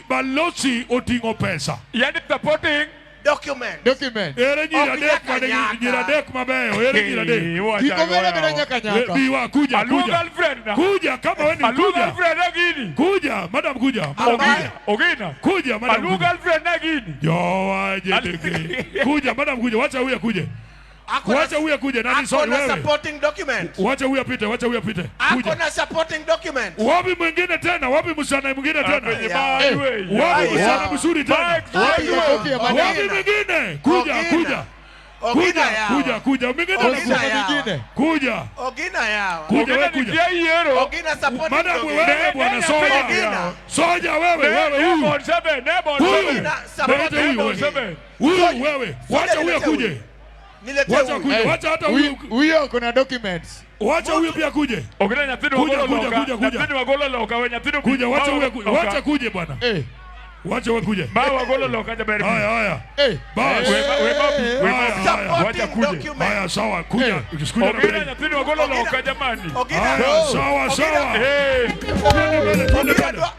balosi otingo pesa. Yani supporting document. Ere nyiradek mabeyo. Ere nyiradek. Iko vile bila nyaka. Biwa kuja. Kuja kama wewe ni kuja. Kuja, madam kuja. Ogina. Kuja madam. Alu girlfriend na gini. Yo waje. Kuja madam kuja. Wacha huyu kuje. Wacha huyu kuje. Nani sorry wewe? Supporting document. Wacha huyu apite. Kuja. Akona supporting document. Wapi mwingine tena? Wapi msana mwingine tena? Wapi msana mzuri tena? Wapi mwingine? Kuja. Mwingine kuja. Ogina yao. Kuja wewe kuja. Ogina supporting. Madam wewe bwana soja. Soja wewe huyu. Huyu wewe. Wacha huyu kuje. Wacha hata huyo kuna documents. Wacha huyo pia kuje. Ogina nyatini wagolo loka we nyatini kuja. Wacha kuje bwana. Wacha wewe kuje. Ba wagolo loka jaberi. Haya. Bas. Wacha kuje. Haya sawa kuja. Ogina nyatini wagolo loka jamani. Haya sawa.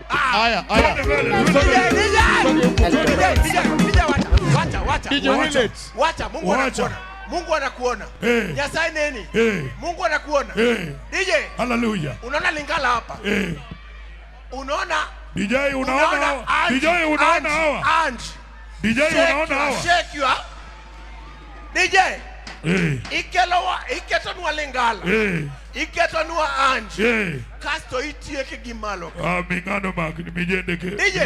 Haya. Wacha Mungu anakuona. Nyasaye neni? Mungu anakuona. DJ. Hallelujah. Unaona Lingala hapa? Unaona? DJ unaona hawa? DJ unaona hawa? DJ unaona hawa? Shake you up. DJ. Iketonwa Lingala. Iketonwa Ange. Kasto itieke gimalo. Mingano mak mijendeke. DJ.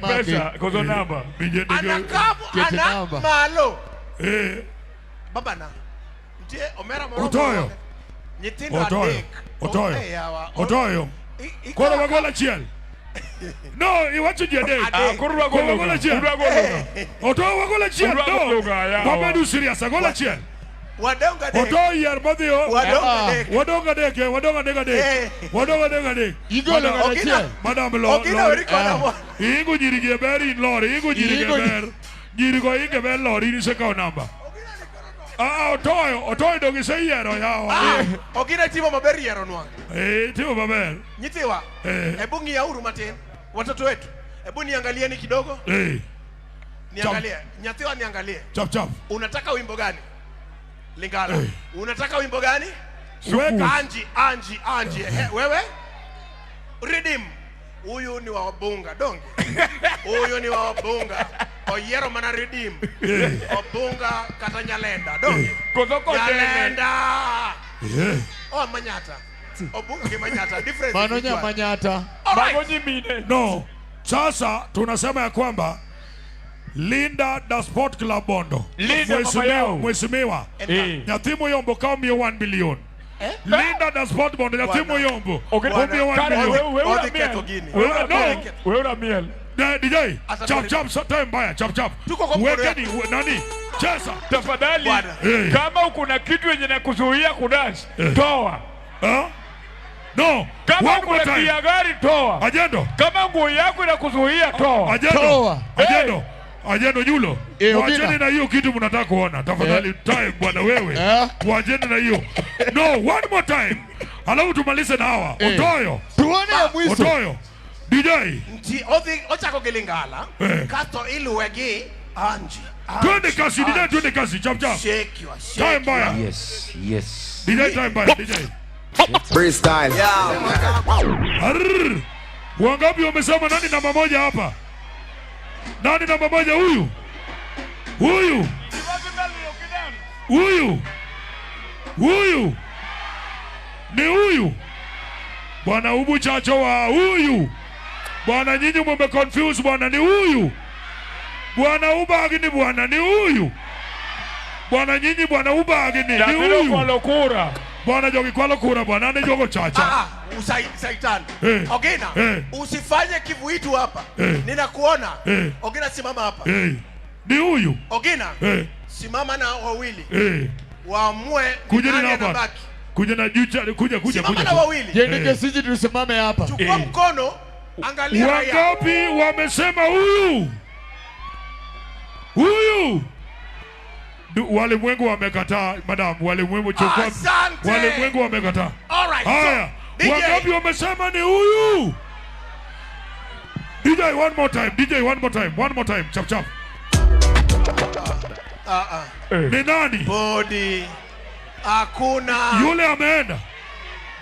Pesa kozo namba. Mijendeke. Anakabu ana malo. Baba na. Ndiye omera moro. Otoyo. Nyitindo adek. Otoyo. Kora wagola chiel. No, iwacho jade. Kurwa gola chiel. Otoyo wagola chiel. No. Wamedu serious gola chiel. Wadonga dek. Otoyo yer modhio. Wadonga dek. Igolo ngana chiel. Madam lo. Ogina orikona. Ingo nyirige beri lori. Ingo nyirige ber. Nyirigo inge ber lori ni sekao namba. Otoyo dongi se yiero yawa. Ogina timo maber yiero nwang. Timo maber. Nyithiwa. Hebu ng'iauru matin. Watoto wetu. Hebu niangalieni kidogo. Niangalie. Nyathiwa niangalie. Chap. Unataka wimbo gani? Lingala. Unataka wimbo gani? Weka Anji. Wewe? Redeem. Huyu ni wa wabunga donge. Huyu ni wa wabunga. Oyero mana redeem. Wabunga kata Nyalenda donge. Nyalenda. Manyata. Obunga ki Manyata. Difference. Manonya Manyata. No. Sasa tunasema ya kwamba Linda the Sport Club Bondo. Mheshimiwa. Nyathimu yombo kama 1 billion. Linda the Sport Bondo nyathimu yombo. Wewe una miel. DJ, chap, time mbaya, chap. Wekeni, nani? Chesa. Tafadhali, kama ukuna kitu yenye nakuzuia kudance, toa. No. Kama kuna kiagari, toa. Ajendo. Kama nguo yako inakuzuia, toa. Ajendo Julo. Wacheni na hiyo kitu mnataka kuona. Tafadhali time bwana wewe. Wacheni na hiyo. No, one more time. Alafu tumalize na hawa. Otoyo. Tuone ya mwisho. Otoyo. DJ. Ochako Lingala. Kato iluwegi Anji. Twende kasi, chap. Shake your time mbaya. Yes. DJ time mbaya, DJ. Freestyle. Wangapi wamesema nani namba moja hapa? Nani namba moja huyu? Ni huyu. Bwana ubu chacho wa huyu. Bwana nyinyi mwe confuse bwana ni huyu. Bwana ubagi ni bwana ni huyu. Bwana nyinyi bwana ubagi ni huyu. Bwana jogi kwa lokura bwana ni jogo chacha. Saitan. Ogina. Usifanye kivuitu hapa. Ninakuona. Ogina simama hapa. Ni huyu. Ogina. Simama na wawili. Waamue kuja na baki. Kuja na jucha kuja. Simama na wawili. Jendeke siji tusimame hapa. Chukua mkono. Angalia raya. Wangapi wamesema huyu? Walimwengu wamekataa, madam. Walimwengu chukua. Walimwengu wamekataa. Alright. Haya. Wangapi wamesema ni huyu? DJ one more time. Chap. Ni nani? Body. Hakuna. Yule ameenda.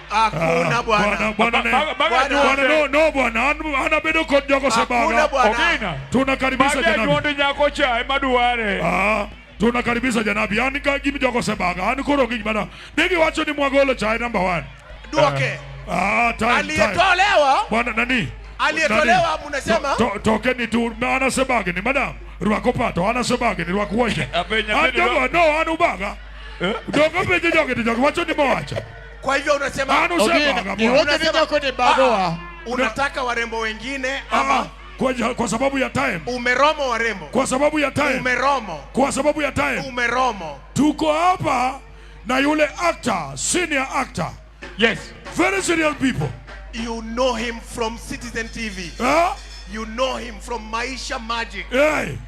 Hakuna bwana. Bwana no bwana. Ana bedo kod jogo sebaga. Ogina. Tunakaribisha janabi. Maga nyako cha maduare. Tunakaribisha janabi. Ani ka gimi jogo sebaga. Ani koro gimi bana. Nigi wacho ni mwagolo chai number 1. Duoke. Time. Aliyetolewa. Bwana nani? Aliyetolewa mnasema? Tokeni tu ana sebaga ni madam. Rwako pato ana sebaga ni rwako washe. No anu baga. Dogo peje jogo wacho ni mwacha. Kwa hivyo unasema unataka warembo wengine ama kwa sababu ya time. Umeromo warembo. Kwa sababu ya time. Umeromo. Kwa sababu ya time. Umeromo. Tuko hapa na yule actor, senior actor. Yes. Very serious people. You know him from Citizen TV. You know him from Maisha Magic. Hey.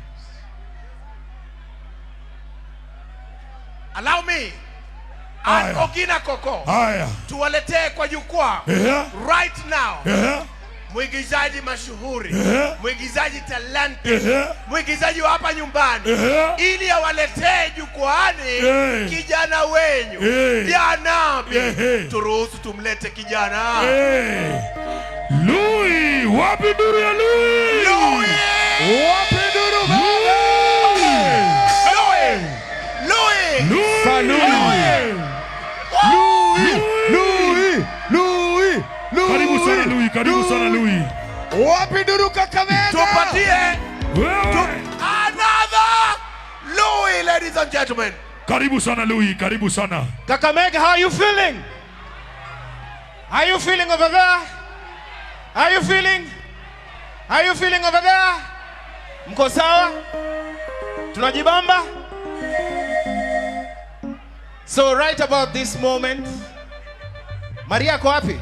Allow me. Ogina Koko. Tuwaletee kwa jukwaa. Right now. Mwigizaji mashuhuri. Mwigizaji Talanta. Mwigizaji wa hapa nyumbani. Ili awaletee jukwaani kijana wenyu. Janabi. Turuhusu tumlete kijana. Louis, wapi duru ya Louis? Wapi duru baba? Karibu sana Louis. Wapi duru Kakamega? Tupatie another Louis, ladies and gentlemen. Karibu sana Louis, karibu sana. Kakamega, how are you feeling? How are you feeling over there? How are you feeling? How are you feeling over there? Mko sawa? Tunajibamba? So right about this moment, Maria ko wapi?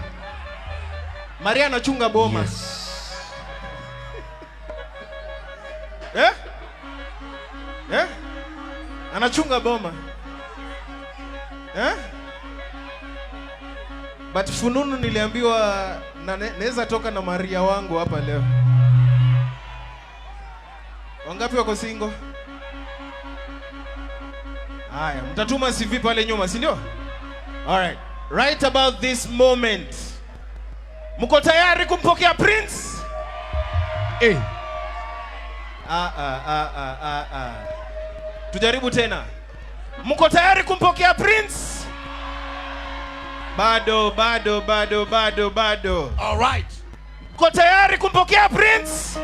Maria anachunga boma. Yes. Anachunga boma. But fununu niliambiwa naweza toka na Maria wangu hapa leo. Wangapi wako single? Haya, mtatuma CV pale nyuma, si ndio? All right. Right about this moment. Mko tayari kumpokea Prince? Tujaribu tena. Mko tayari kumpokea Prince? Bado. All right. Mko tayari kumpokea Prince?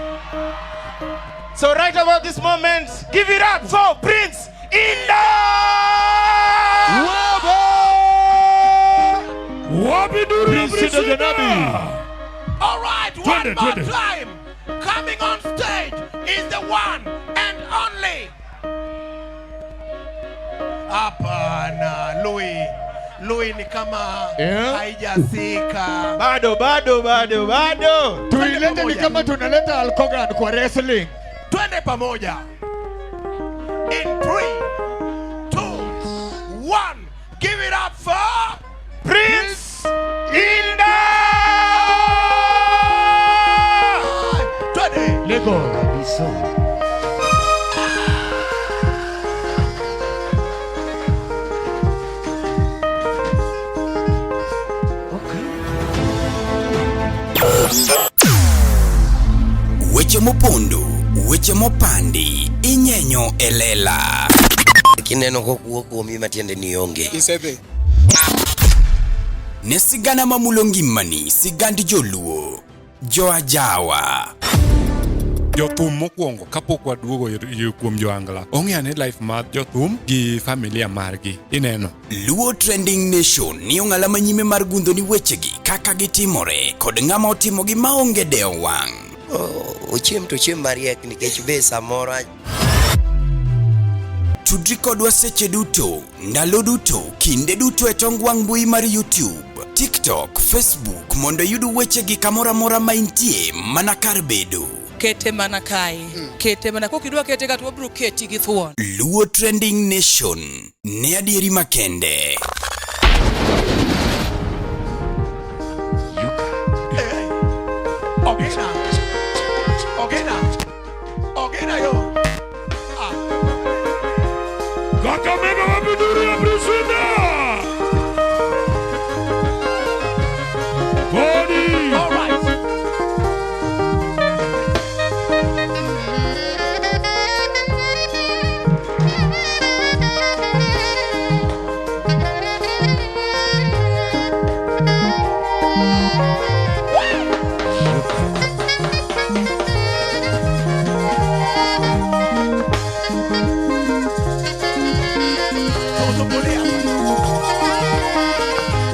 So right about this moment, give it up for Prince Inda! Wapi duru Prince Janabi? All right, one more time. Coming on stage is the one and only. Hapana, Louis ni kama haijasika. Bado. Tuilete ni kama tunaleta Alkogan kwa wrestling. Twende pamoja. In 3, 2, 1. Give it up for Prince Inda! Twende. Lego. Weche mopondo, weche mopandi, inyenyo elela. Kineno kokuok kuomi matiende ni onge. Isebe. Ne sigana mamulongi mani, sigandi joluo, joajawa. Jothum mokwongo kapok waduogo kuom joangla. Ong'eane life mar jothum gi familia margi. Ineno. Luo Trending Nation ni ong'ala manyime mar gundo ni wechegi kaka gitimore kod ng'ama otimogi maonge deo wang'. Ochiem mariek nikech be samoro. Tudri kodwa seche duto, ndalo duto, kinde duto e tong wang' mbui mar YouTube, TikTok, Facebook mondo yudu wechegi kamora mora maintie mana kar bedo. Kete mana kae. Kete mana kokidwa kete ka to bro keti gi thuon. Luo Trending Nation ne adieri makende. Ogena yo. Kakamega wapinduri ya Priscilla. Body. All right. Toto Bolia.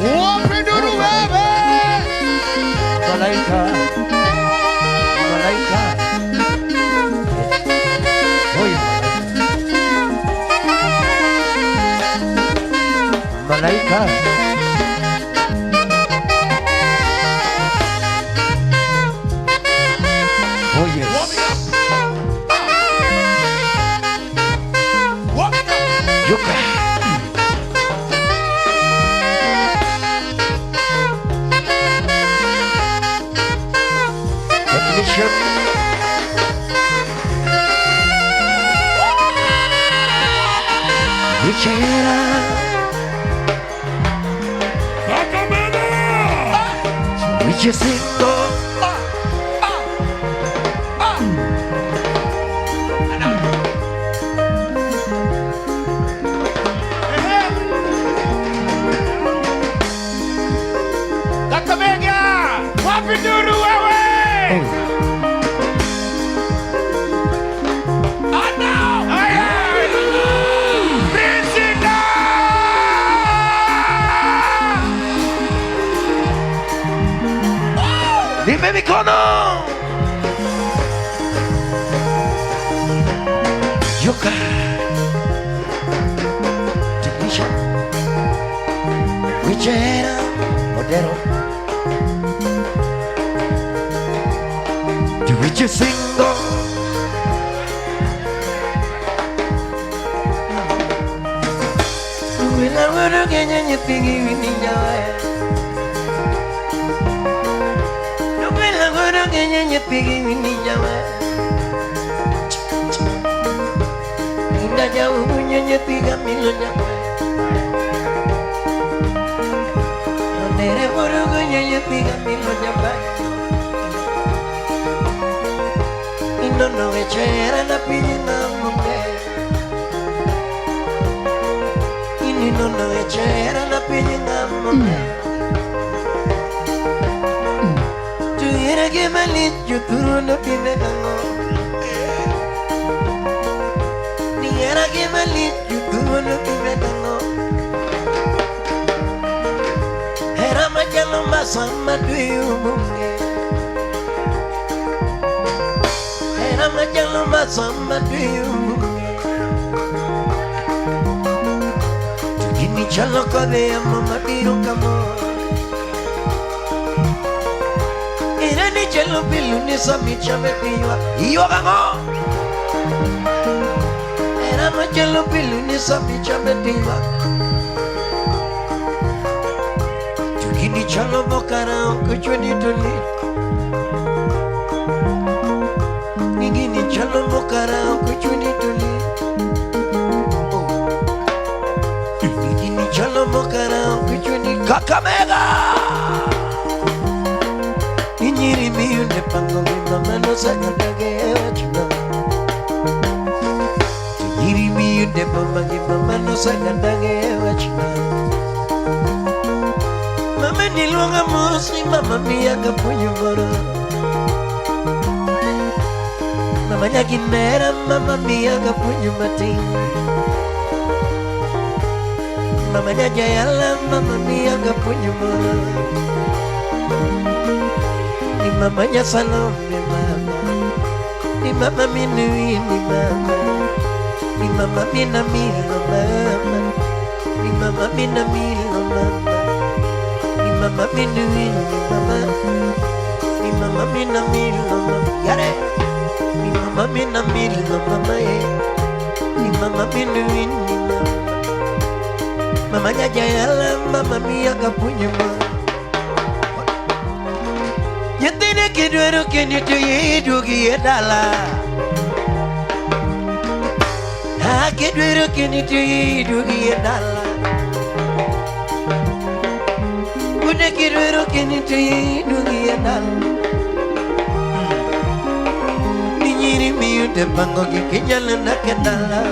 Wapinduru wewe. Malaika. Malaika. Oi. Malaika. Oh yes. Warming up. Yuka. Technician. Richera. Kakamega. Richesingo. Kakamega. Wapinduru wewe. And now, Priscilla. Nipe mikono. Yuka. Technician. Richera. Modero. The richest single. Wila wala kenya nyepingi wininyawe. Wila wala kenya nyepingi wininyawe. Inda jauh punya nyepiga milonyawe. Nere wala kenya nyepiga milonyawe. Inono echera na pinina munde. Inono echera na pinina munde. Tu era que malit yo turu no pine gango. Ni era que malit yo turu no pine gango. Era majalo masama duyu munge. Era majalo masama duyu munge. Tukini chalo kode ya mama biro kamo. Era ni chalo bilu ni sami chame piwa. Iyo gango. Era majalo bilu ni sami chame piwa. Tukini chalo bokara kuchweni tuli. Nigini chalo bokara kuchweni tuli. Nigini chalo bokara kuchweni Kakamega. Inyiri miyu ne pango mama no sagadage chuna. Inyiri miyu ne mama no sagadage chuna. Mama nilonga musi mama mia kapunyu moro. Mama nyakinera mama mia kapunyu mati. Mama nyajayala mama mia kapunyu moro. Ni mama nyasalome mama. Ni mama minui ni mama. Ni mama minamilo mama. Ni mama minamilo mama. Mama minuin, mama, ni mama minamilo, mama, yare, ni mama minamilo, mama, ni mama minuin, ni mama, mama nyajayala, mama mia kapunyu mama. Yatine kidwero keni to yedu kiedala. Akidwero kiniti dugi dala Une kidwero kiniti dugi dala Ninyiri miyude pango kikinyala nakendala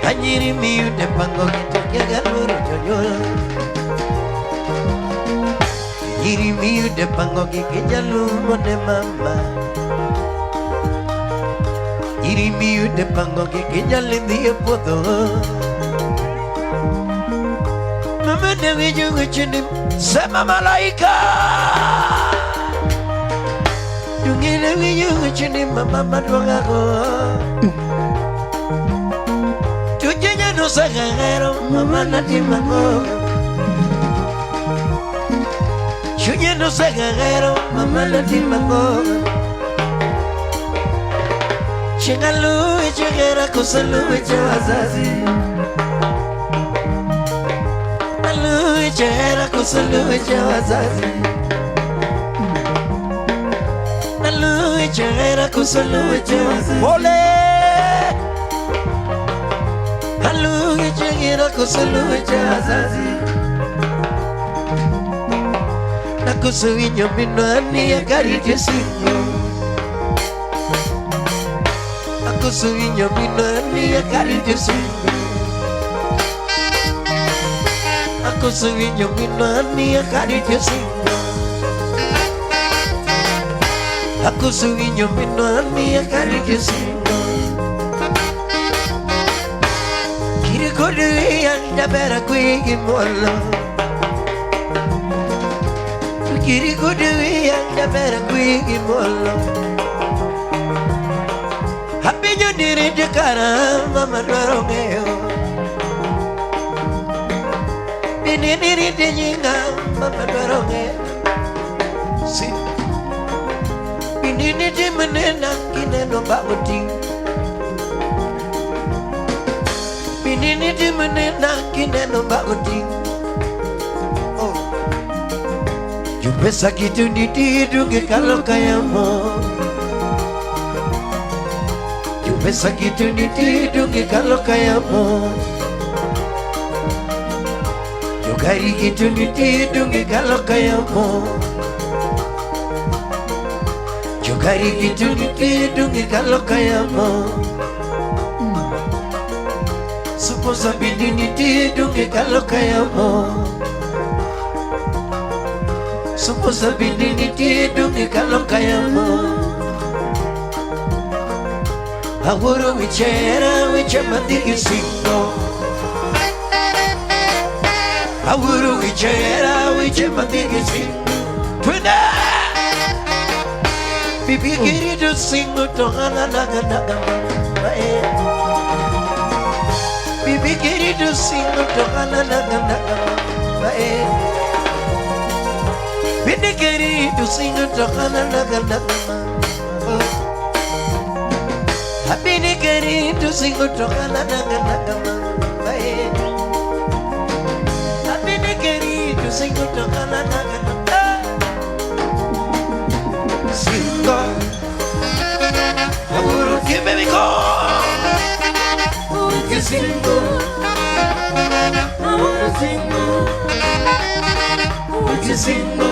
Anyiri miyude pango kikinyala jonyol Nyiri miyude pango kikinyala mone mama Irimiu de pango que ya le di a podo Mama de video chinim Sama Malaika Dungile video chinim mama madwangago Tujenya no sagagero mama natimango Tujenya no sagagero mama natimango Chingalu chigera kusalu chazazi Alu chigera kusalu chazazi Alu chigera kusalu chazazi Ole Alu chigera kusalu chazazi Nakusuinyo minwani ya gari jesinyo Kusuinyo minani ya kari jesingo Aku suinyo minani ya kari jesingo Aku suinyo minani ya kari jesingo Kiri kodu yang dabera kuigi mola Kiri kodu yang dabera kuigi mola Happy diri de cara mama dorongeo Bini diri de jinga mama dorongeo Si Bini de menena kineno baguti Bini de menena kineno baguti Oh Jupesa kitu nitiduge kalau kayamo Pesa kitu nitidungi kalau kayamo Jogari kitu nitidungi kalau kayamo Jogari kitu nitidungi kalau kayamo Suposa bindi nitidungi kalau kayamo Suposa bindi nitidungi kalau kayamo Aguru wichera wichemandigi singo Aguru wichera wichemandigi singo Tuna Bibi kiri do singo tohana naga naga mae Bibi kiri do singo tohana naga naga mae Bibi kiri do singo tohana naga naga mae Habini keri tu singo tokana naga naga mae Habini keri tu singo tokana naga naga Singo Aburu kibe miko Uke singo Aburu singo Uke singo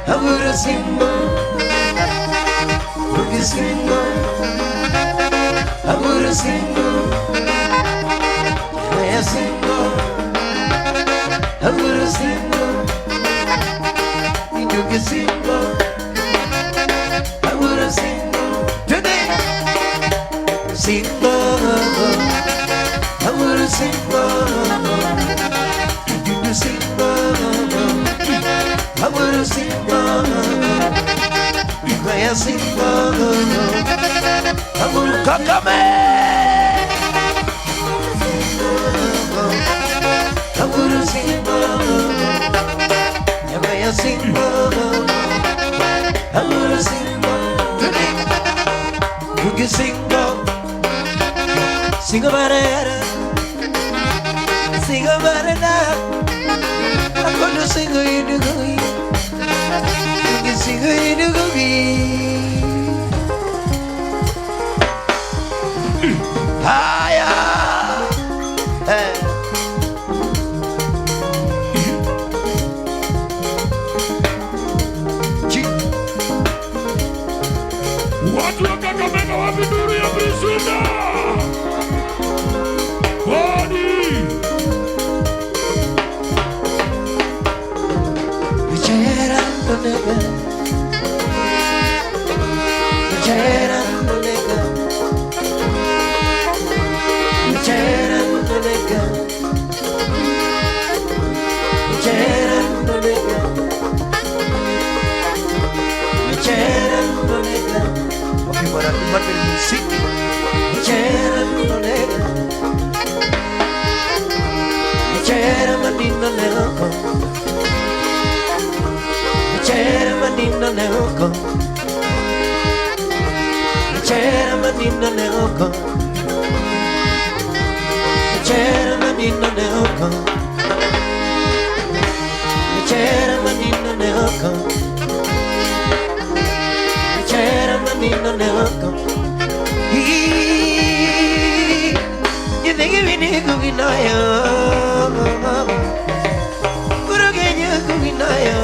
Aburu singo Uke singo Aguru singo Kaya singo Aguru singo Inyuki singo Aguru singo Today Singo Aguru singo Inyuki singo Aguru singo Kaya singo Aguru Kakamega Aguru singo Yamaya singo Aguru singo Yuki singo Singo barera Singo barera Aguru singo inugugi Yuki singo inugugi Haya. Watu wa Kakamega wapi nuru ya Brisunda? Bodi. Bichera nega. Bichera nega. Bichera nega. Bichera nega. Bichera nega. Oke, para umat musik. Bichera nega. Bichera manina nega. Bichera manina nega. Bichera manina nega. Bichera manina nega. Bichera manina nega. Bichera manina nega. You think you need to be naya? Guru Kenya to be naya.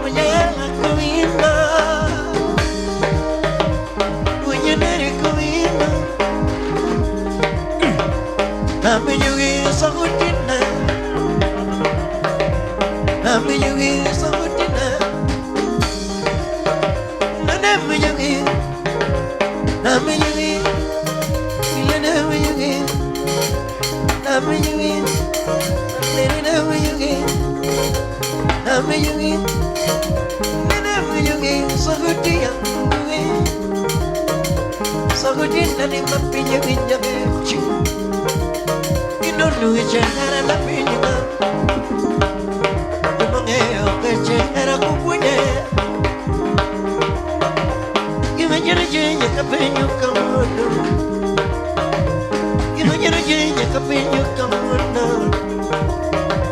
Manyala kumina. Munyane kumina. Nami yugi sagutina. Nami yugi sagutina. Nami yugi. Nami yugi. Nami yugi. Nami yugi. Nami yugi. Nami yugi. Nami yugi. Sagutia. Sagutina ni mapinya pinya bechi. Inonu echara la pinya. Imangeo echara kupunye. Imagine jenya kapenyo kamono. Imagine jenya kapenyo kamono.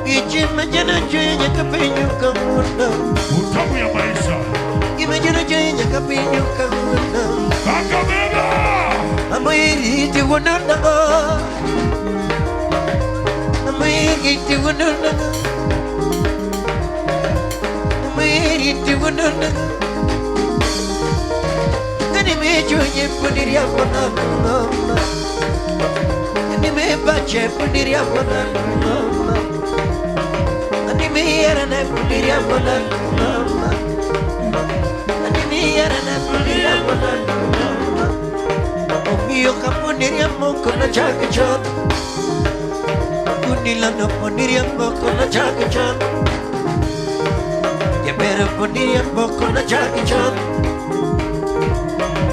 Imagine jenya kapenyo kamono. Utamu ya maisha. Imagine jenya kapenyo kamono. Kakamega. Amai ti wonana. Amai ti wonana. Amai ti wonana. Ani me joye puniria wonana. Ani me bache puniria wonana. Ani me era na puniria wonana. Ani me era na puniria wonana. Io caponiria moko na chakachan. Kunila no poniria moko na chakachan. Ya pero poniria moko na chakachan.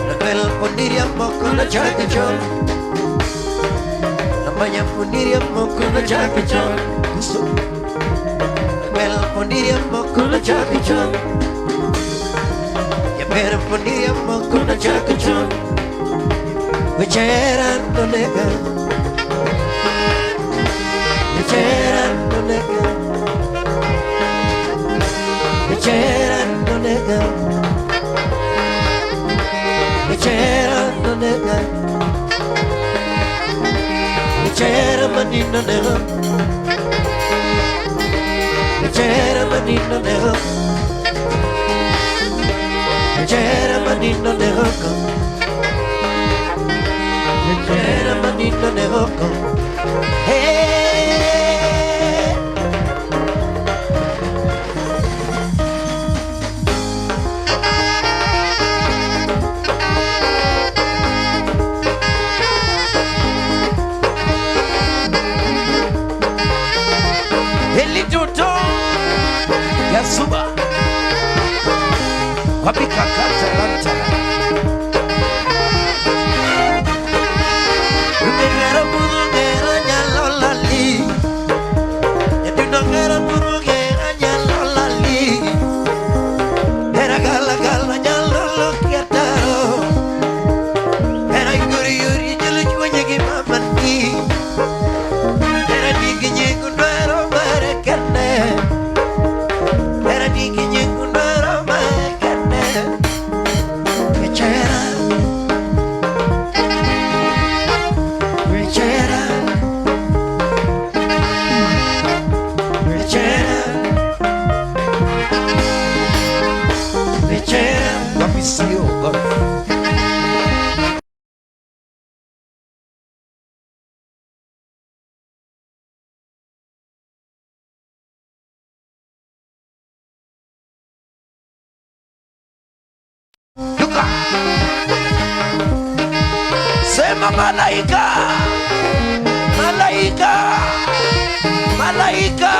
La bella poniria moko na chakachan. La maya poniria moko na chakachan. La bella poniria moko na chakachan. Ya pero poniria moko na chakachan. Bichera nega. Bichera nega. Bichera nega. Bichera nega. Bichera manina nega. Bichera manina nega. Bichera manina nega. Bichera manina nega. Hey. Eli Toto Yasuba Wapi Kaka Talanta Unengera mungera nyalolali Yadunongera mungera nyalolali Era gala gala nyalolo kiataro Era yuri yuri jelu chwenye kimamani Era digi nyekundwero marekane Era digi nyekundwero marekane Sema malaika, malaika, malaika.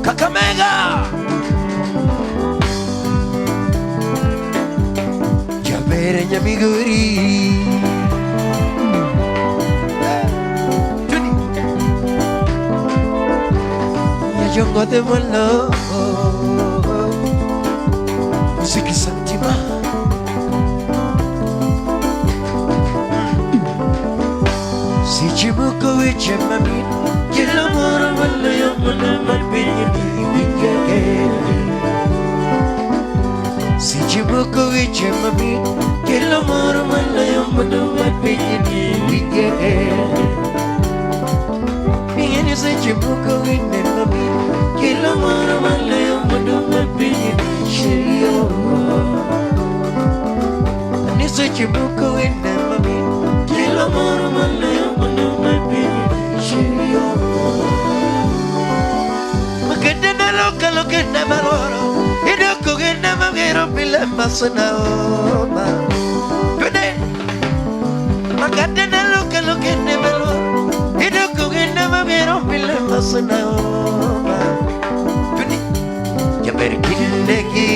Kakamega Jabere Nyamiguri Yajongo de Molo Musiki Santima Si Chibuko Wichemami Kila Moro Molo Yomuna Marbini Si Chibuko Wichemami Kila Moro Molo Yomuna Marbini Bingeni Si Chibuko Wichemami Kila Moro Molo Yomuna Marbini Sherio Ni Si Chibuko Wichemami Kila Moro Molo Yomuna Marbini Sherio Maganda loka loka na maroro Idoko gena magero pila masana oma Pwede Maganda loka loka na maroro Idoko gena magero pila masana oma Pwede Jamber kinegi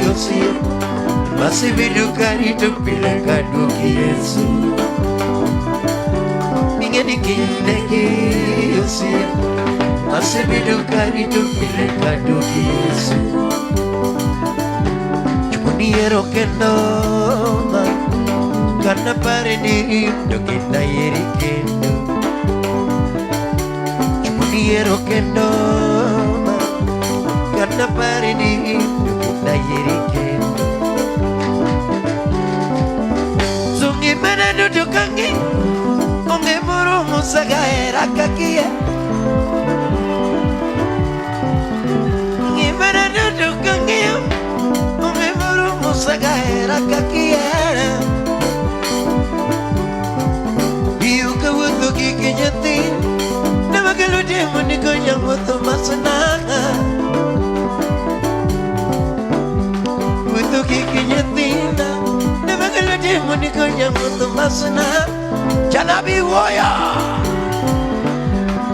yosir Masih bidukari tu pila kaduki Yesu Ingeni kinegi yosir Masih bidukari tu pila kaduki Yesu Niero che no Canna pare di Dokita yeri kendo Niero che no Canna pare di Dokita yeri kendo Sungi mana dudukangi Onge muru musaga era kakia Sungi mana dudukangi Saga era kakiera Iu ka wutu ki kinyatin Nama kalu demo ni ko yang wutu masanaka Wutu ki kinyatin Nama kalu demo ni ko yang wutu masanaka Janabi woya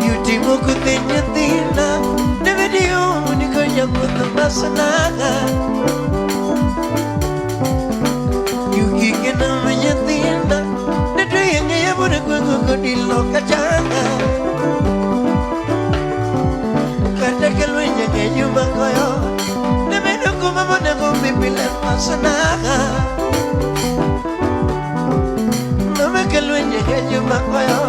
Iu timo ku tinyatin Nama demo ni ko yang wutu masanaka Yuki namanya Tinda Nadu yang ya bude kuku di lokacana Kata keluarnya kayu makoyo Nemedo kumama nago bibilan masanaga Nama keluarnya kayu makoyo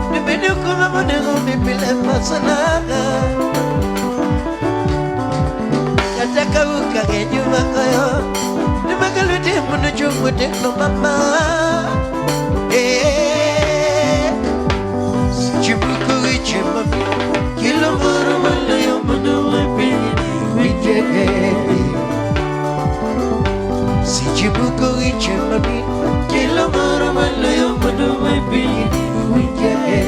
Nemedo kumama nago bibilan masanaga Kata kau kayu makoyo Magalu de menuju mudik no mama Cibuku icemami Kilo moro malayo menuwe pini Wijege Si cibuku icemami Kilo moro malayo menuwe pini Wijege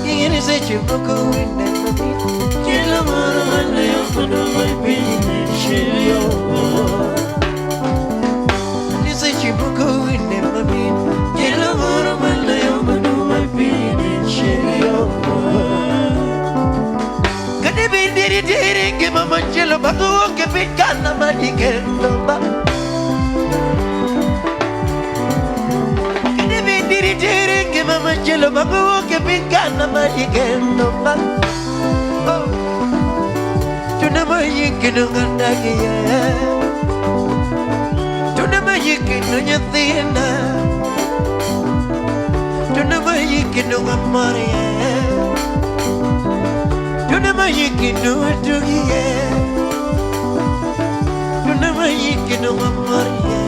Ingin si cibuku inemami Kilo moro malayo menuwe pini Sherio Nisa chibuko inemami Kila moro malayo manuwa pini Sherio Kade bindiri diri Kima manjelo bago Kepikana madikendo ba Kade bindiri diri Kima manjelo bago Kepikana madikendo ba Tunamayi kinungan dagiya Tunamayi yikino nyathina Tunama yikino amarie Tunama yikino atugie Tunama yikino amarie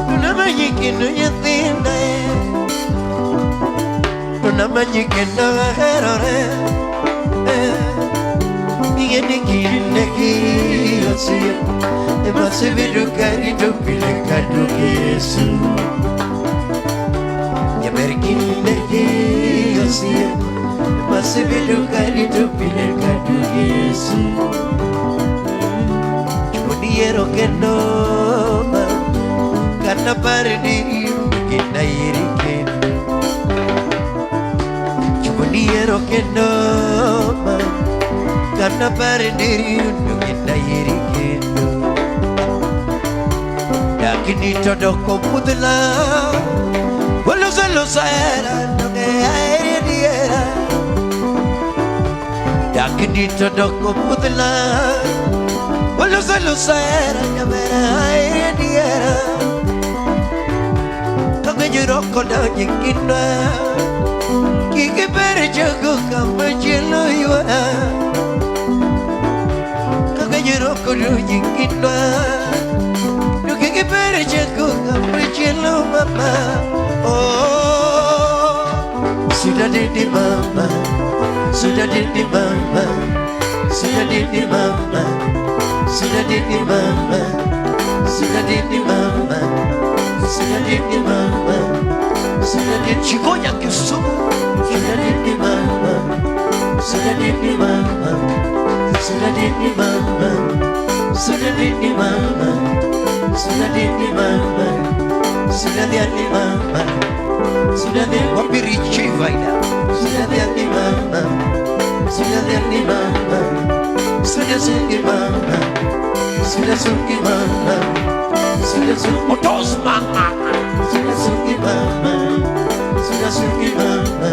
Tunama yikino nyathina Tunama yikino herore Yeni kirindeki yasiya Emasibiru karido pile kaduki Yesu Yamerikindeki yasiya Emasibiru karido pile kaduki Yesu Chumuniero kenoma Kana paridi Kina yirikendo Chumuniero kenoma Kana paridi Kina yirikendo Lakini todoko pudla Walo salo saera Noge aere diera Lakini todoko pudla Walo salo saera Nyamera aere diera Kage jiroko da nyingina Kike pere jago kama jelo yua Kage jiroko da nyingina Kike pere jago kama jelo mama Oh Sudah di mama Sudah di mama Sudah di mama Sudah di mama Sudah di mama Sudah di mama Sudah di Chigoya kisumu Sudah di mama Sudah di mama Sudah di mama Sudah di mama Sudah di mama Sudah di mama Sudah di wapiri chivaida Sudah di mama Sudah di mama Sudah di mama Sudah di mama Sudah otos mama Sudah mama Sudah mama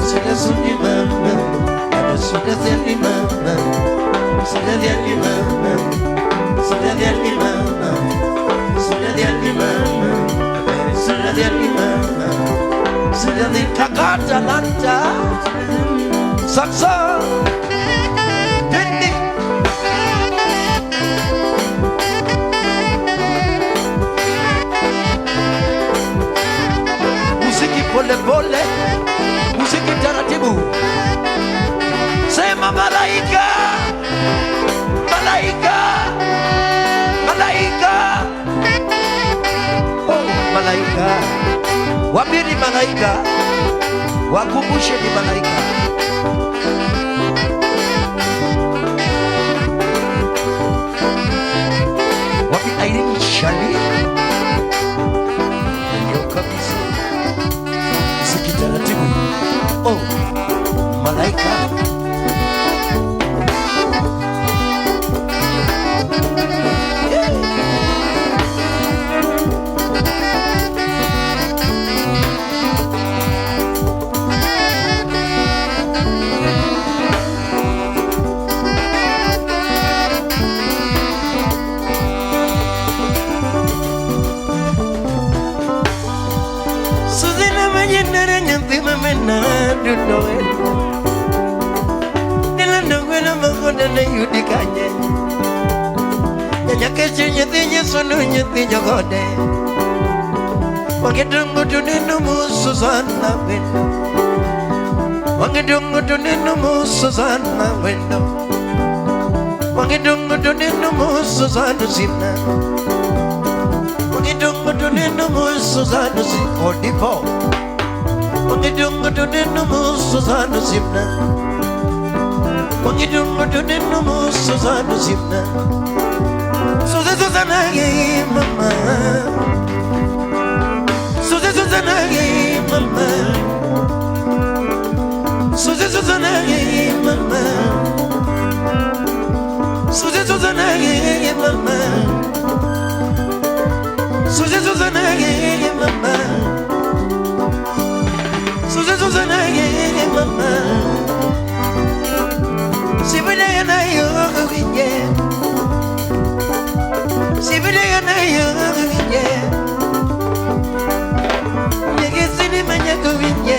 Sudah mama Ada sudah mama Sudah mama Sudah mama Sudah mama Sudah mama Sudah di Kaka Talanta Saksa Dindi Pole pole, musiki taratibu. Sema malaika, malaika, malaika. Oh malaika, wapi ni malaika? Wakumbushe ni malaika. Wapi Irene Shani? Ndio kabisa. Taratibu. Oh, malaika. Wangedungu tunenu musu sana wendo Wangedungu tunenu musu sana wendo Wangedungu tunenu musu sana simna Wangedungu tunenu musu sana simna Odipo Wangedungu tunenu musu sana simna Wangedungu tunenu musu sana simna Susana ye mama Susana ye mama Susana ye mama Susana ye mama Susana ye mama Susana ye mama Sibile na yo winje Nyegesini manyaka winje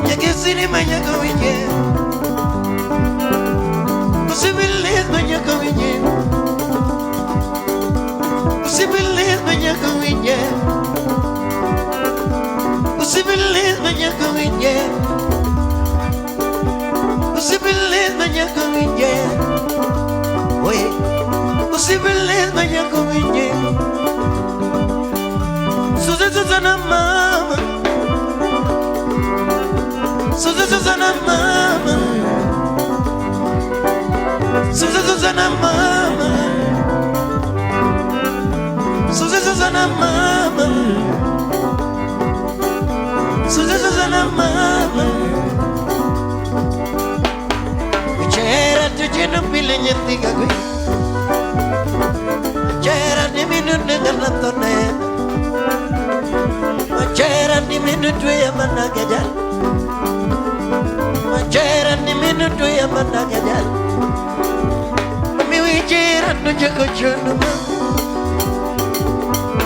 Nyegesini manyaka winje Usibilis manyaka winje Usibilis manyaka winje Usibilis manyaka winje Usibilis manyaka winje Oye Usibilis manyaka winje Susana mama Susana mama Susana mama Susana mama Susana mama C'era tu c'era pile niente qui C'era di minuti nella tonne C'era di minuti a managgiare C'era di minuti a managgiare Mi c'era non c'è coglione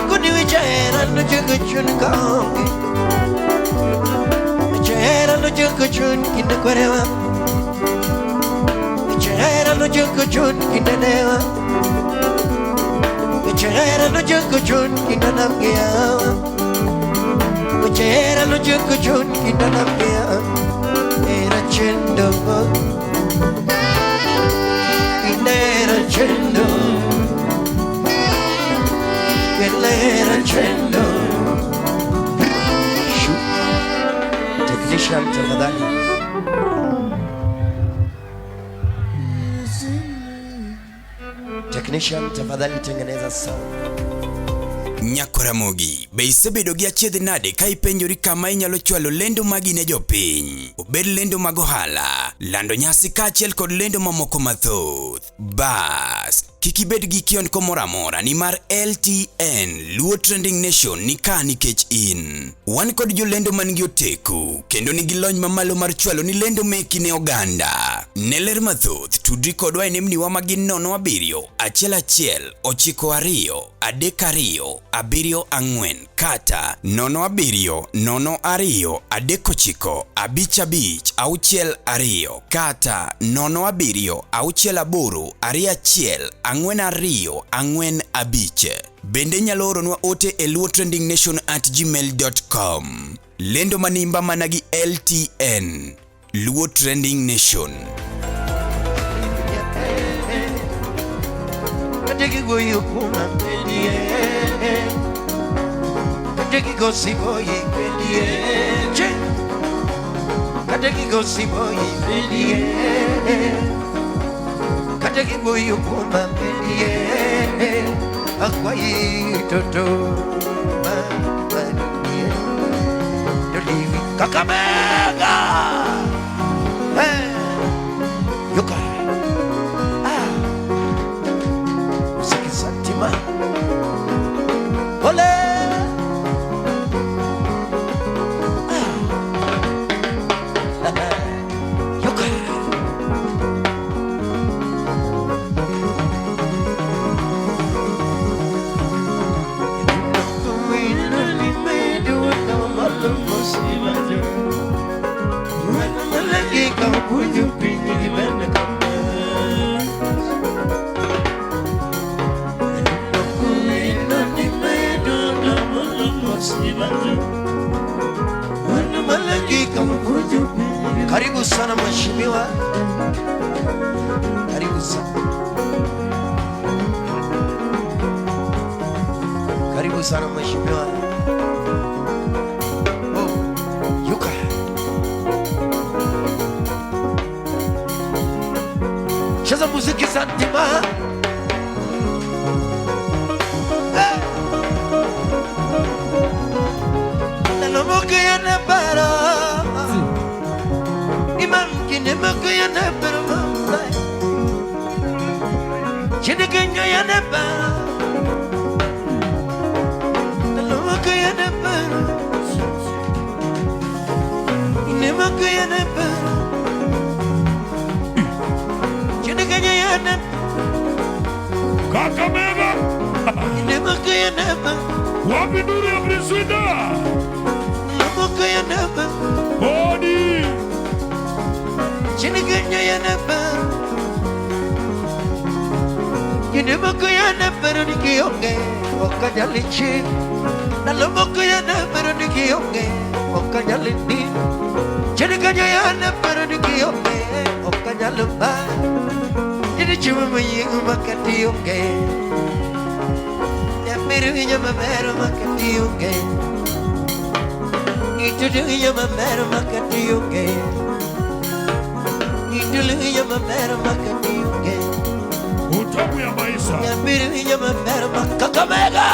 Con mi c'era non c'è coglione C'era non c'è coglione chi ne correva C'era non c'è coglione chi ne neva C'era non c'è coglione chi non aveva C'era non c'è coglione chi non aveva Era accendo Era accendo Quella era accendo Technician tafadhali Technician tafadhali tengeneza sound Nyakoramogi, be isebedo gi achiedh nade ka ipenjori kama inyalo chwalo lendo magi ne jopiny. Obed lendo mag ohala, lando nyasi kaachiel kod lendo mamoko mathoth. Bas, kik ibed gi kionko moro amora nimar LTN, Luo Trending Nation ni ka nikech in. Wan kod jolendo man gi oteku, kendo nigi lony mamalo mar chwalo ni lendo meki ne oganda. Ne ler mathoth, tudri kodwa e nembniwa magin 07 11 92 32 74 kata 07 02 39 55 62 kata 07 68 21 42 45. Bende nyalo oronwa ote e luotrendingnation@gmail.com. Lendo manimba managi LTN, Luo Trending Nation. Kadegi goyo kuna pedie Kadegi gosi boy pedie Kadegi gosi boy pedie Kadegi goyo kuna pedie Akwai Toto Dolivi Kakamega Yuka Satima Ole Yuka Karibu sana mheshimiwa. Karibu sana. Karibu sana mheshimiwa. Oh, yuka. Cheza muziki Santima. Nalomoke yana para. Imam kinema yana para. Chidikenya yana para. Nalomoke yana para. Inema yana para. Chidikenya yana. Kakamega. Never ya never. Wapi nuru ya Priscilla? Never ya never. Body. Chiniganya ya never. You never go ya never ni kionge. Wakajali chi. Nalomoko ya never ni kionge. Wakajali ni. Chiniganya ya never ni kionge. Wakajali ba. Ini cuma menyenguh makan tiungke. Yang birunya memeru makan tiungke. Itu dulunya memeru makan tiungke. Itu dulunya memeru makan tiungke. Utamu ya maisha. Yang birunya memeru makan Kakamega.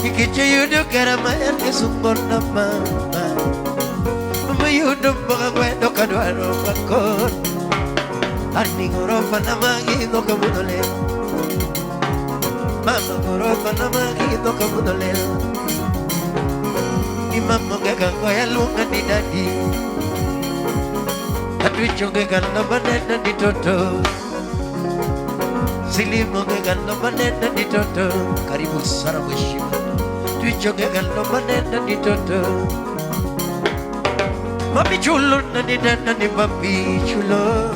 Ikiche yudo karamayan kesumpor nama. Mayudo pangagwendo kadwaro pakon. Ani gorofa na magido kamudole. Mama gorofa na magido kamudole. Imam ngega koya lunga di dadi. Atu chonge ganna banana di Toto. Sili ngega ganna banana di Toto. Karibu sana mheshimiwa. Tu chonge ganna banana di Toto. Mami chulo na di dana di papi chulo.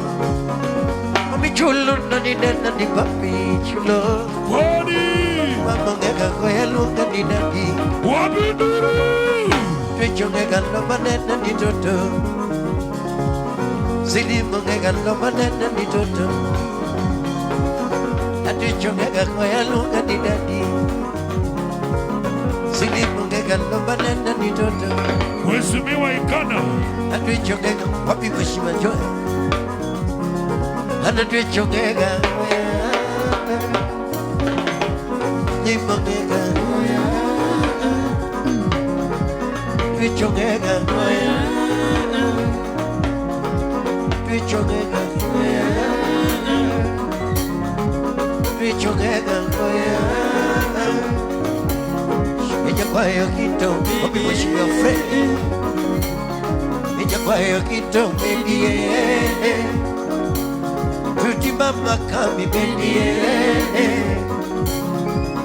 Mami chulo na di dana di papi chulo. Body. Mama ngega koya lunga di dadi. Wapi nuru. Tuichongega no banana di Toto. Sili mongega no banana di Toto. Atuichongega koya lunga di dadi. Sili mongega no banana di Toto. Mheshimiwa Ikana. Atuichongega wapi mheshimiwa Joy. Atuichongega Nimongega Tuichongega Tuichongega Tuichongega Ija kwayo kito Wapi mheshimiwa Fred. Ija kwayo kito Bendie Tuti mama kami Bendie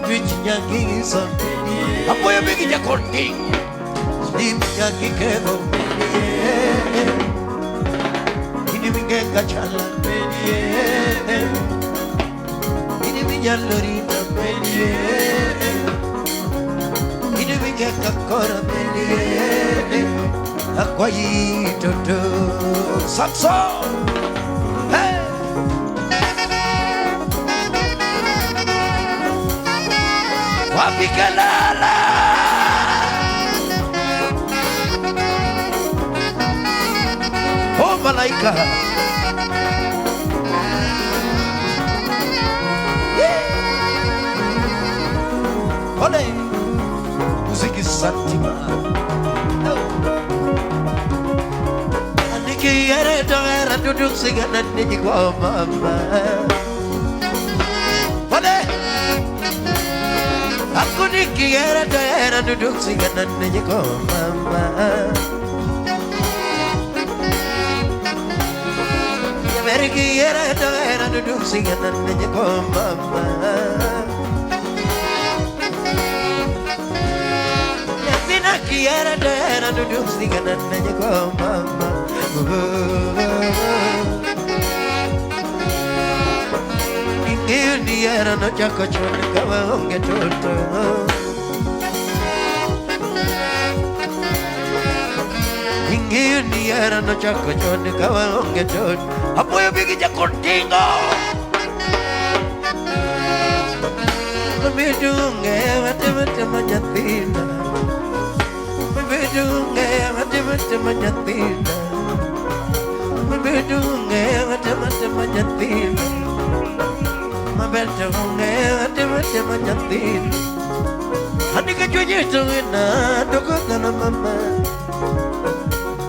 Tuichi nyangiza Apo ya begi jakonti Dimnya kikero Bendie Ini mingeka chala Bendie Ini minyalorina Bendie Ini mingeka kora Bendie Akwayi Toto Sakso Hey Wapi kalala Oh Malaika Ole Musiki santima Aniki yere doera duduk siganan niji kwa mama Ole Aku nikira doera duduk siganan niji kwa mama Kiera doera duduk siganan niji kwa mama Yasina kiera doera duduk siganan niji kwa mama Ingiyo diera no chako choni kawa onge Toto Ingiyo diera no chako choni kawa onge Toto Apoyo bigi jakontingo Mabidunge mate manyatina Mabidunge mate manyatina Mabidunge mate manyatina Mabidunge mate manyatina Hani kachonyito wina dokota na mama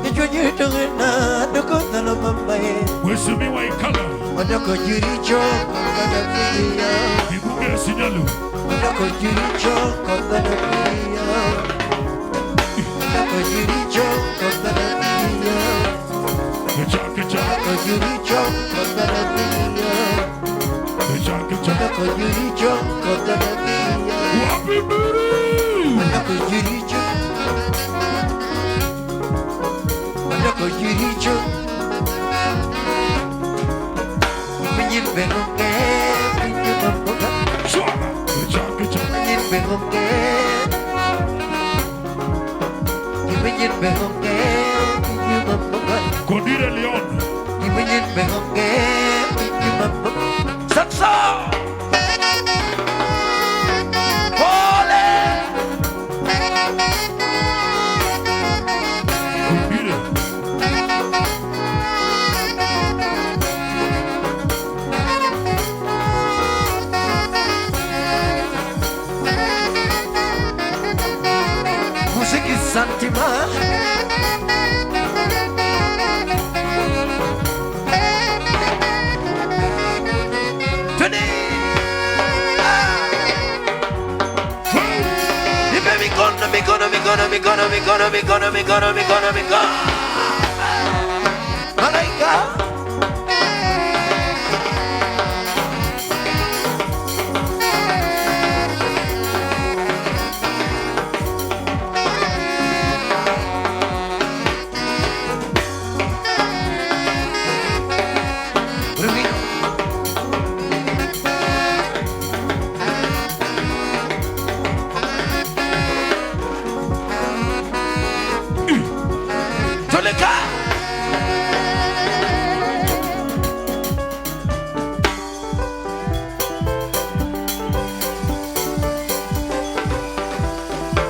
Kachonyito wina dokota na mama Mheshimiwa Ikana. Madako jiricho kada kia Ibuge sinyalu. Madako jiricho kada kia Madako jiricho kada kia Kecha Madako jiricho kada kia Kecha Manako jiricho kota nagia. Wapi Buru? Manako jiricho. Manako jiricho. Menyin bengoke, pinju mampoka. Suara. Kecak. Menyin bengoke. Menyin bengoke, pinju mampoka. Kodire Leon. Menyin bengoke, pinju mampoka. Saksa. Pole. Kodire. Musiki santima. Malaika. Toleka.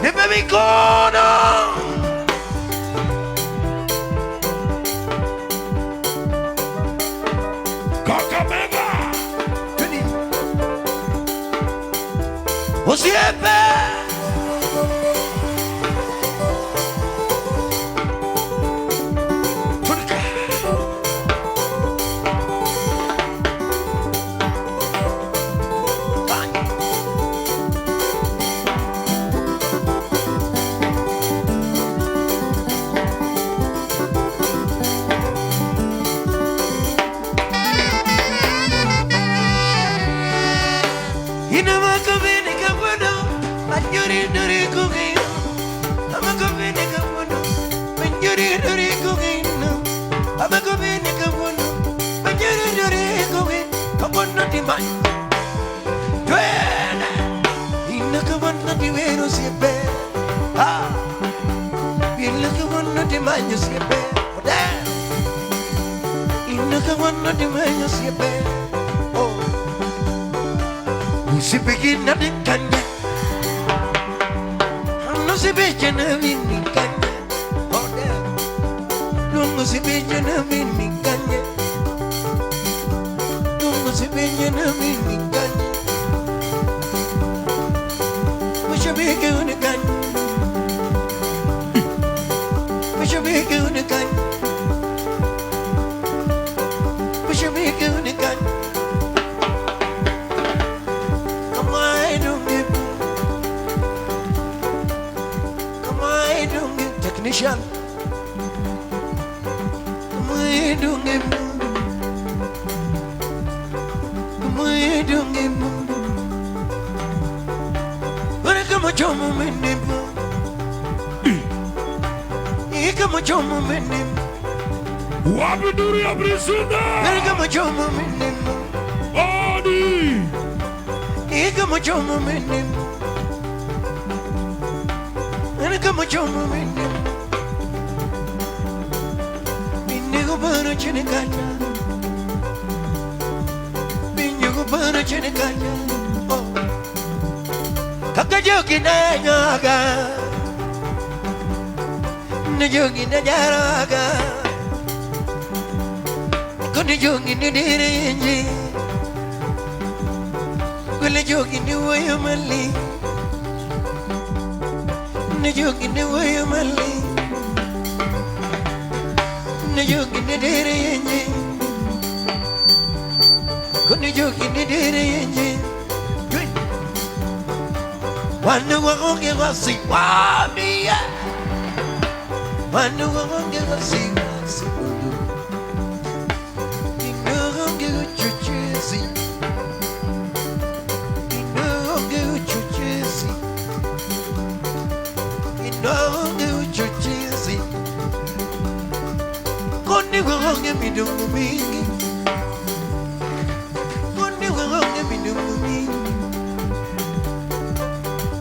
Nipe mikono. Kakamega. Usiepe. Sipigina di kanya, no si bejana vini kanya, oh damn, no si bejana vini kanya, no si bejana vini kanya, musha bege une kanya, musha bege une kanya, musha bege une kanya. Technician, come on, Wapi Duri Abrisunda. Odi. Kaka jogi na nyaga, na jogi na jaraga, kuni jogi ni direnji, kule jogi ni wayamali, na jogi ni wayamali, na jogi ni direnji, kuni jogi ni direnji. Wanu wange wasi wamia, wanu wange wasi wasi ulu, ingo wange uchuchuzi, midungu mingi. Kundi wange midungu mingi.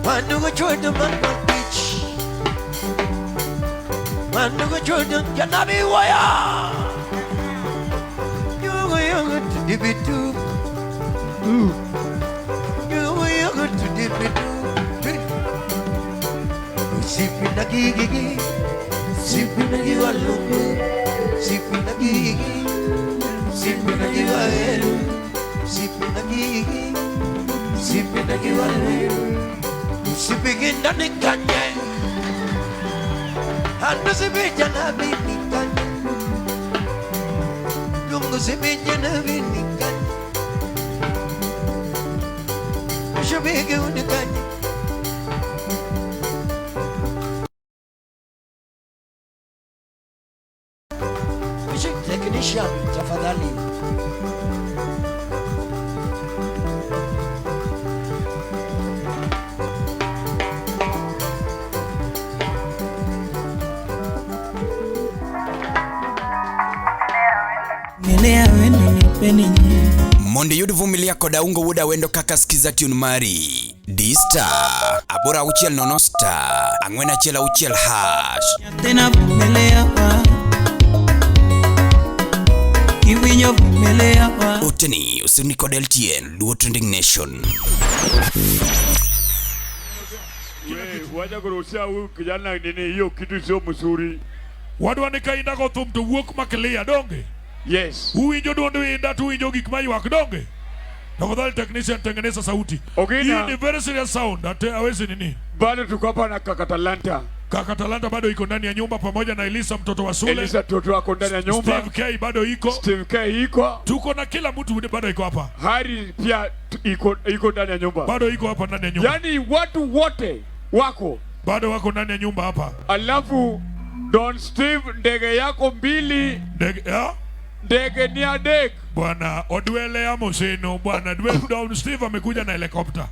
Wandugu chodo mama beach. Wandugu chodo janabi waya. You were to dibitu. You were to dibitu. Sipping a gigi, sipping a givalungu, sipping a gigi, sipping a givaelu, sipping a gigi, sipping a givaelu, sipping in the Nikanye, and the Sibijana Nikanye, Lungu Sibijana Nikanye, Shabiki Unikanye. Technician, tafadhali. Ngelea wendo nipeni nyi. Monde yudu vumilia koda ungo wuda wendo Kaka skiza tune mari. Dista abora uchiel nonosta angwena chela uchiel hash. Tena vumilia wa. Iwinyo vumilia wa. Uteni usiniko deltien luo trending nation. Waja kurusia huyu kijana nini hiyo kitu sio mzuri. Wadu wanika Inda ko thum to wuok makelia donge. Yes. Uwinjo duondo Inda tu winjo gik mayuak donge. Tafadhali technician tengeneza sauti. Okay, hii ni very serious sound. Ate awezi nini? Bado tuko hapa na Kaka Talanta. Kaka Talanta bado iko ndani ya nyumba pamoja na Elisha mtoto wa Sule. Elisha mtoto wako ndani ya nyumba. Steve K bado iko. Steve K iko. Tuko na kila mtu bado iko hapa. Hari pia iko ndani ya nyumba. Bado iko hapa ndani ya nyumba. Yaani watu wote wako bado wako ndani ya nyumba hapa. Alafu Don Steve ndege yako mbili. Ndege ya? Ndege ni adek. Bwana Odwele ya Moseno bwana Don Steve amekuja na helikopta.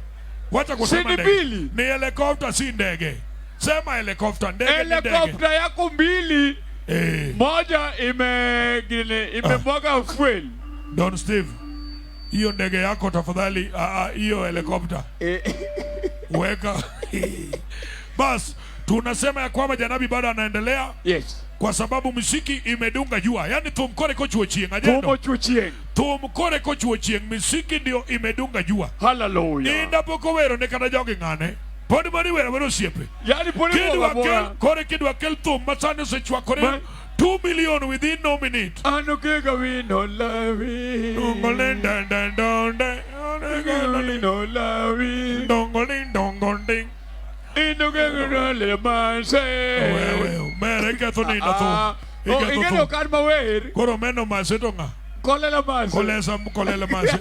Wacha kusema ndege. Ni helikopta si ndege. Sema helikopta ndege. Helikopta yako mbili. Moja imemwaga fuel. Don Steve. Hiyo ndege yako tafadhali hiyo helikopta. Weka. Bas tunasema ya kwamba Janabi bado anaendelea. Yes. Kwa sababu muziki imedunga jua. Yaani tumkore kochuo chieng ajendo. Tumkore kochuo chieng muziki ndio imedunga jua. Hallelujah. Inda poko wero nekana jogi ngane. Podi mari wero siepe. Yaani podi wero kore kidwa kel tum masane se chwa kore 2 million within no minute. Ano kega we no lavi. Dongolin dan dan don dan. No lavi. Dongolin dongonding. Indo kega le manse. Mere que tu ni na tu. Igelo karma wer. Koro meno masetonga. Kolela mas. Kolela mas.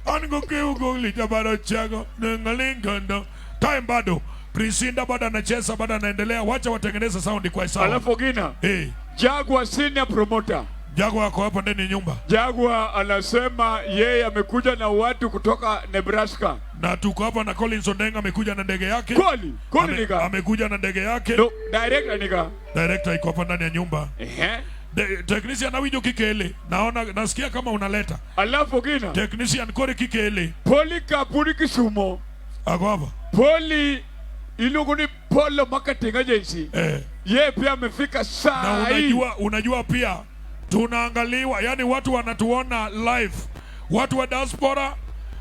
Ango ke ugo lita bado chago. Nengalingando. Time bado. Prisinda bado anacheza bado anaendelea. Wacha watengeneze sound kwa sawa. Alafu gina. Jagwa senior promoter. Jagwa ako hapa ndani nyumba. Jagwa anasema yeye amekuja na watu kutoka Nebraska. Na tuko hapa na Collins Ondenga amekuja na ndege yake. Koli nika. Amekuja na ndege yake. No, director nika. Director iko hapa ndani ya nyumba. Technician na wijo kikele. Naona nasikia kama unaleta. Alafu gina. Technician kore kikele. Poli kapuri kisumo. Ako hapa. Poli iluguni Polo marketing agency. Ye pia amefika saa hii. Na unajua pia tunaangaliwa, yani watu wanatuona live. Watu wa diaspora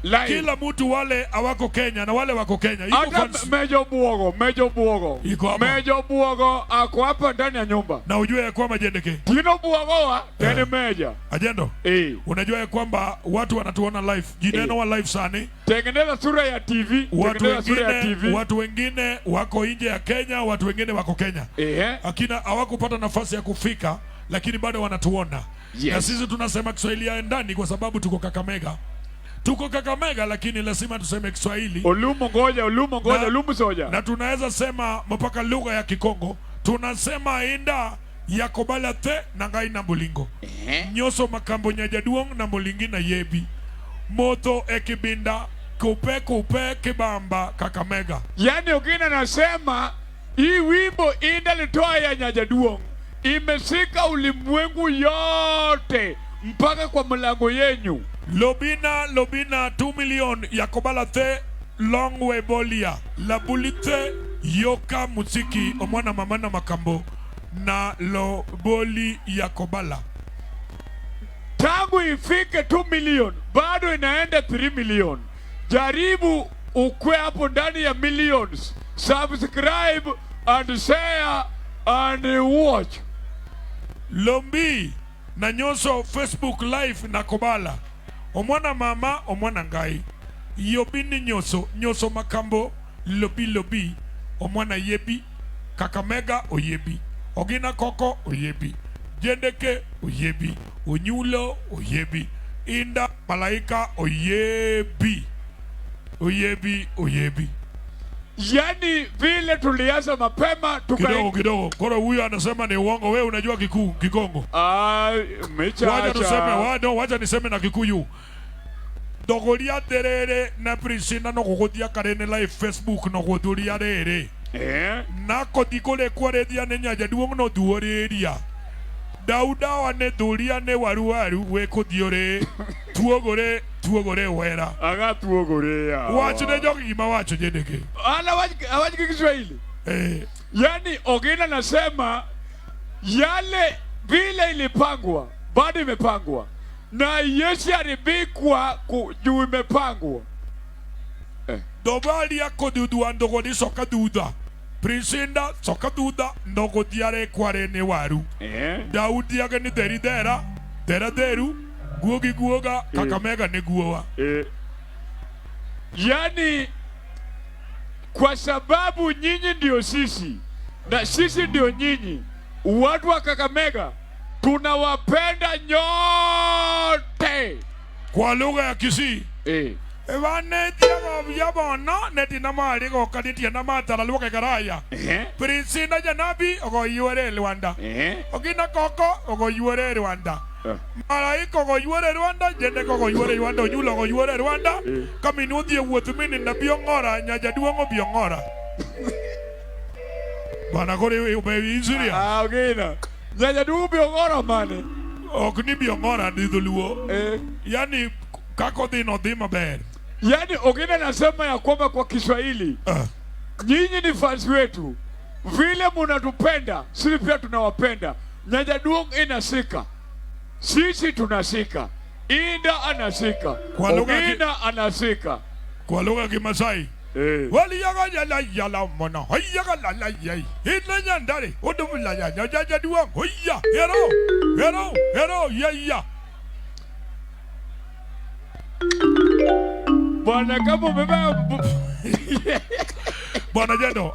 live. Kila mtu wale awako Kenya na wale wako Kenya. Mejo Buogo. Mejo Buogo ako hapa ndani ya nyumba. Na ujue ya kwamba jendeke. Tino Buogo wa yani meja. Ajendo. Unajua ya kwamba watu wanatuona live. Jineno wa live sani. Tengeneza sura ya TV. Watu wengine wako nje ya Kenya, watu wengine wako Kenya. Akina hawakupata nafasi ya kufika. Lakini bado wanatuona. Yes. Na sisi tunasema Kiswahili ya ndani kwa sababu tuko Kakamega. Tuko Kakamega lakini lazima tuseme Kiswahili. Olumu soja. Na tunaweza sema mpaka lugha ya Kikongo. Tunasema Inda yakobala te na ngai na mbolingo. Nyoso makambo nyajaduong na mbolingi na yebi. Moto ekibinda kupe kibamba Kakamega. Yani ukina nasema hii wimbo Inda litoa ya nyajaduong. imesika ulimwengu yote mpaka kwa mlango yenyu. Lobina 2 million yakobala the long way bolia la bulite yoka musiki omwana mama na makambo na lo boli yakobala. Tangu ifike 2 million bado inaenda 3 million. Jaribu ukwe hapo ndani ya millions. Subscribe and share and watch. Lombi na nyoso Facebook live na kobala omwana mama omwana ngai yobini nyoso makambo lobi omwana yebi Kakamega oyebi ogina koko oyebi jendeke oyebi onyulo oyebi Inda Malaika oyebi. Yani vile tulianza mapema kidogo. Koro huyu anasema ni uongo, wewe unajua Kikongo. Mecha. Wacha niseme na Kikuyu. Dogoria terere na prisina no kugodia karene live Facebook no kuduria rere. Na kodikole kware dia nenya jaduong no duoreria. Dauda wane duria ne waru we kodiore tuogore wera. Aga tuogore ya. Wacha ne jogi mawacho jedeke. Hawaji Kiswahili. Yani Ogina nasema yale vile ilipangwa bado imepangwa na Yesu alibikwa juu imepangwa. Dobali yako dudu andogodi soka duda. Prisinda soka duda ndogodi yare kware ne waru. Daudi yake ni dera deru guoga Kakamega ne guowa. Yani kwa sababu nyinyi ndio sisi na sisi ndio nyinyi, watu wa Kakamega tunawapenda nyote. Kwa lugha ya Kisii Evanetia yabona neti namari ko kaditia namatara luka garaya. Prinsina janabi ogo yuere Rwanda. Ogina koko ogo yuere Rwanda. Malaika ogo yuere Rwanda, jende ogo yuere Rwanda, onyulo ogo yuere Rwanda. Kaminudhi wuothumini na biongora nyajaduongo biongora. Bana kore ubewi Insuria. Ogina. Nyajaduongo biongora mane. Ogni biongora ndidhuluo. Yani kako dino dhima ber. Yani Ogina nasema ya kwamba kwa Kiswahili nyinyi ni fans wetu, vile munatupenda sisi pia tunawapenda. Nyajaduong inasika, sisi tunasika, Inda anasika, Ogina anasika. Kwa lugha ya Kimasai wali yaga yala mona hoyaga la yai ina nyandare odumula ya nyajaduong hoya hero ya. Bwana kama umebeba Bwana ajendo.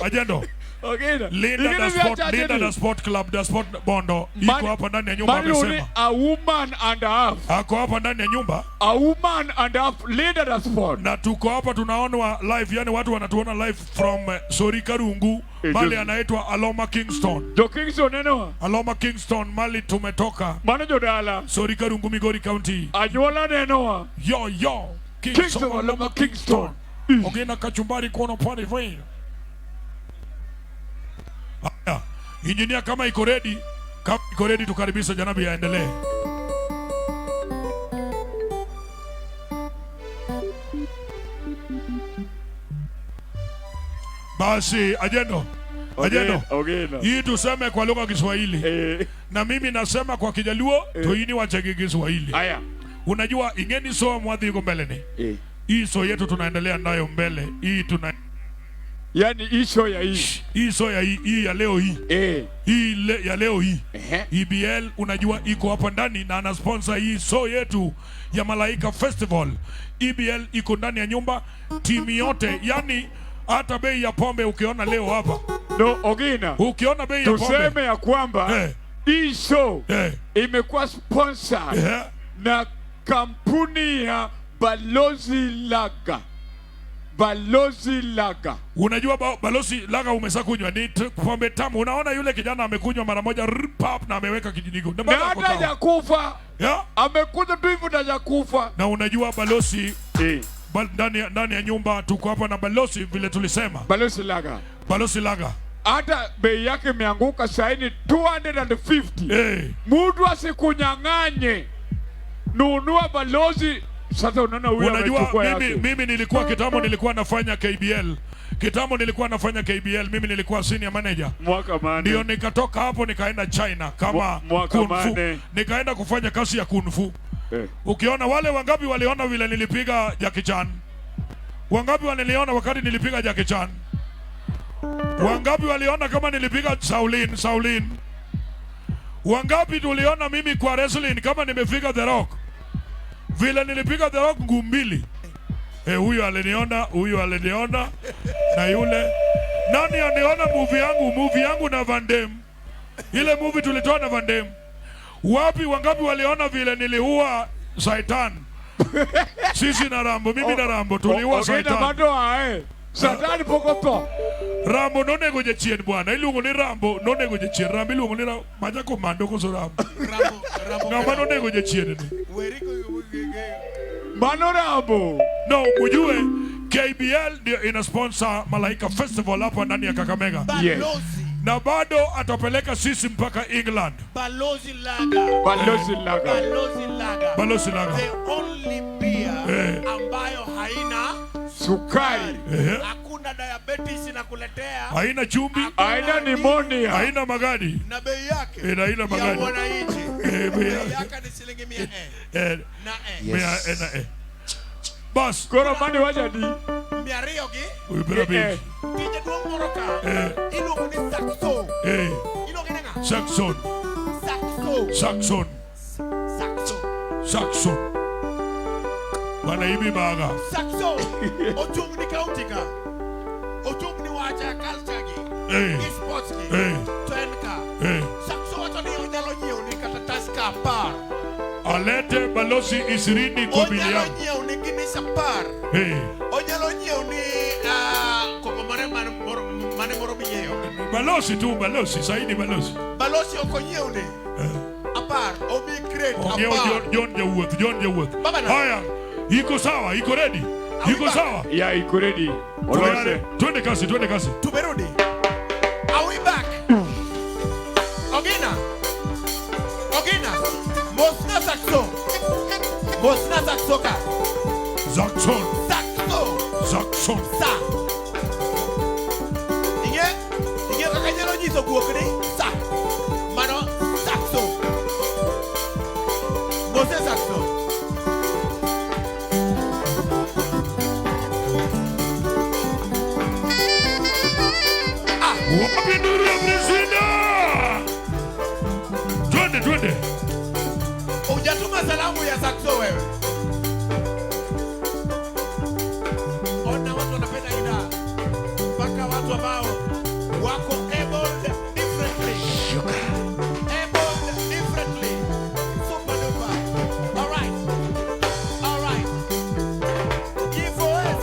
Ogina. Linda the sport club, the sport bondo. Iko hapa ndani ya nyumba amesema. A woman and a half. Ako hapa ndani ya nyumba. A woman and a half, Linda the sport. Na tuko hapa tunaona live, yani watu wanatuona live from Sorika Rungu. Mali anaitwa Aloma Kingston. Jo Kingston neno? Aloma Kingston mali tumetoka. Mana jodala? Sorika Rungu Migori County. Anyola neno? Yo. Kingston Aloma Kingston. Ogina kachumbari kono pwani vwe. Engineer kama iko ready tukaribisha janabi aendelee. Basi ajendo. Hii tuseme kwa lugha ya Kiswahili. Na mimi nasema kwa Kijaluo toini wachege Kiswahili. Aya. Unajua ingeni so mwadhi yuko mbele ni. Hii so yetu tunaendelea nayo mbele. Yani isho ya hii. Isho ya hii ya leo hii. Ya leo hii. EBL unajua iko hapa ndani na ana sponsor hii show yetu ya Malaika Festival. EBL iko ndani ya nyumba, timu yote, yani hata bei ya pombe ukiona leo hapa. No, Ogina. Ukiona bei ya pombe. Tuseme ya kwamba hii show imekuwa sponsor na kampuni ya Balozi Laga. Unajua Balozi Laga umeshakunywa ni pombe tamu. Unaona yule kijana amekunywa mara moja pap na ameweka kijinigo. Na hata kufa. Amekuja tu hivyo na kufa. Na unajua Balozi ndani ya nyumba tuko hapa na Balozi vile tulisema. Balozi Laga. hata bei yake imeanguka saini 250. Mtu asikunyang'anye. Nunua balozi. Sasa unaona huyu amechukua yake. Mimi nilikuwa kitambo nilikuwa nafanya KBL. Mimi nilikuwa senior manager. Mwaka mane. Ndio nikatoka hapo nikaenda China kama mwaka mane. Nikaenda kufanya kazi ya kung fu. Ukiona wale wangapi waliona vile nilipiga Jackie Chan? Wangapi waniliona wakati nilipiga Jackie Chan? Wangapi waliona kama nilipiga Shaolin? Wangapi tuliona mimi kwa wrestling kama nimepiga The Rock? Vile nilipiga The Rock ngumbili. Huyu aliniona na yule. Nani aniona movie yangu na Van Damme? Ile movie tulitoa na Van Damme. Wangapi waliona vile niliua Satan? Sisi na Rambo, mimi na Rambo tuliua Satan. Satan pokopo. Rambo none goje chien bwana. Iluongo ni Rambo none goje chien. Rambo iluongo ni maja komando koso Rambo. Ngama none goje chien ni. Mano Rambo. No, ujue KBL ndio ina sponsor Malaika Festival hapa ndani ya Kakamega. Na bado atapeleka sisi mpaka England. Balozi Lager. The only beer ambayo haina sukari. Hakuna diabetes inakuletea. Haina chumvi, haina pneumonia, haina magadi. Na bei yake. Haina magadi. Ya wananchi. Bei yake ni shilingi 100. Bas, koro mani wajadi. Miariogi. Ubera bi. Tije duong moroka. Iluongo ni saxo. Iluongo ni Saxon. Bana ibi baga. Saxo. Ochung ni county ka. Ochung ni wacha culture gi. Sports gi. Tenka. Saxo wacha ni onyalo nyiew ni kata taska par. Alete balozi 20 kwa bilioni. Onyalo nyiew ni ginisa par. Onyalo nyiew ni komo mane moro miyeyo. Balozi saidi balozi. Balozi oko nyiew ni. Apar obi crate apar. John Jawuoth. Haya, iko sawa, iko ready. Iko sawa? Yeah, iko ready. Twende kasi. Tumerudi. Are we back? Ogina. Mosna saxo ka. Saxon. Sa. Inge kakanyalo nyiso guok ni sa. Mano saxo. Mose saxo. Wapi nuru ya Brisina? Twende. Hujatuma salamu ya saxo wewe. Ona watu wanapenda Inda. Mpaka watu ambao wako able differently. Super duper. All right. GFOS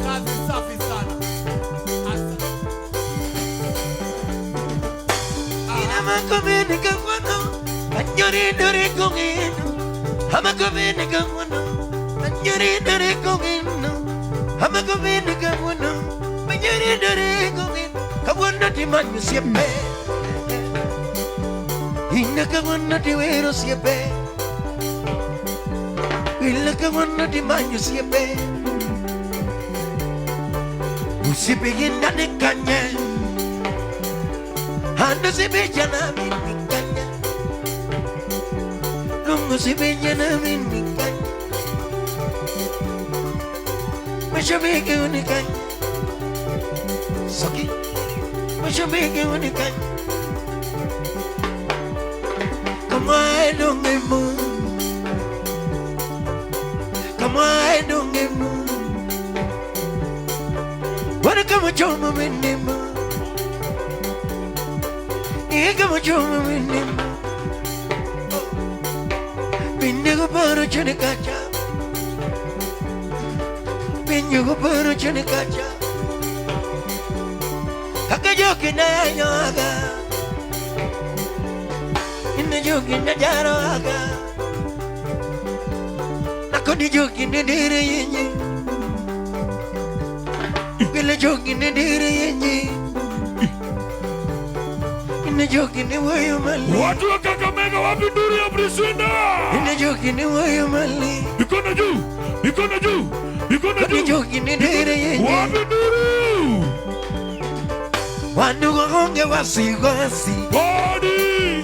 kazi safi sana. Amakomeni kangwano, anyori dore kongino. Amakomeni kangwano, anyori dore kongino. Amakomeni kangwano, anyori dore kongino. Kangwano di manyu siempre. Inda kangwano di wero siempre. Ila kangwano di manyu siempre. Usipigin na nikanya. Ando si bejana minikanya. Lungo si bejana minikanya. Mashabiki unikanya. Soki. Mashabiki unikanya. Kama edongemu. Wana kama choma minima. Kama choma minima. Pindago paro chane kacha. Pindago paro chane kacha. Haka joki na yaga. Inna joki na jaro aga. Nakoni joki na dire yenye. Kila joki na dire yenye. Inajoki ni wayo mali. Watu wa Kakamega wapi nduru ya Priscilla? Inajoki ni wayo mali. Mikono juu, mikono juu, mikono juu. Inajoki ni dere yenye. Wapi nduru? Wanu waonge wasiwasi. Body.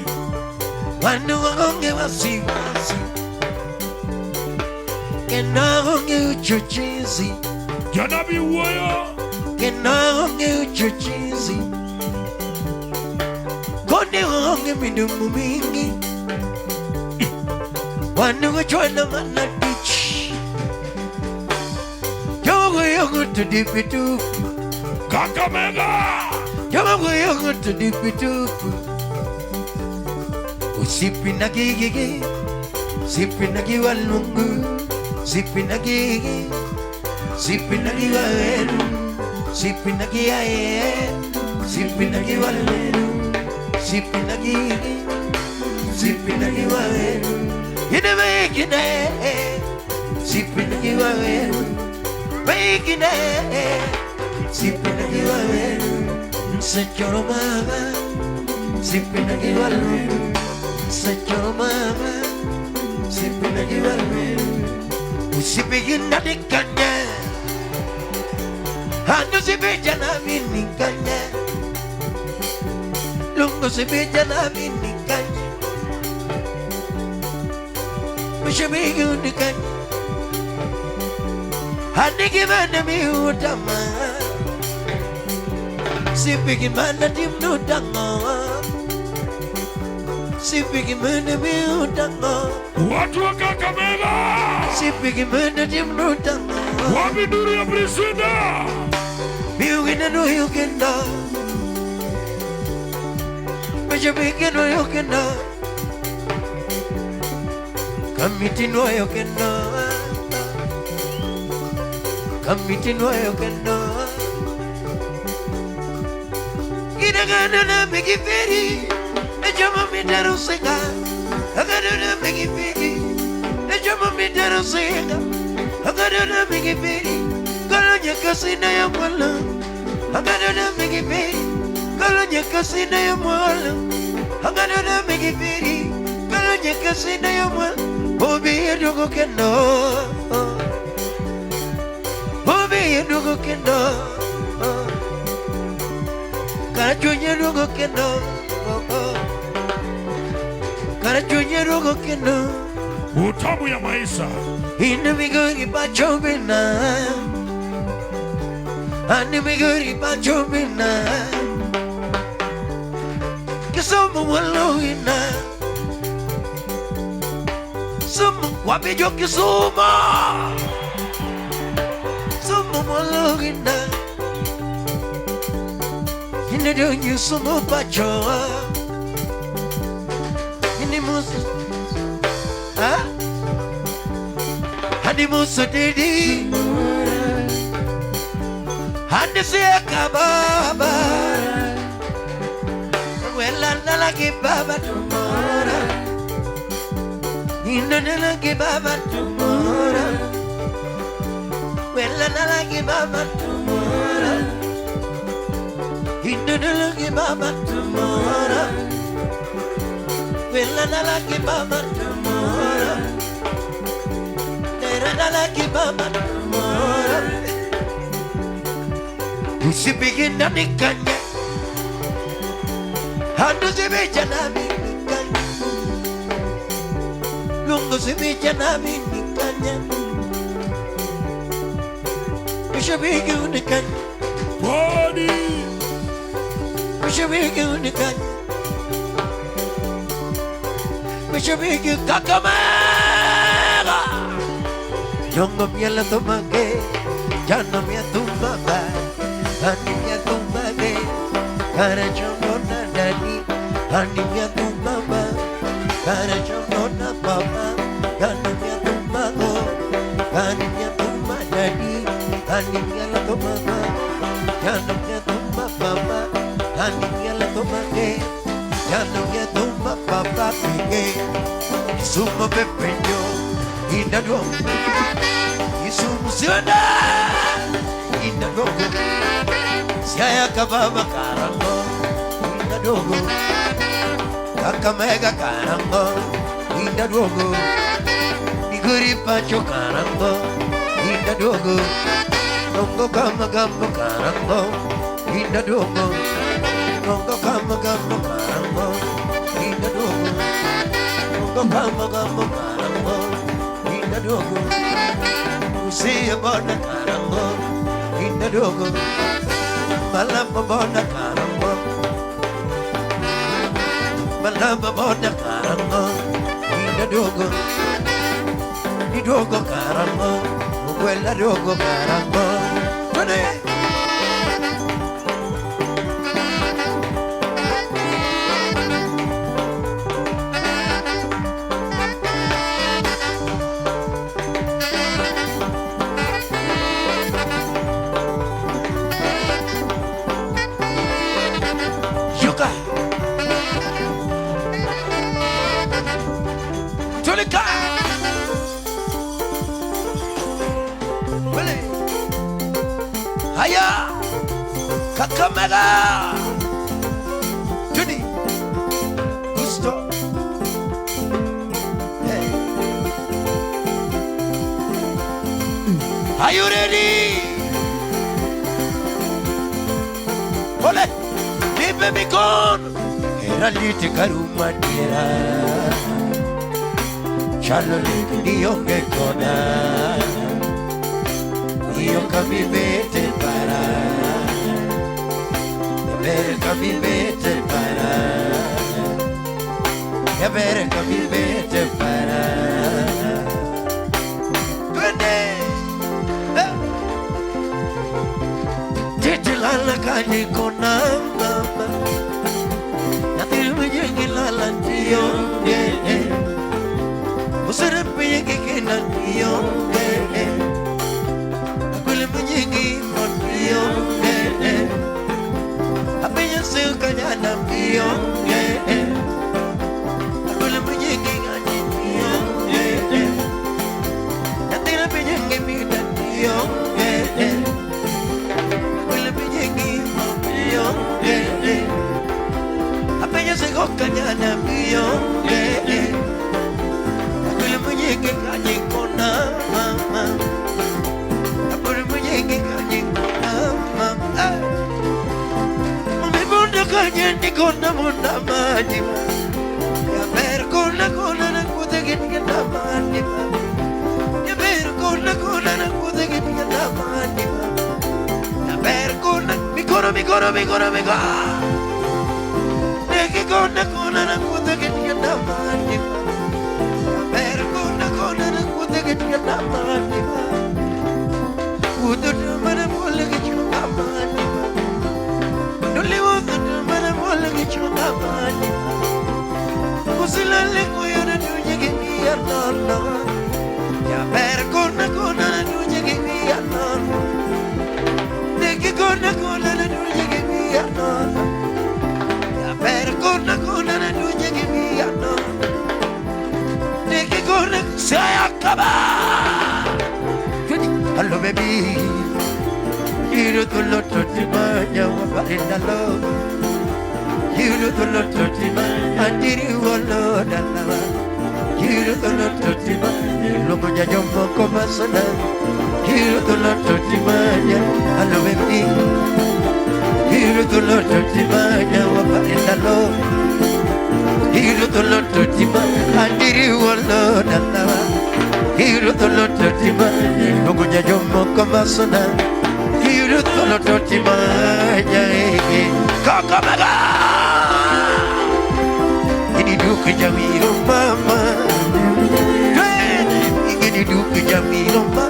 Wanu waonge wasiwasi. Kena onge uchochezi. Janabi uwayo. Kena onge uchochezi. Kone onge midumu mingi. Wanu wachwana manadich. Yogo yogo tudipitu. Kakamega. Yogo yogo tudipitu. Usipi na gigi. Sipi na giwalungu. Sipi na gigi. Sipi na giwalenu. Sipi na giae. Sipi na giwalenu. Sipi na gigi. Sipi na giwalenu. Yine mekine. Sipi na giwalenu. Mekine. Sipi na giwalenu. Sechoro mama. Sipi na giwalenu. Sechoro mama. Sipi na giwalenu. Usipigin na dikanya. Hando sipijan na minikanya. Lungo sipijan na minikanya. Usipigin dikanya. Handi gimana miutama. Sipigin mana dimnutanga. Sipigin mana miutanga. Watu wa Kakamega. Sipigin mana dimnutanga. Wapi nduru ya Priscilla? Miugina no yukenda. Majabiki no yukenda. Kamiti no yukenda. Kamiti no yukenda. Gidagana na bigi feri. Ejama mitaro senga. Agana na bigi feri. Ejama mitaro senga. Agana na bigi feri. Kalanya kasina ya mwala. Agana na bigi feri. Kalanya kasina ya mwala. Agana na bigi feri. Kalanya kasina ya mwala. Obi yedugo kendo. Obi yedugo kendo. Karachunya dugo kendo. Karachunya dugo kendo. Utamu ya maisha. Ina migori pachobina. Ani migori pachobina. Kisomo walohina. Somo wapijo kisoma. Somo walohina. Ina donyu somo pacho. Ini musu. Ha? Hadi musu didi. Hadi siaka baba. Wela nalagi baba tumora. Inda nalagi baba tumora. Wela nalagi baba tumora. Inda nalagi baba tumora. Wela nalagi baba tumora. Nera nalagi baba tumora. Usipigin na nikanya. Hando sipijan na minikanya. Lungo sipijan na minikanya. Usipigin unikanya. Body. Usipigin unikanya. Usipigin Kakamega. Jongo miela tomage. Jano mia tumbaga. Hani mia tumbage. Kara jongo na dadi. Hani mia tumbaba. Kara jongo na baba. Hani mia tumbago. Hani mia tumba dadi. Hani mia la tumbaga. Jano mia tumba baba. Hani mia la tumbage. Jano mia tumba baba pige. Sumo pepeño. Inda dongo. Isumu siona. Inda dongo. Siaya kababa karango. Inda dongo. Kakamega karango, Inda duogo, Iguri pacho karango, Inda duogo, Nongo kama gambo karango, Inda duogo, Nongo kama gambo karango, Inda duogo, Nongo kama gambo karango, Inda duogo, Usiya bona karango, Inda duogo, Malamba bona karango, Malamba bona karango, Inda duogo, Ni duogo karango, Uwela duogo karango, Tone. Yuka. Tulika. Wale. Haya. Kakamega. Juni. Gusto. Hey. Are you ready? Ole. Nipe mikono. Era lite karuma tira. Chalo lite nionge kona. Io camimete para. Bere camimete para. Bere camimete para. Twende. Titi lala kani kona mama. Natil menyengi lala tiyo. Usere menyengi kina tiyo. Akule menyengi tiyo. Apenya silka nyana tiyo. Akule menyengi kani tiyo. Natil menyengi mina tiyo. Apenya se goka nyana mio, Apenya mwenye kanye kona mama, Apenya mwenye kanye kona mama. Mami bunda kanye ni kona munda maji, Ya ber kona kona na kude gini na mani, Ya ber kona kona na kude gini na mani, Ya ber kona mikoro. Negi kona kona na kude gini na mani, Ya ber kona kona na kude gini na mani, Kudu mana mole gini na mani, Nuli wudu mana mole gini na mani, Kusilale kuyana nunye gini ya nana, Ya ber kona kona na nunye gini ya nana, Negi kona kona na nunye gini ya nana, Ya ber kona kona na nunye gini ya nana, Negi kona saya kaba. Hello baby, you do the lot of timanya waparinda lo, you do the lot of timanya andiri walo dalawa, you do the lot of timanya logo jajombo komasana, you do the lot of timanya. Hello baby, you do the lot of timanya waparinda lo, you do the lot of timanya andiri walo dalawa. Hiru tolo totima, Nugunya jomo kamasana. Hiru tolo totima, Kakamega. Ini duke jamiro mama, Ini duke jamiro mama,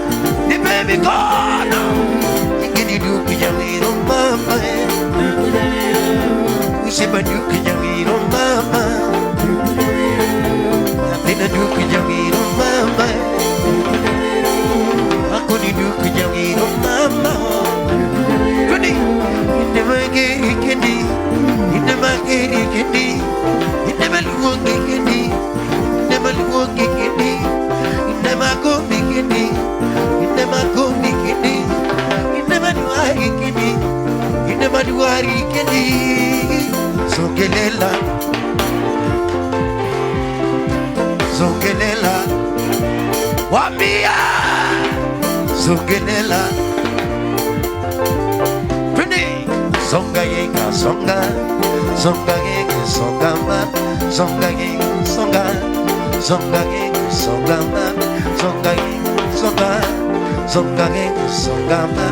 Ni baby gone. Ini duke jamiro mama, Usiba duke jamiro mama, Napina duke jamiro mama. Aku ni duke jamiro mama. Kuni, inde magiri kendi, inde magiri kendi, inde maluongi kendi, inde maluongi kendi, inde magombi kendi, inde magombi kendi, inde maduari kendi, inde maduari kendi. Sogelela, Sogelela Wambia Sogelela Pini Songa yenga songa Songa yenga songa ma Songa yenga songa Songa yenga songa ma Songa yenga songa Songa yenga songa ma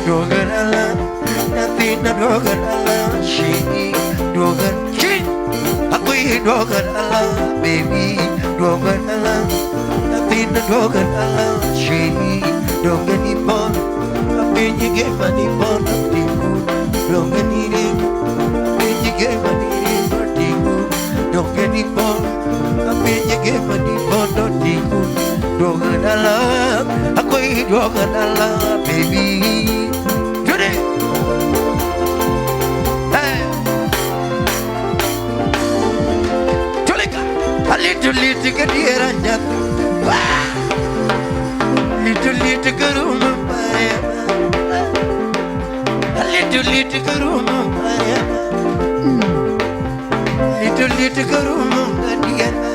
Doganala Natina doganala She dogan She Akui doganala Baby doganala Natina doganala She doganipon Apinyi gemanipon Apinyi doganire Apinyi gemanire Apinyi doganipon Apinyi gemanipon Apinyi doganala Akui doganala Baby Judy Hey Julika A little kadiera Little karuma A little karuma Little karuma kadiera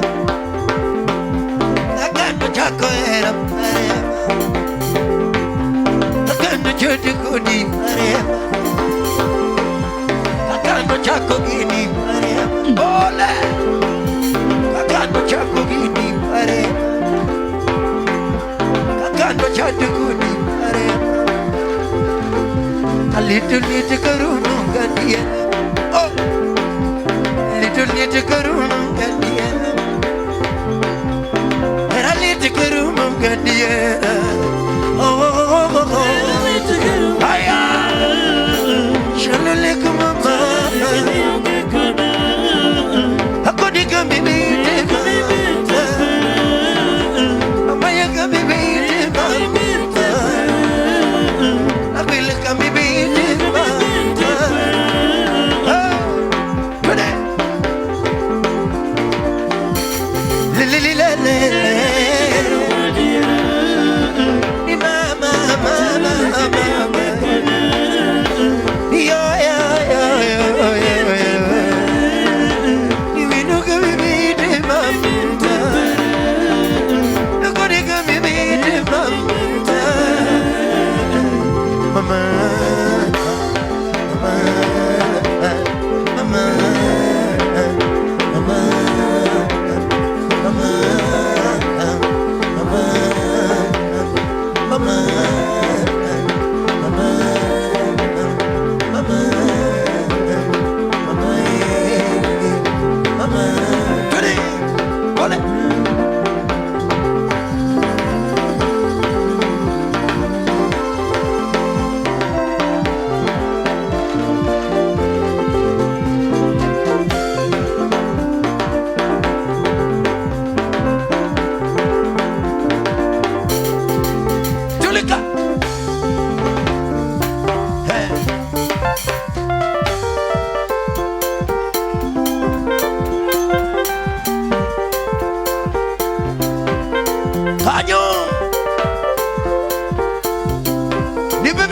Nakano chako era Nakano chote kodi Nakano chako gini Ole Nakano chako gini Nakano chako gini A little karunu kadiera Oh Little karunu kadiera A little karunu kadiera Aya Shalale kumama Akodi kambibi Amaya kambibi Akwile kambibi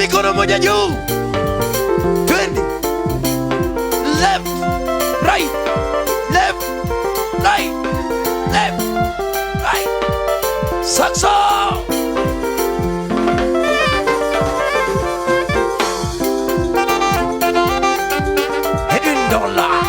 mikono moja juu. Twende. Left, right, left, right, left, right. Sakso. $1.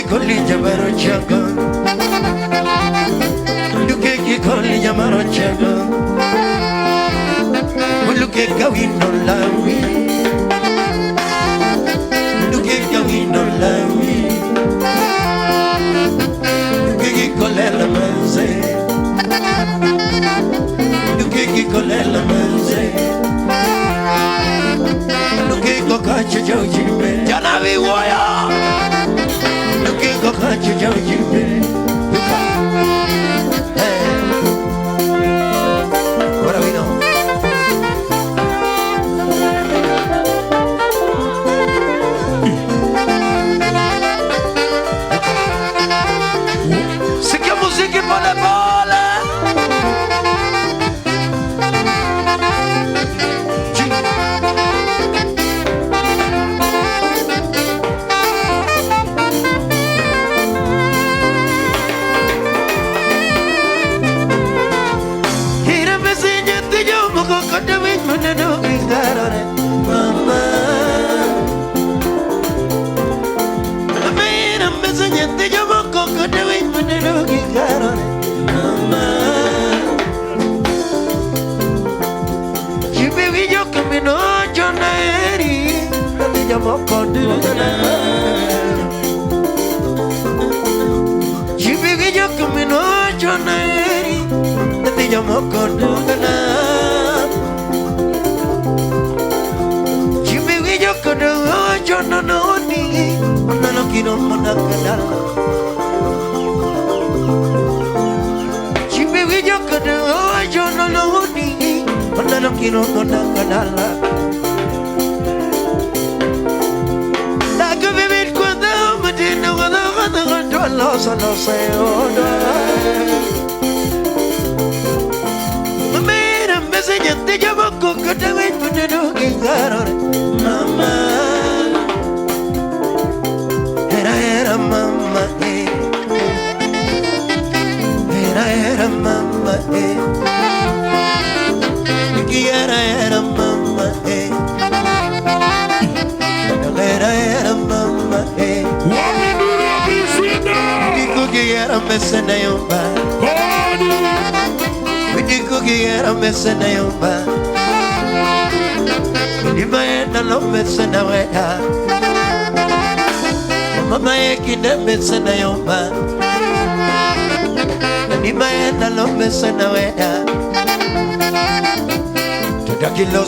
Colilla, pero chaco. chago. Look at going no lawi. Look at going no lawi. Look at kolela manze. Look at kolela manze. Look at kokacha jojime. Janavi waya. Look at kokacha jojime. What do we know? Sikia muziki pole pole.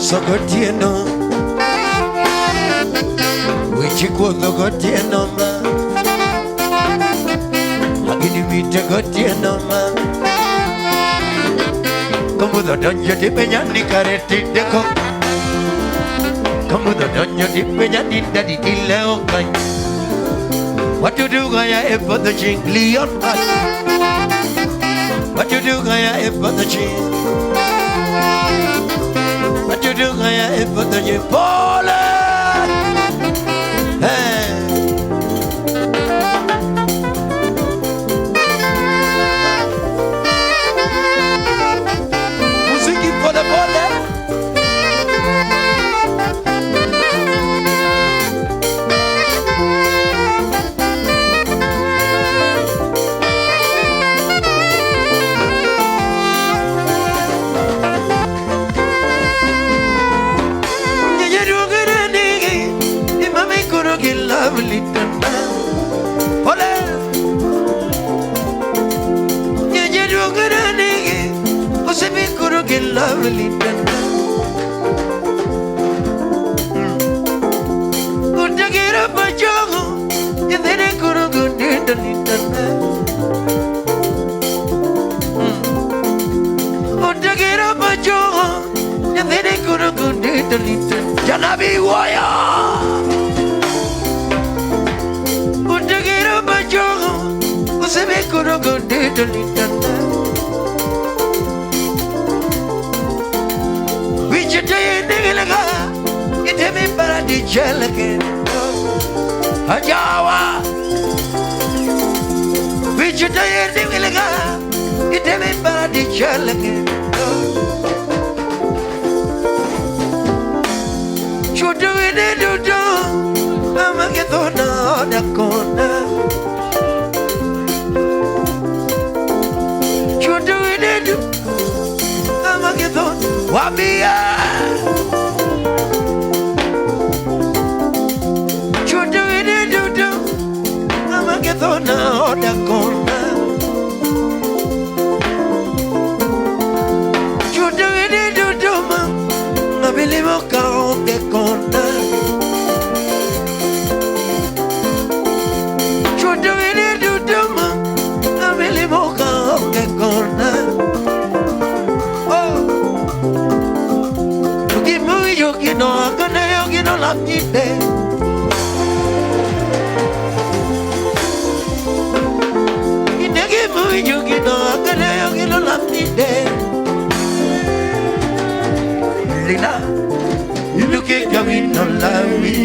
So good, you know. Which you could go good, you know, man. How can you meet a good, you know, man? Come with a dungeon, dip and yanni carretti, the cook. Come with a dungeon, dip and yanni, daddy, till what you do, Gaya, for the jingly on us? What you do, Gaya, for the jing? What you do, Gaya, for the Jipole? Hey. Musiki pole pole. Lovely tanda, ole. Ya jadu garane ke, use bhi karoge lovely tanda. Kutagira bajago, ya tere karoge lovely tanda. Kutagira bajago, ya tere karoge lovely tanda. Janabi waya. Se me conoco de Talanta. Vichete nigga, it me para di chelake. Ajawa. Vichete nigga, it me para di chelake. Chutu ide dudu, ama que dona da kona. Wabia Chudu ide dudu Amagethona oda kona Chudu ide dudu ma Nabilimo kaonde kona Chudu ide dudu ma Nabilimo kaonde kona Yogino, agane yogino la mide. Inege mu yogino, agane yogino la mide. Lila, iluke gamino lawi.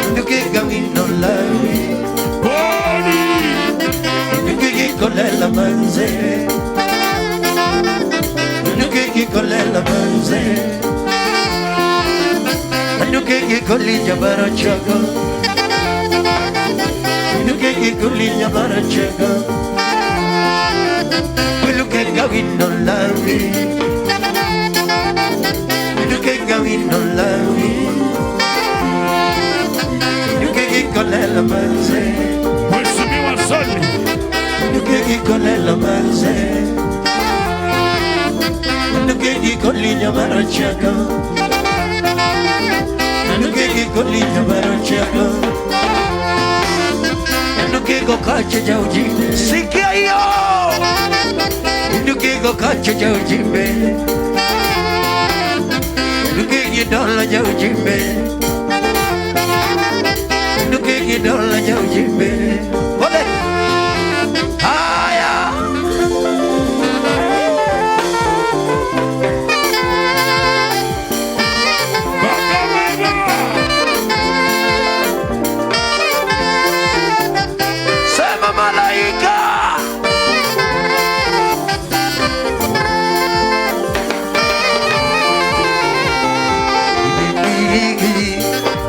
Iluke gamino lawi. Body, iluke kolela manze. Nuke kolela manze Nuke kolija barachaga Nuke kolija barachaga Nuke gawino lawi Nuke gawino lawi Nuke kolela manze Mheshimiwa Soni Nuke kolela manze Nuke kolinya barachaga Nuke kolinya barachaga Nuke go kache jauji sikia yo Nuke go kache jauji be Nuke dola jauji be Nuke dola jauji be Ole haya Malaika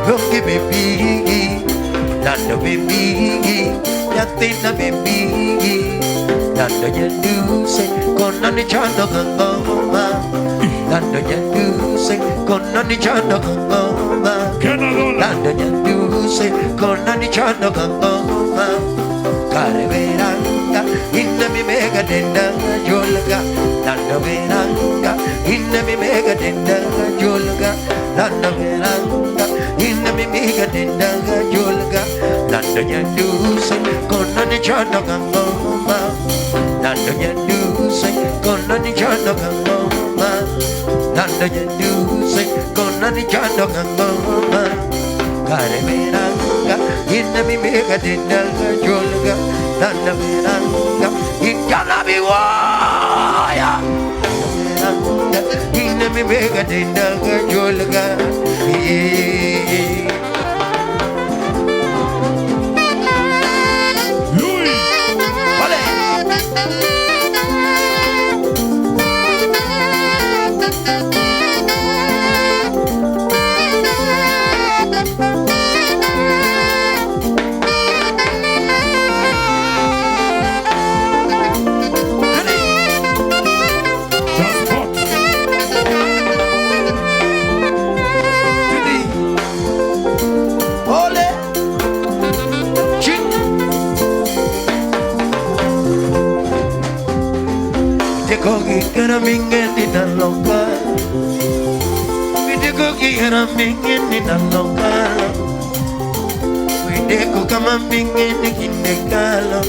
Roki baby Nando baby Yatina baby Nando jaduse Konani chando gangoma Nando jaduse Konani chando gangoma Nando jaduse Konani chando gangoma Kare veranga, inna mi mega denda jolga. Nanda veranga, inna mi mega denda jolga. Nanda veranga, inna mi mega denda jolga. Nanda jaduse, konna ni chanda gangoma. Nanda jaduse, konna ni chanda gangoma. Nanda jaduse, konna ni chanda gangoma. Kare veranga, inna mi mega denda jolga. Nanda veranga, inna mi waya. Veranga, inna mi mega denda jolga. Gonna mingin in a local. We de cookie and a mingin in a local. We de cook a mingin in the gala.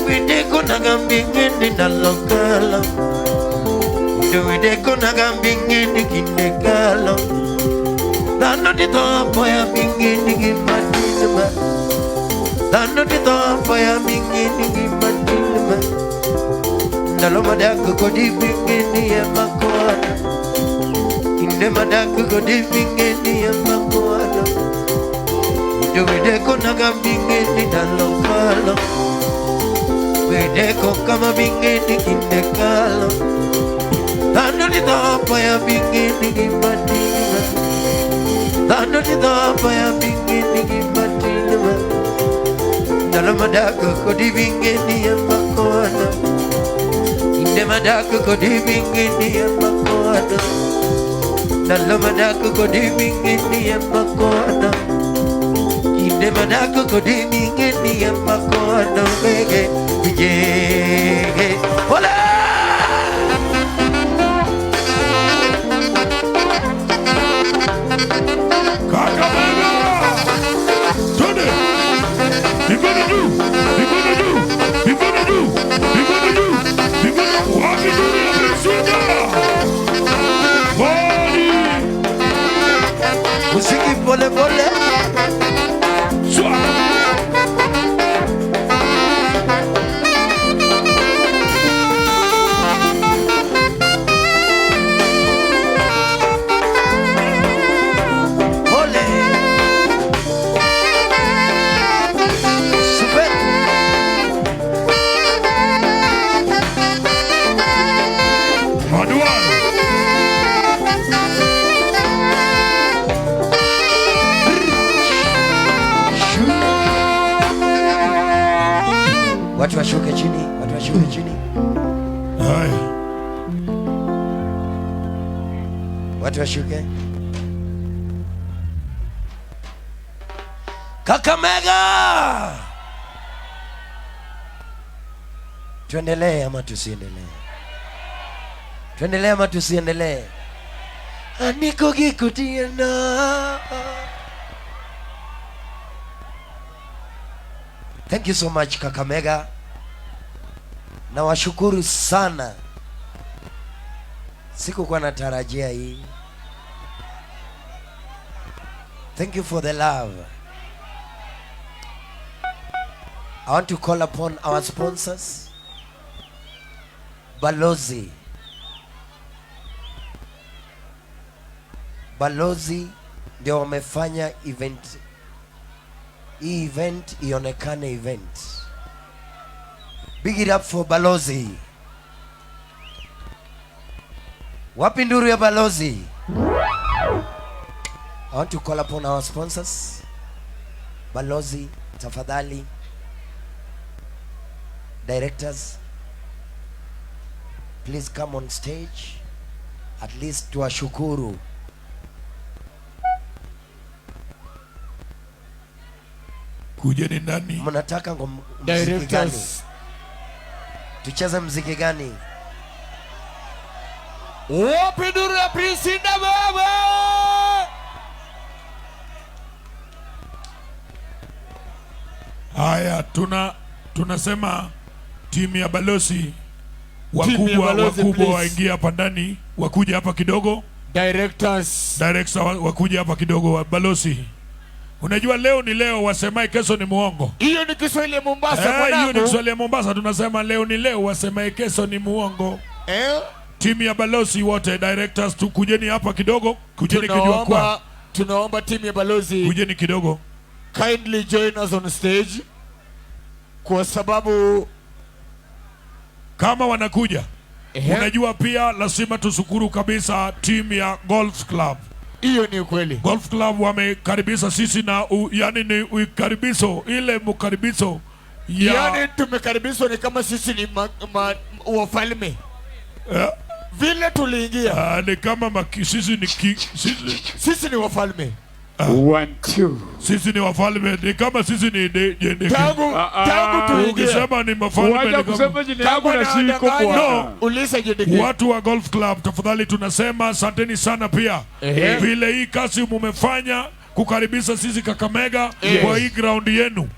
We de conaga mingin in a local. We de conaga mingin in the gala. Dano di top boy a mingin in Matinama. Dano di top boy a mingin in Matinama. Nalo madaku ko di bingeni ya makoana. Inde madaku ko di bingeni ya makoana. Duwide ko naga bingeni na lokalo. Wide ko kama bingeni kinde kalo. Tano di topa ya bingeni kimatina. Tano di topa ya bingeni kimatina. Nalo madaku ko di bingeni ya makoana. Inde madaku kodi mingini ya makono. Nalo madaku kodi mingini ya makono. Inde madaku kodi mingini ya makono. Mege, ije, hola! Kakamega! Tony! You're gonna do! You're gonna do! You're gonna do! You're gonna do! You're gonna walk into the Elisha! Body! Musiki pole pole. Swag! Watu washuke chini, watu washuke chini. Haya. Watu washuke. Kakamega! Tuendelee ama tusiendelee? Tuendelee ama tusiendelee? Aniko gikutiana. Thank you so much Kakamega. Na washukuru sana. Sikukuwa natarajia hii. Thank you for the love. I want to call upon our sponsors. Balozi. Balozi ndio wamefanya event. Hii event ionekane event. Big it up for Balozi. Wapi nduru ya Balozi? I want to call upon our sponsors. Balozi, tafadhali. Directors, please come on stage. At least tuwashukuru. Kujeni ndani. Mnataka muziki gani? Tucheze muziki gani? Wapi nduru ya Inda baba? Haya, tunasema timu ya Balozi wakubwa waingia hapa ndani, wakuja hapa kidogo. Directors wakuja hapa kidogo. Balozi, unajua leo ni leo, wasemaye kesho ni muongo. Hiyo ni Kiswahili ya Mombasa mwanangu. Hiyo ni Kiswahili ya Mombasa, tunasema leo ni leo, wasemaye kesho ni muongo. Timu ya Balozi wote, directors, tukujeni hapa kidogo. Kujeni kijua kwa. Tunaomba timu ya Balozi kujeni kidogo. Kindly join us on stage. Kwa sababu kama wanakuja, unajua pia lazima tushukuru kabisa timu ya Golf Club. Hiyo ni ukweli. Golf Club wamekaribisha sisi na yani ni ukaribiso, ile mukaribiso ya yani tumekaribishwa ni kama sisi ni wafalme. Vile tuliingia ni kama sisi ni wafalme. 1 2 sisi ni wafalme, ni kama sisi ni tangu tuingia. Ukisema ni mafalme ni kusema jina yangu na shiko kwa. No, ulisa jedeke. Watu wa Golf Club tafadhali tunasema asanteni sana pia. Vile hii kazi mumefanya kukaribisha sisi Kakamega kwa hii ground yenu.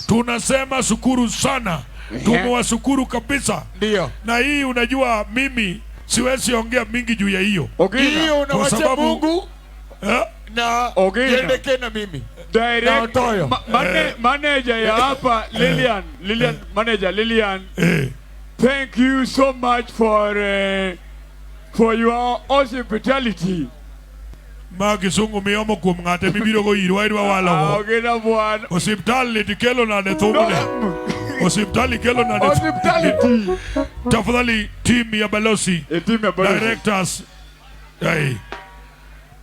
Tunasema shukuru sana. Tumewashukuru kabisa. Ndio. Na hii unajua mimi siwezi ongea mingi juu ya hiyo. Hiyo unawacha Mungu na jedeke na mimi. Direct manager ya hapa Lilian manager Lilian. Thank you so much for your hospitality. Magisungu miyomo kuom ng'ate mibiro go irwa walo. Ogena bwana. Hospitali tikelo na de thumune. Hospitali kelo na de. Hospitality. Tafadhali team ya Balozi. Directors.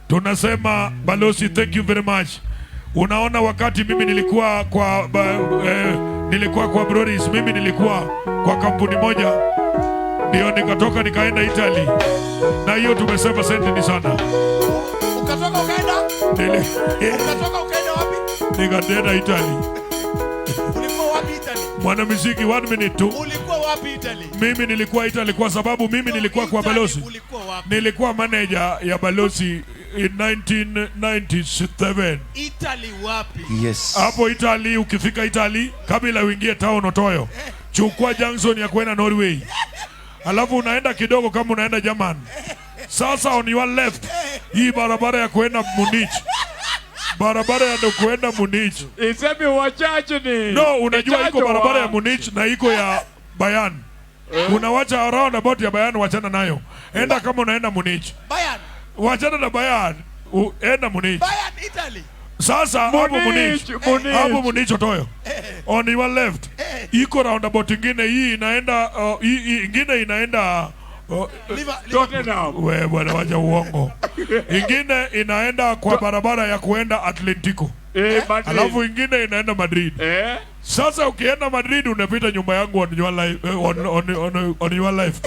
Tunasema Balozi, thank you very much. Unaona wakati mimi nilikuwa kwa Broris, mimi nilikuwa kwa kampuni moja Ndio nikatoka nikaenda Italy. Na hiyo tumesema senti ni sana. Ukatoka ukaenda? Ukatoka ukaenda wapi? Nikaenda Italy. Ulikuwa wapi Italy? Mwanamuziki 1 minute tu. Ulikuwa wapi Italy? Mimi nilikuwa Italy kwa sababu mimi nilikuwa kwa balozi. Nilikuwa manager ya balozi in 1997. Italy wapi? Yes. Hapo Italy, ukifika Italy kabla uingie town Otoyo, chukua junction ya kwenda Norway. Alafu unaenda kidogo kama unaenda German. Sasa on your left, hii barabara ya kwenda Munich. Barabara ya kwenda Munich. Isemi wachache ni. No, unajua iko barabara ya Munich na iko ya Bayern. Unawacha around about ya Bayern, wachana nayo. Enda kama unaenda Munich. Bayern. Wachana na Bayern, enda Munich. Bayern Italy. Sasa hapo Munich. Hapo Munich Otoyo. On your left. Iko roundabout ingine hii inaenda hii ingine inaenda wewe bwana wacha uongo. Ingine inaenda kwa barabara ya kuenda Atlantico. Alafu ingine inaenda Madrid. Sasa ukienda Madrid unapita nyumba yangu on your life, on your life.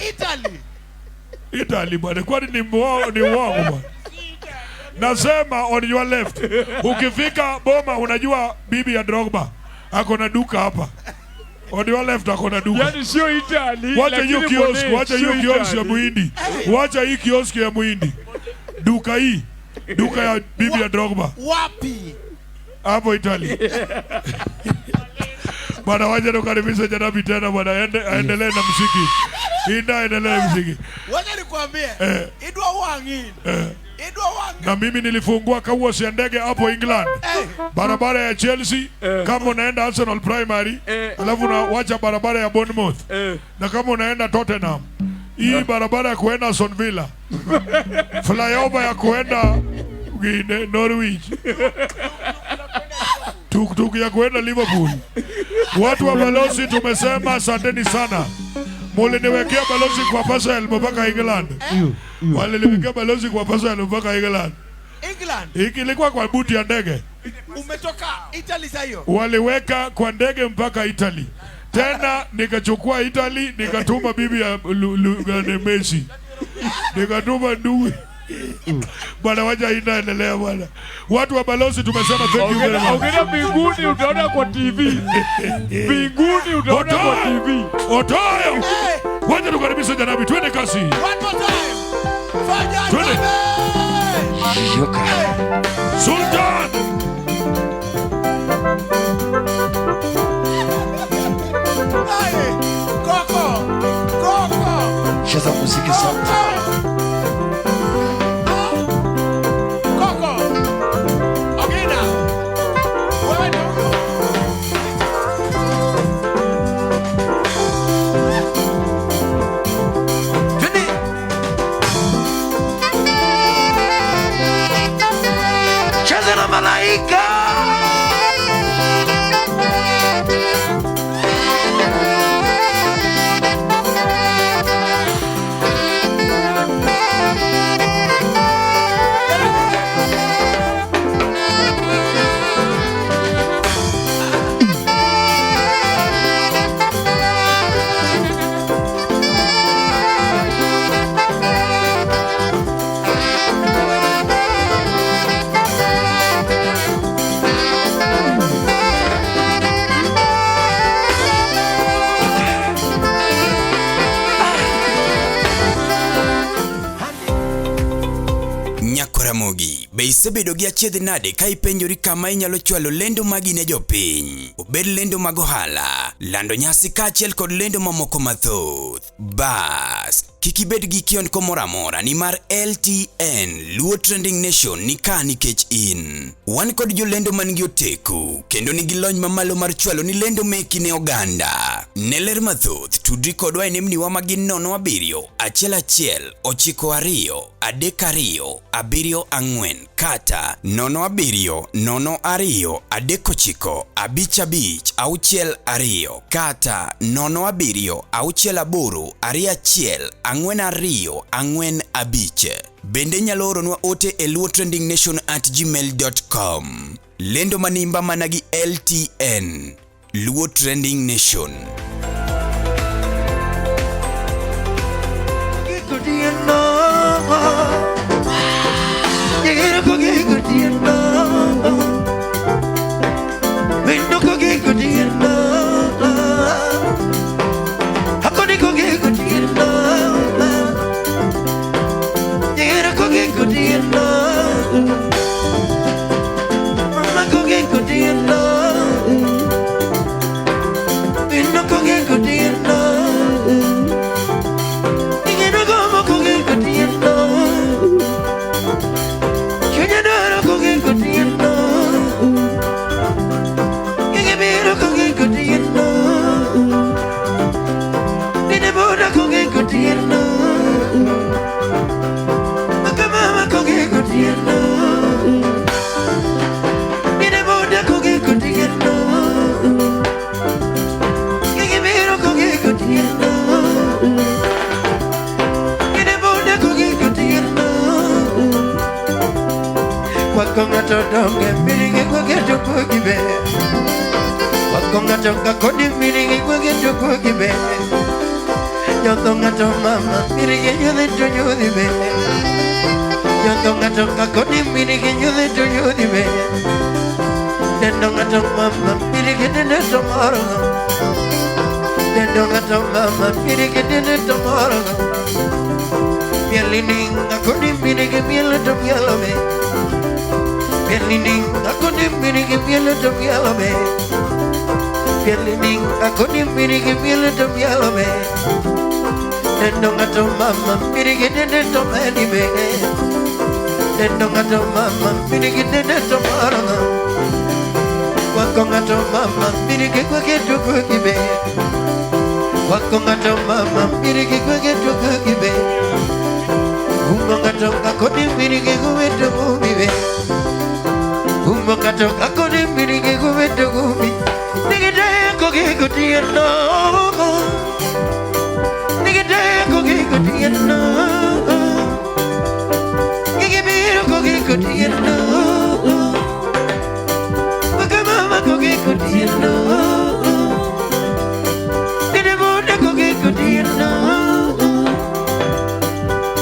Italy bwana, kwani ni uongo bwana? Nasema on your left. Ukifika Boma unajua bibi ya Drogba ako na duka hapa. On your left ako na duka. Yaani sio Italy. Wacha hiyo kiosk, wacha hiyo kiosk ya Muhindi. Wacha hii kiosk ya Muhindi. Duka hii. Duka ya bibi ya Drogba. Wapi? Hapo Italy. Bwana wacha tukaribisha Janabi tena bwana aendelee na muziki. Inda endelee na muziki. Wacha nikwambie. Idwa wangini. Na mimi nilifungua kauasi ya ndege hapo England. Barabara ya Chelsea kama unaenda Arsenal Primary, alafu unawacha barabara ya Bournemouth. Na kama unaenda Tottenham, hii barabara ya kuenda Aston Villa. Flyover ya kuenda Norwich. Tuk ya kuenda Liverpool. Watu wa balozi tumesema asanteni sana. Muliniwekea balozi kwa pasa elfu mpaka England. Waliniwekea balozi kwa pasa elfu mpaka England. Ilikuwa kwa buti ya ndege. Umetoka Italy sasa hiyo? Waliweka kwa ndege mpaka Italy. Tena nikachukua Italy nikatuma bibi ya Messi. Nikatuma ndugu. Bwana wacha inaendelea bwana. Watu wa balozi tumesema thank you very much. Ongea mbinguni utaona kwa TV. Mbinguni utaona kwa TV. Otoyo. Wacha tukaribisha Janabi twende kasi. One more time. Fanya twende. Sultan. Kaka. Cheza muziki sana. Malaika. Ramogi, be isebedo gi achiedh nade ka ipenjori kama inyalo chwalo lendo magi ne jopiny. Obed lendo mag ohala, lando nyasi kaachiel kod lendo mamoko mathoth. Bas, kik ibed gi kiondko moro amora nimar LTN Luo Trending Nation ni ka nikech in. Wan kod jolendo man gi oteku kendo nigi lony mamalo mar chwalo ni lendo meki ne oganda. Ne ler mathoth tudri kodwa e nembniwa magin 07 11 92 32 74 kata 07 02 39 55 62 kata 07 68 21 42 45. Bende nyalo oronwa ote e luotrendingnation@gmail.com. Lendo manimba managi LTN Luo Trending Nation. Diana. Yera koge ko Diana. Winno koge ko Diana. Hakoni koge ko Diana. Yera koge ko Diana. Mama koge ko Diana. Winno koge ko Diana. Wakonga todonge miringi kwage tukugibe. Wakonga toka kodi miringi kwage tukugibe. Nyotonga to mama miringi nyude tunyudibe. Nyotonga toka kodi miringi nyude tunyudibe. Nendonga to mama miringi nene tomorrow. Nendonga to mama miringi nene tomorrow. Mielininga kodi miringi mielo to mielo me. Pielining aku di mirigi pielo to mielo me. Pielining aku di mirigi pielo to mielo me. Nendong ato mama mirigi nene to meni me. Nendong ato mama mirigi nene to maranga. Wakong ato mama mirigi kwake to kukibe. Wakong ato mama mirigi kwake to kukibe. Umong ato aku di mirigi kuwe to kukibe. Umakato akone mirige kubeto kubi Nigede koge kutiano Nigede koge kutiano Nigibiro koge kutiano Wakamama koge kutiano Nidebuda koge kutiano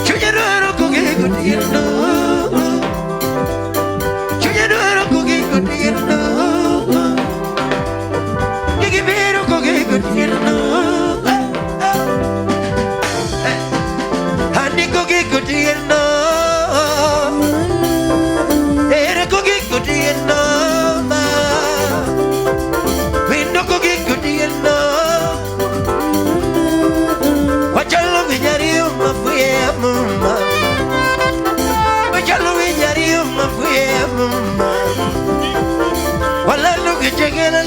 Chunyararo koge kutiano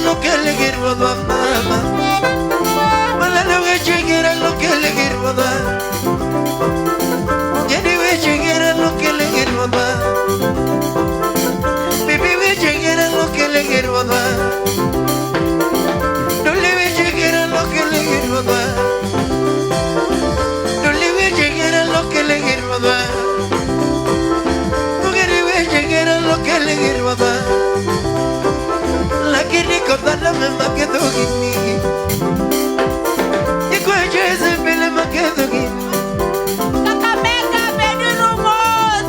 Lo que le quiero dar, mamá. Mala lo que chequera lo que le quiero dar. Ya ni ve chequera lo que le quiero dar. Baby ve chequera lo que le quiero dar. No le ve chequera lo que le quiero dar. No le ve chequera lo que le quiero dar. No le ve chequera lo que le quiero dar. Lakini kotana mema kedo gini Ikwe jeze mbele makedo gini Kakamega bedi rumos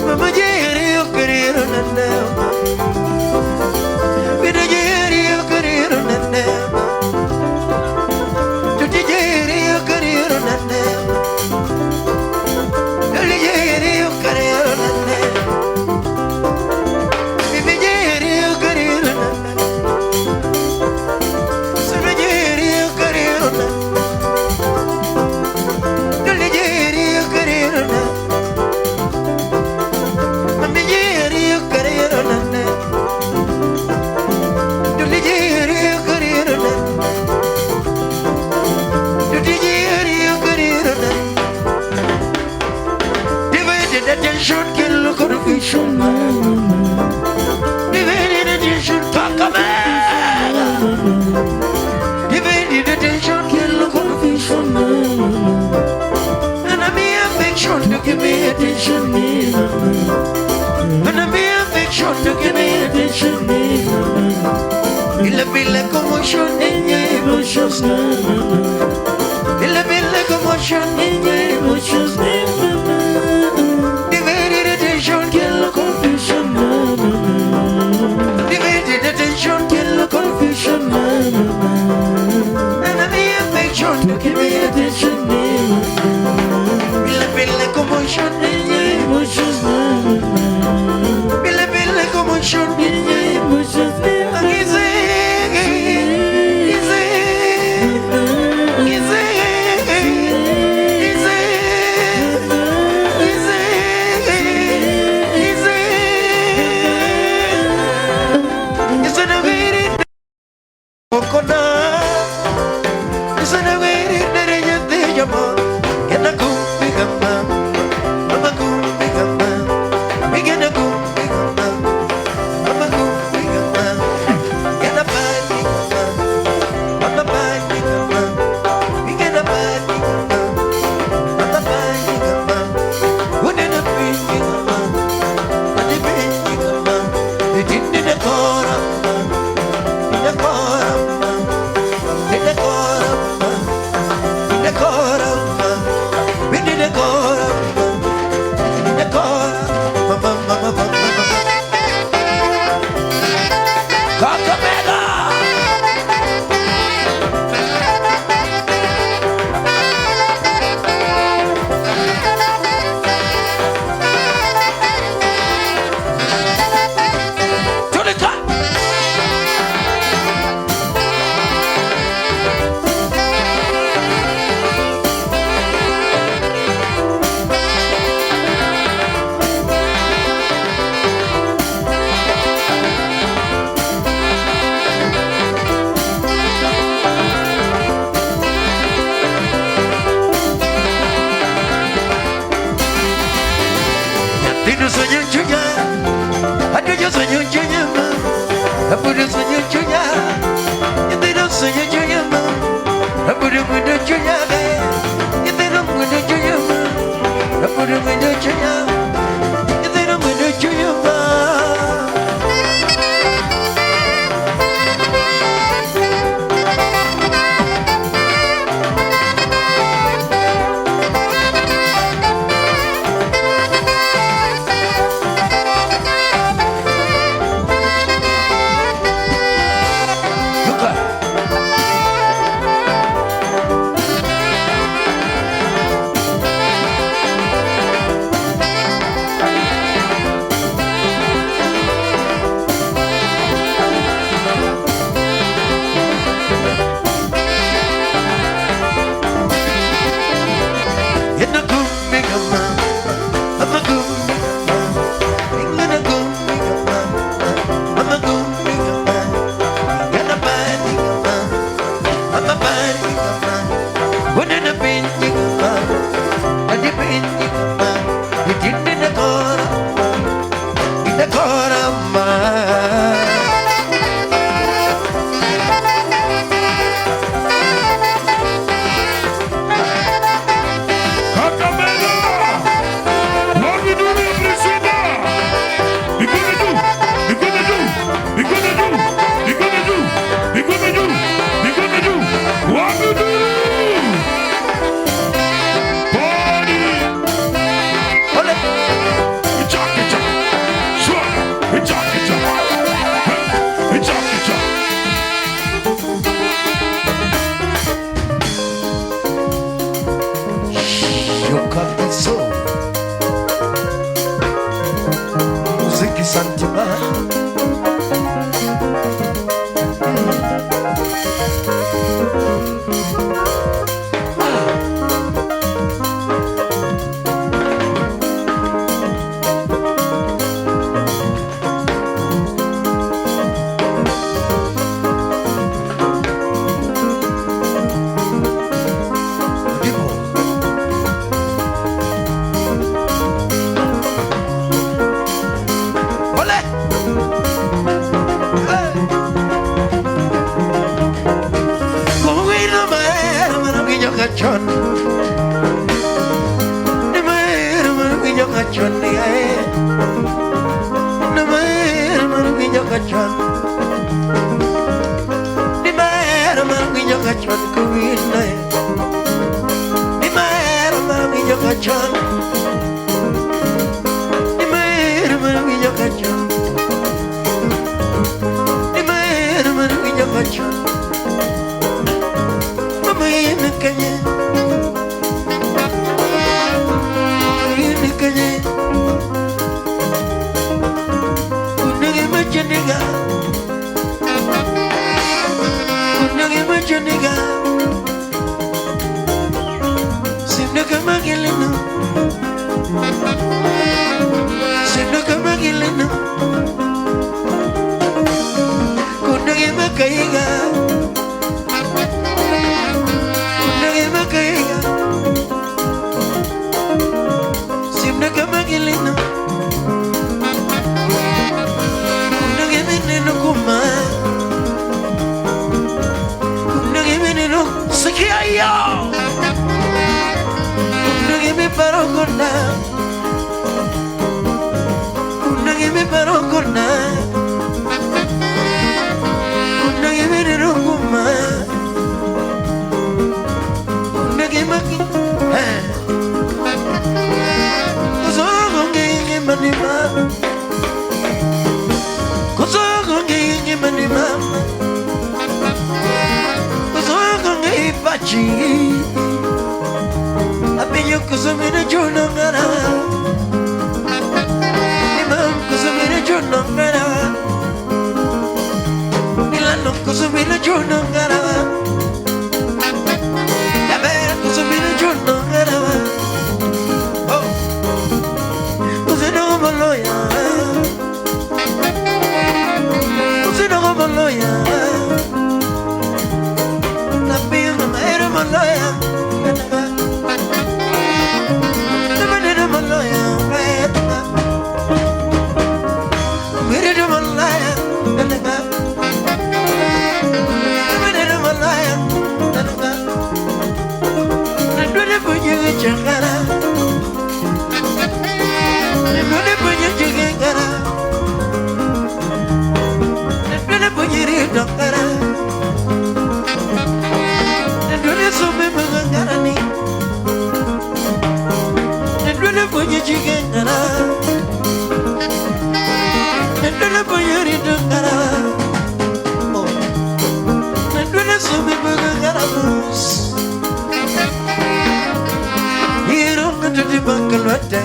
Mama jere yo querido naneo attention, me. Wanna be affection, to give me attention, me. It'll be like commotion in your emotions, it'll be like commotion in your emotions, divided attention, kill confusion, divided attention, kill confusion, and I be affection, to give me attention, it'll be like commotion in your emotions, it'll be like commotion in your emotions, nigga. Kunagi macho nigga. Simna kama gilena. Simna kama gilena. Kunagi makaiga. Kunagi makaiga. Simna kama gilena. Kunagi meneno kuma. Kunagi meneno sekiayo. Kunagi me paro kona. Kunagi me paro kona. Kunagi meneno kuma. Kunagi maki. Manima, Kosogongi manima, Kosogongi pachi, Apinyo Kosomina Jonangara, Imam Kosomina Jonangara, Milano Kosomina Jonangara, Yabera Kosomina Jonangara. Malaya, na pina maera malaya, na manera malaya, manera malaya, manera malaya, na dole punya chakara, na dole punya chakara. Punyiri dokara, ndone some magangarani, ndone punyi chigengara, ndone punyiri dokara, ndone some magangaramus. Hero ngati bakalwate,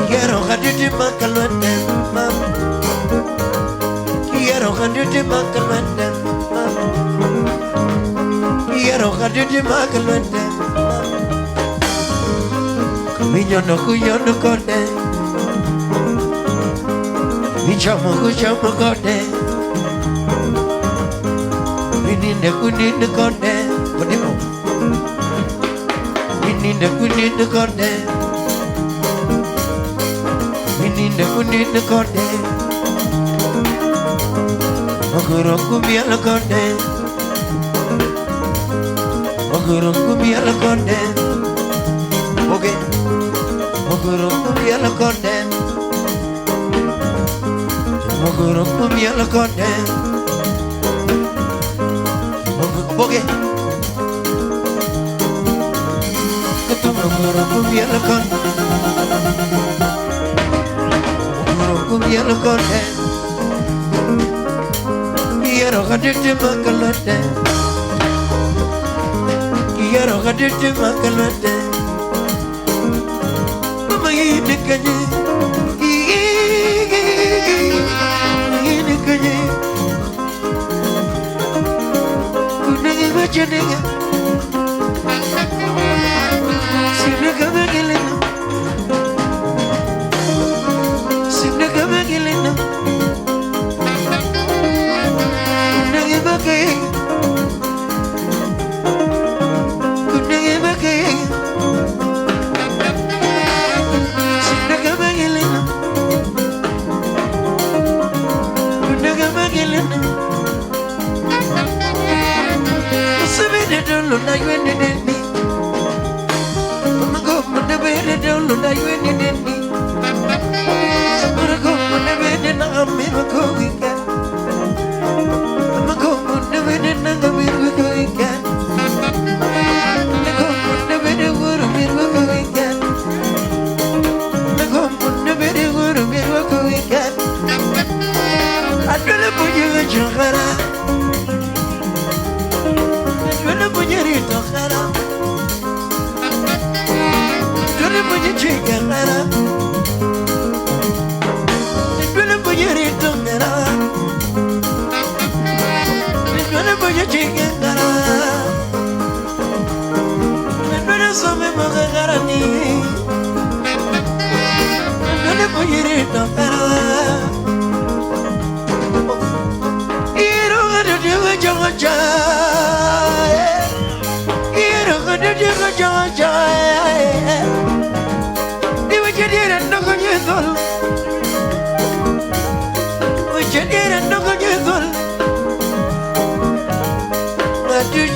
hero ngati bakalwate, Quiero ganarte makalwende, quiero ganarte makalwende. Miño no cuyo no corte, mi chamo corte, mi nina kunina corte, ponimo. Mi nina kunina corte, mi nina kunina corte. Oguro kumbia la konde, oguro kumbia la konde, okay. Oguro kumbia la konde, oguro kumbia la konde, okay. Oguro kumbia la konde, oguro kumbia la konde. Quiero ganarte makalwende, quiero ganarte makalwende. Mama yini kanye, yini kanye. Kunagi machenega, simna kama gelena, simna kama gelena.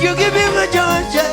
You give him a Georgia.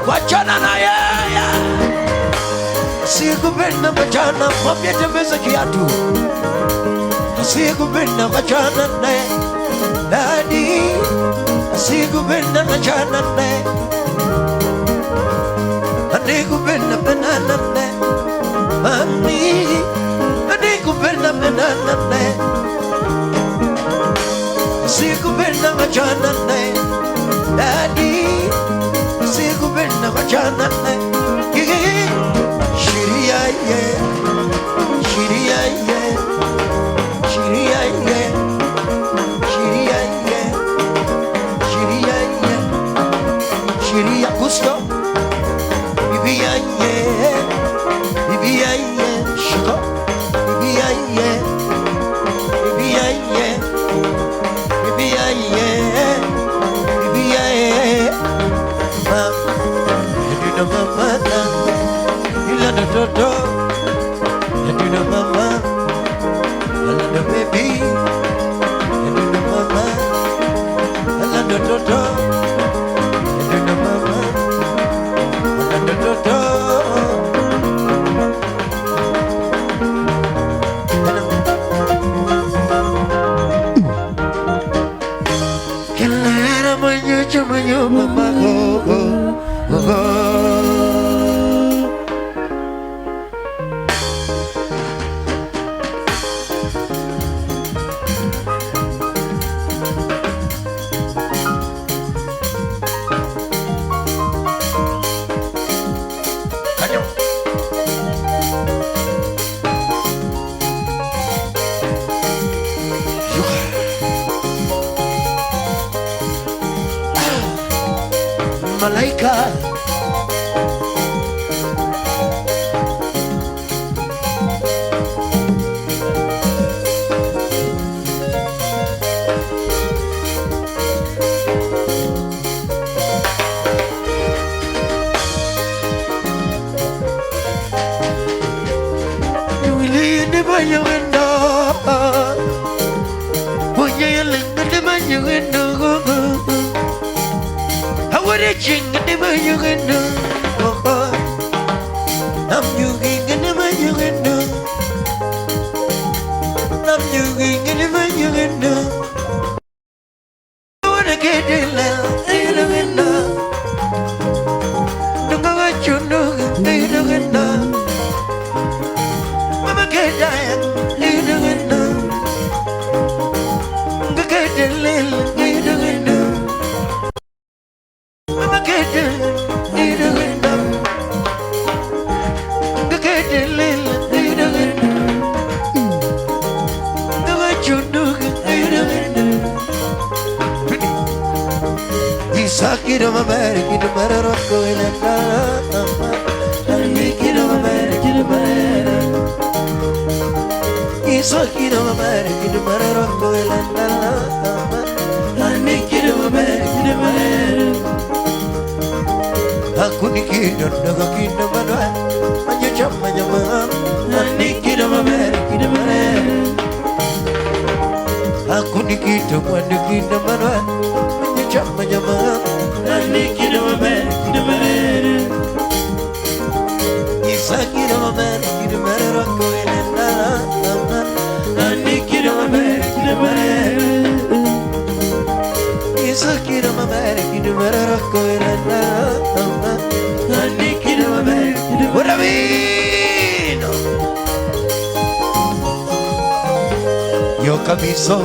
Wachana na yeye, sikupenda wachana, mwambie tembeza kiatu. Sikupenda wachana naye dadi, sikupenda wachana naye, anikupenda penana naye mami, anikupenda penana naye, sikupenda wachana naye dadi, sikupenda wachana naye. Shiria ye, shiria ye, shiria ye, shiria ye, shiria ye, shiria gusto. Bibia ye, bibia ye, shiko. Bibia ye, bibia ye, bibia ye, bibia ye. Mama, ila na Toto, yatuna mama, ala na baby, yatuna mama, ala na Toto, yatuna mama, ala na Toto. Kelera manyo mama go. Malaika Yuili banyo endo Bonya lenga banyo endo Haware chinga de banyo endo Nam yugi de banyo endo Nam yugi de banyo endo Wanna get it la endo Nunga wachuno endo Mama get it endo Nunga get it endo Mama get it endo Nunga get it endo Nunga wachuno endo Sakira mamere kina mararo koila kama Almi kina mamere kina mamere Sakira mamere kina mararo koila kama Almi kina mamere kina mamere Aku nikina naga kina manwa Manya chama nyama Almi kina mamere kina mamere Aku nikita mwana kina manwa Chama jama, nani kina mame, kina mame. kini marara koirana Andi kini maber Buravino Yo capiso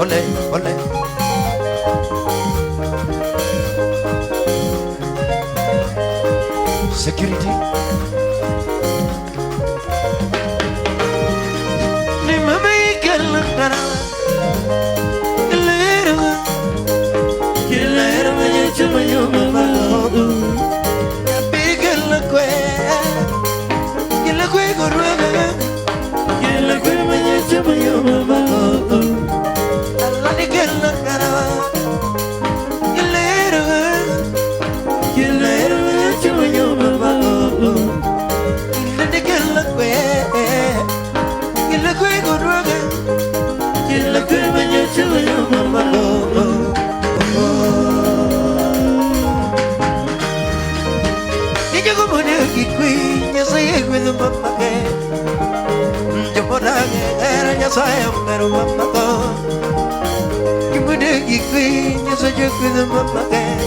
Ole, ole Security Ni mama ikala karawa Kilero mwenye chuma mama Napigala kwe Kila kwe kuruega Kila kwe mwenye chuma mama Allah nikala karawa Kilero mwenye chuma mama Nikala kwe Kila kwe kuruega Kila kwe mwenye chuma mama Queen, say with the mama again. Japonage, and yes, I am better mama. You would a queen, yes, I joke with the mama again.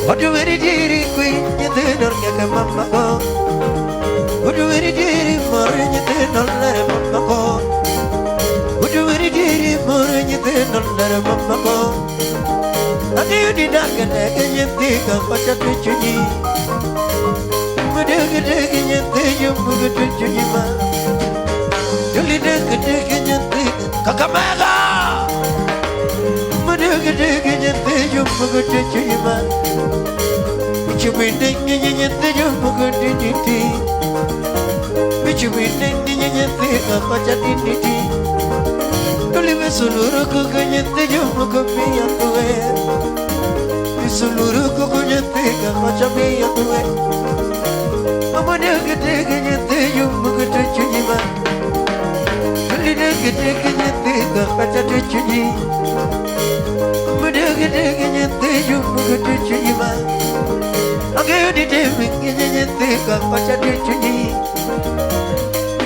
What you very dear queen, you did not get a mama go. What you very dear more, and you did not let a mama go. What you very dear more, and you did not let a mama go. And you did not get a think of what you're doing. Kakamega Mama dega dega nyete yumma gata chujima Kali dega dega nyete gata chuji Mama dega dega nyete yumma gata chujima Agayo di dega nyete gata chuji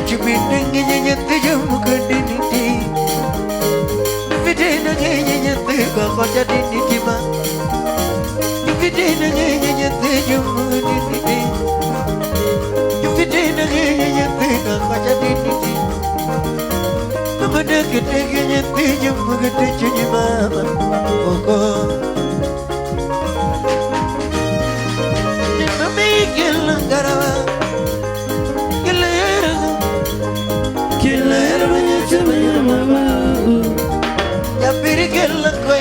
Chubi dega nyete yumma gata niti Vide dega nyete gata niti ma Vide dega nyete yumma gata niti Mama dega dega nyete yumma gata chuji mama Oko Mama ikela garawa Kilera mwenye chuma mama Ya piri kela kwe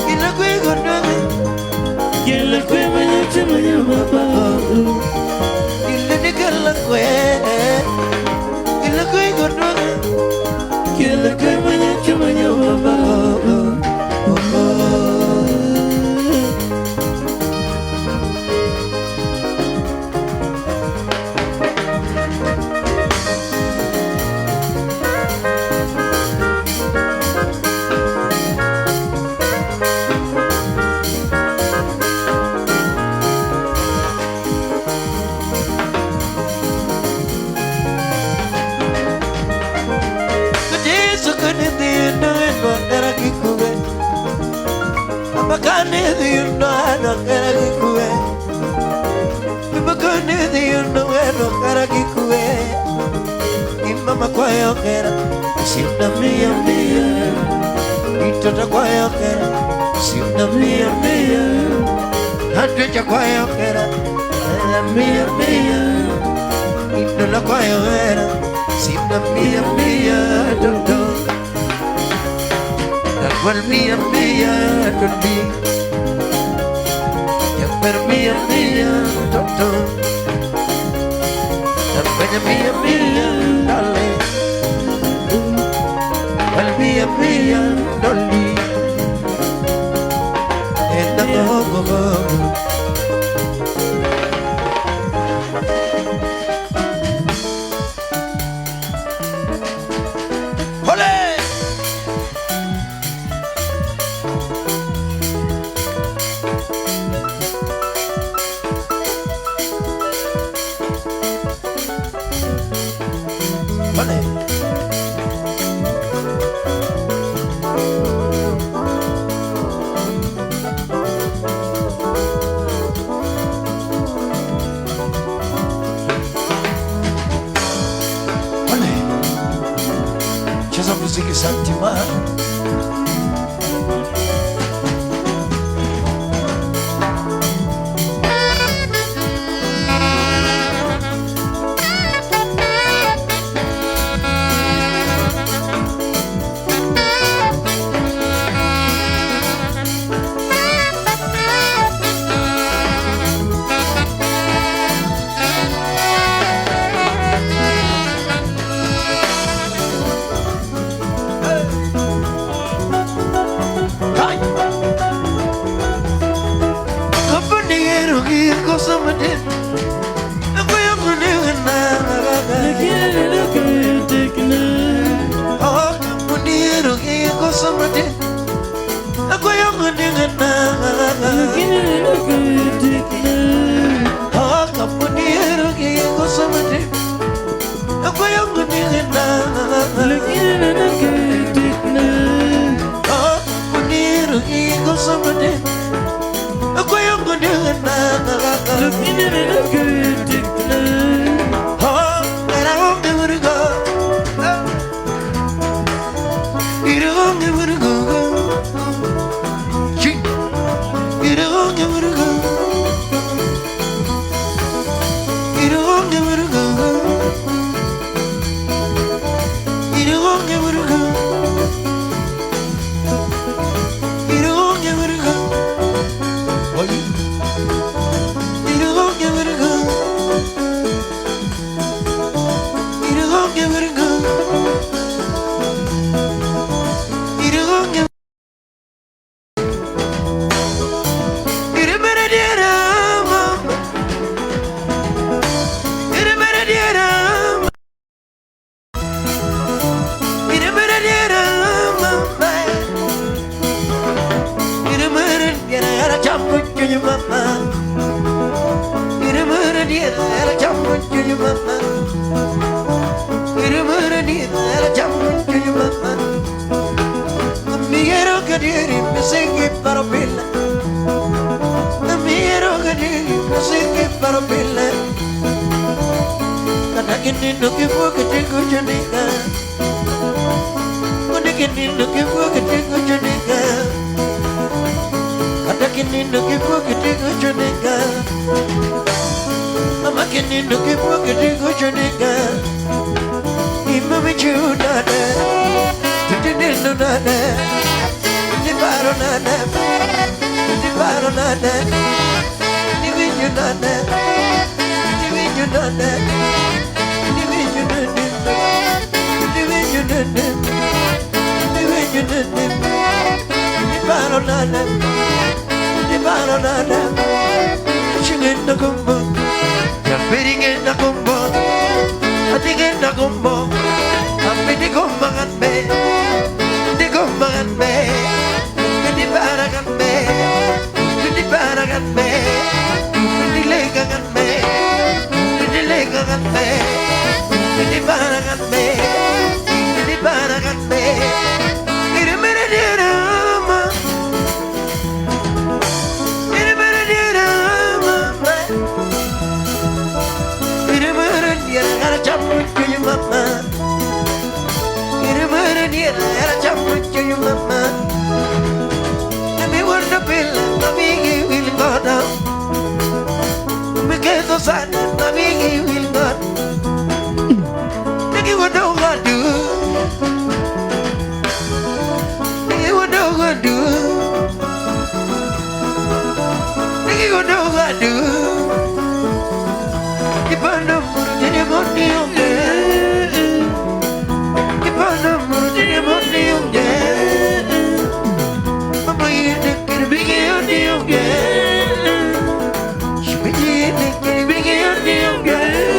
Kila kwe gondoga Kila kwe mwenye chuma mama Kila kwe Kila kwe gondoga Kila kwe mwenye chuma mama Bakane you know no karakikue Bakane you know no karakikue Imama kwa yokera Sinda mia mia Itota kwa yokera Sinda mia mia Hatwecha kwa yokera Mia mia Itola kwa yokera Sinda mia mia Toto Well, mia, could be. Yeah, but mia, Toto. Mia, darling. Well, mia, dolly. And the go. Cheza muziki Santima. Yeah.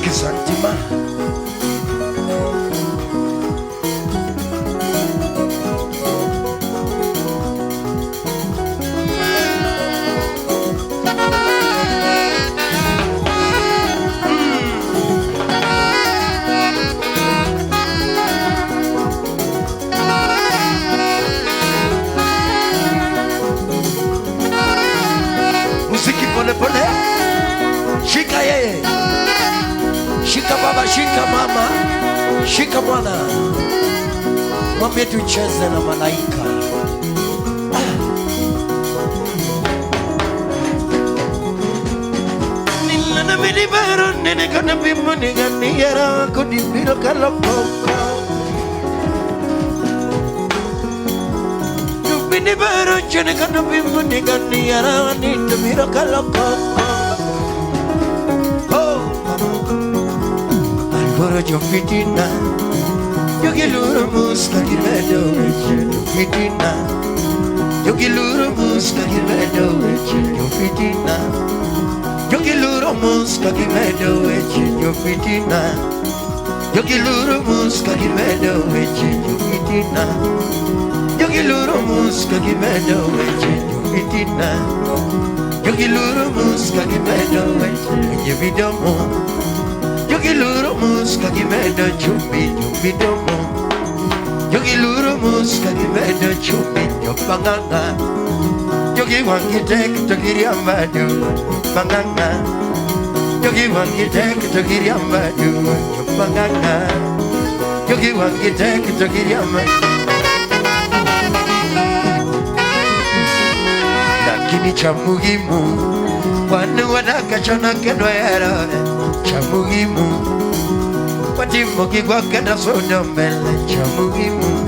Muziki Santima. Muziki pole pole. Shika yeye. Shika baba, shika mama, shika mwana. Mwambie tucheze na Malaika. Nina milibaro nene kana bimu nigani yara kudibiro kalapoko. Milibaro chene kana bimu nigani yara nidibiro kalapoko. Alvoro yo fitina, yo giluro muska gimedo yo fitina, yo giluro muska gimedo yo fitina, yo giluro muska gimedo yo fitina, yo giluro muska gimedo yo fitina, yo giluro muska gimedo yo fitina, yo giluro muska gimedo yo vidomo. Yogi luro muska gimedo chumbi domo. Yogi luro muska gimedo chumbi panganga. Yogi wangi tek to giriambadu panganga. Yogi wangi tek to giriambadu panganga. Yogi wangi tek to giriambadu. Lakini cha muhimu wanu wanakachana kedwa yarare. Cha muhimu Watimo kikwa kenda soda mbele. Cha muhimu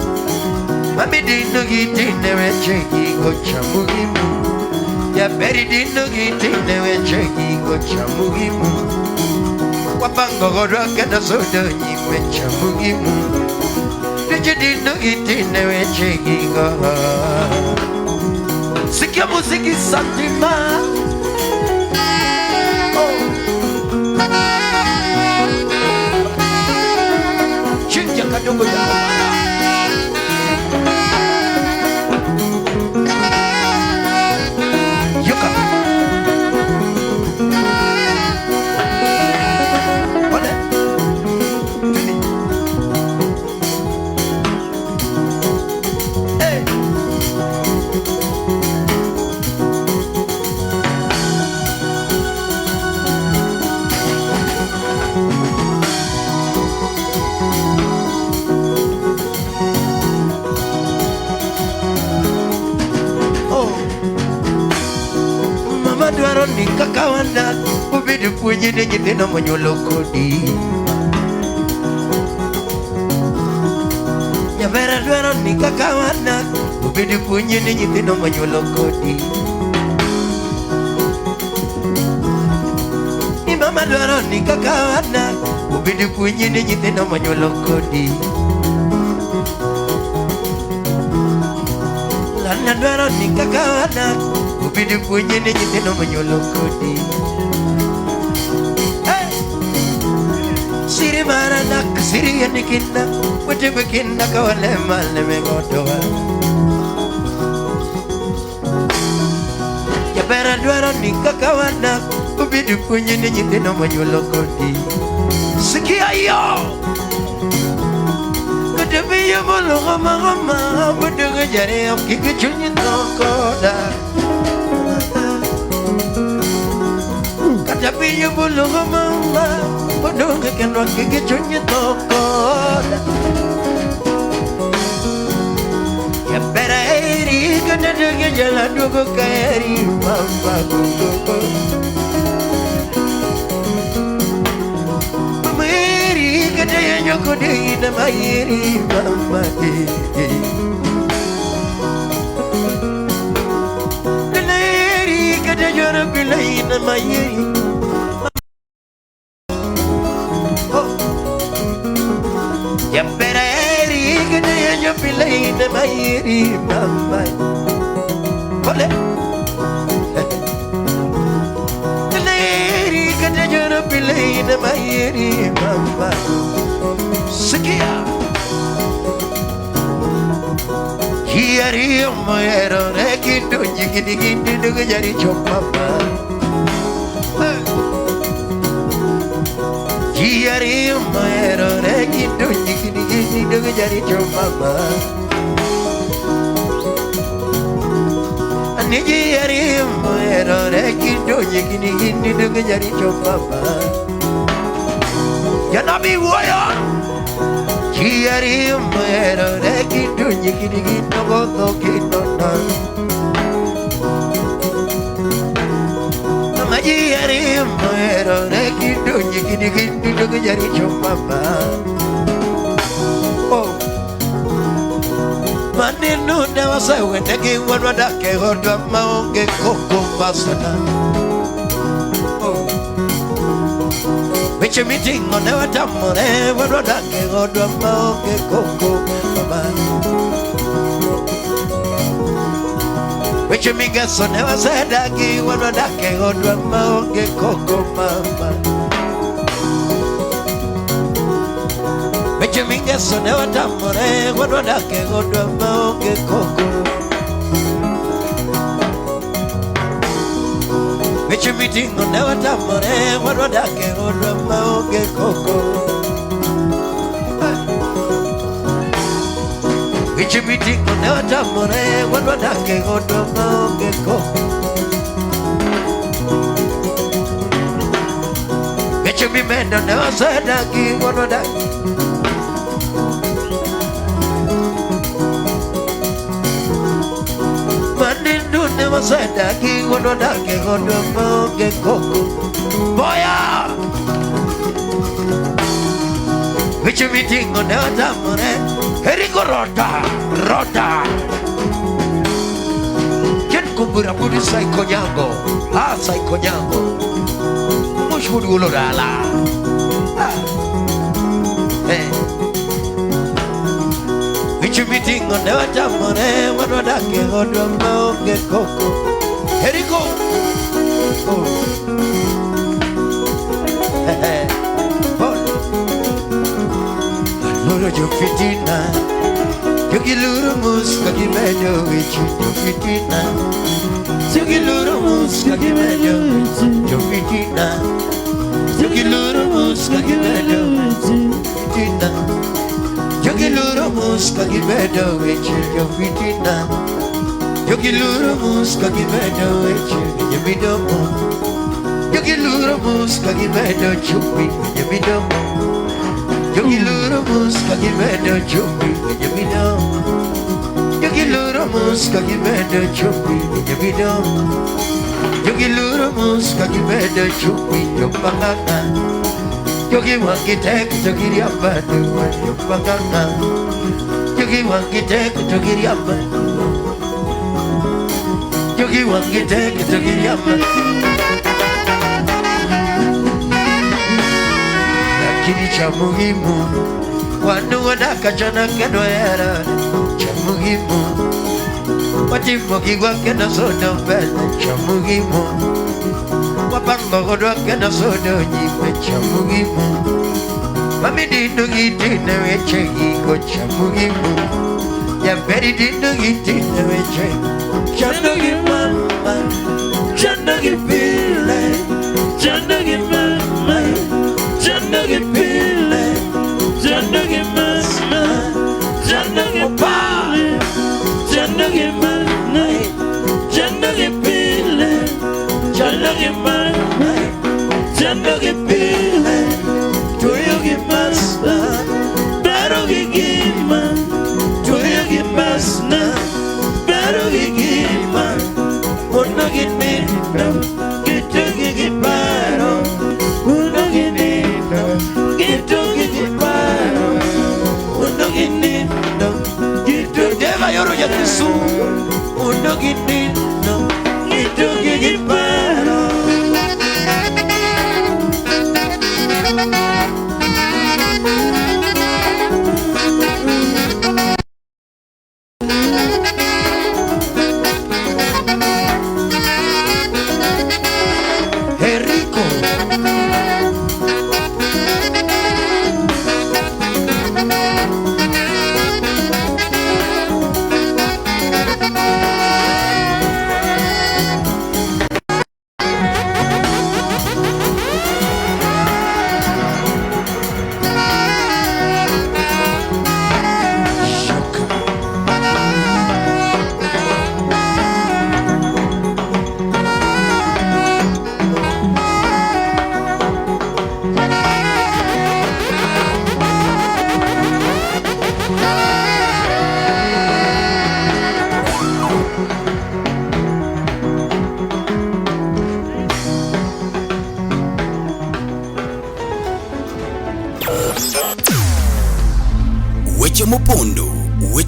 Mami dino gitine weche kiko. Cha muhimu Ya beri dino gitine weche kiko. Cha muhimu Wapango kodwa kenda soda nyime. Cha muhimu Dije dino gitine weche kiko. Sikia muziki Santima. Chinja kadogo ya Yuka Ole Hey Dwaro ni kaka wana ubidi punyi ni nyitino monyolo kodi. Nyavera dwaro ni kaka wana ubidi punyi ni nyitino monyolo kodi. Ni mama dwaro ni kaka wana ubidi punyi ni nyitino monyolo kodi. Lana dwaro ni kaka wana ubidi punye ni nyitino manyolo kodi. Siri marana siri yanikinda wete bekinda kawale male mengodoa. Ya pera dwaro ni kakawana ubidi punye ni nyitino manyolo kodi. Sikia yo Kudebi ya molo gama buduga jare okiki chunyi tokoda. Tapi you bulu mama, bodoh kan rocky kecunya toko. Ya berairi kan ada jalan dua kari mama buku. Meri kan ada nyoko deh nama iri mama Meri kan ada juara pilih nama iri. Ya pereri gede ya pilih nama iri mama. Boleh. Leri gede jara pilih nama iri. Nini mama Sikia Hiari moero Rekindu jigidi gindi Nugu jari chomama Hiari moero Rekindu jigidi gindi Nugu jari chomama Hiari moero Rekindu jigidi gindi Nugu jari chomama Yanabi warrior Hiari moero Rekindu jigidi gindi Nugu kinona Hiari moero Rekindu jigidi gindi Nugu jari chomama Oh Maninu na wasawe Negi wanwadake Hodwa maonge koko masana Oh Wichi mitingo ne watamore Wanwadake Hodwa maonge koko mama Wichi migeso ne wasedagi Wanwadake Hodwa maonge koko mama Wichi migeso ne watamore Wanwadake Hodwa maonge koko Wichi mitingo ne watamore Wanwadake Hodwa maonge koko Wichi mitingo ne watamore Wanwadake Hodwa maonge koko Wichi mimendo ne wasedagi Wanwadake Sadaki Wanwadake Hodwa maonge koko Boya Wichi mitingo ne watamore Heriko Rota Ken kumbura budi saiko nyango Saiko nyango Mushbudi ulorala Wichi mitingo ne watamore Wanwadake Hodwa maonge koko Heriko Oh Loro jo fitina Yogi luru muska kimedo Wichi jo fitina Yogi luru muska kimedo Jo fitina Yogi luru muska kimedo Fitina Yogi luru muska kimedo Wichi jo fitina Yogi luru muska kimedo Wichi Yemidomo Yogi luru muska kimedo Chupi Yemidomo Yogi luru muska kimedo Chupi Yemidomo Yogi luru muska kimedo Chupi Yemidomo Yogi luru muska kimedo Chupi Yopanganga Yogi wangitek Togiri abadu Yopanganga Yogi wangitek Togiri abadu Yogi wangitek Togiri abadu Lakini cha muhimu Wanu wanakachana kenwera Cha muhimu Watimo kigwa kena soda mbele Cha muhimu Wapango kodwa kena soda nyime Cha muhimu Mami dindu gitine weche Giko cha muhimu Yamberi dindu gitine weche Chandogi mama Chandogi pile Chandogi mama Chandogi pile Chandogi mama Chandogi pile Chandogi mama Chandogi pile Chandogi mama Chandogi pile Tuyogi masna Darogi gima Tuyogi masna Darogi gima Unogi nino Gitugi giparo Unogi nino Gitugi giparo Unogi nino Gitugi Deva yoro ya kisu Unogi nino Gitugi giparo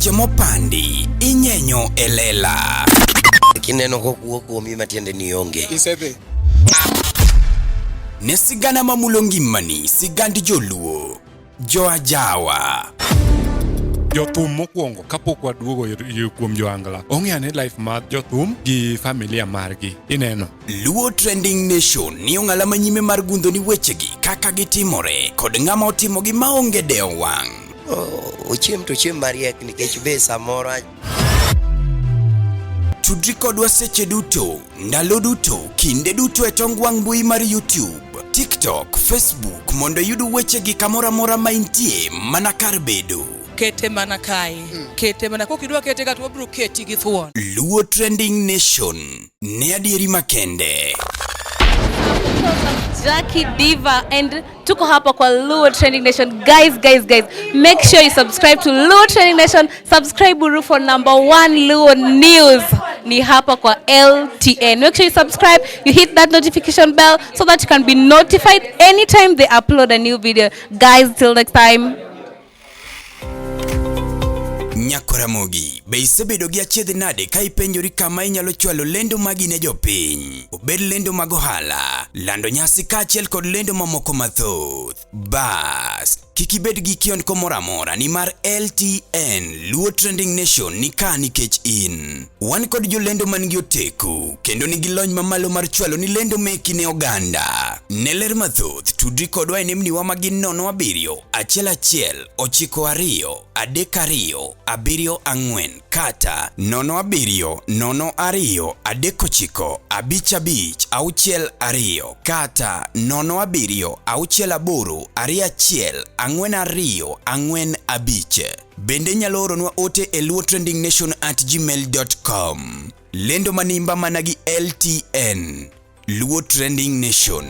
weche mopandi inyenyo elela. Kineno kokuok kuomi matiende ni onge. Isedhi. Ne sigana mamulo ngimani, sigand joluo, joajawa. Jothum mokwongo kapok waduogo kuom joangla. Ong'e life mar jothum gi familia margi. Ineno. Luo Trending Nation ni ong'ala manyime mar gundo ni wechegi kaka gitimore kod ng'ama otimogi maonge deo wang'. Ochiem to chiem mariek nikech be samoro Tudri kodwa seche duto, ndalo duto, kinde duto e tong wang' mbui mar YouTube, TikTok, Facebook mondo yud wechegi kamora mora ma intie mana kar bedo. Kete mana kae. Kete mana kokidwa kete ka to wabro keti gi thuon. Luo Trending Nation ne adieri makende. Jackie Diva and tuko hapa kwa Luo Trending Nation. Guys, make sure you subscribe to Luo Trending Nation. Subscribe buru for #1 Luo News. Ni hapa kwa LTN. Make sure you subscribe, you hit that notification bell so that you can be notified anytime they upload a new video. Guys, till next time. Nyakoramogi, be isebedo gi achiedh nade ka ipenjori kama inyalo chwalo lendo magi ne jopiny. Obed lendo mag ohala, lando nyasi kaachiel kod lendo mamoko mathoth. Bas, kik ibed gi kionko moro amora ni mar LTN Luo Trending Nation ni ka nikech in. Wan kod jolendo man gi oteku kendo nigi lony mamalo mar chwalo ni lendo meki ne oganda. Ne ler mathoth tudri kodwa e nembniwa magin 07 11 92 32 74 kata 07 02 39 55 62 kata 07 68 21 42 45. Bende nyalo oronwa ote e luotrendingnation@gmail.com. Lendo manimba managi LTN Luo Trending Nation.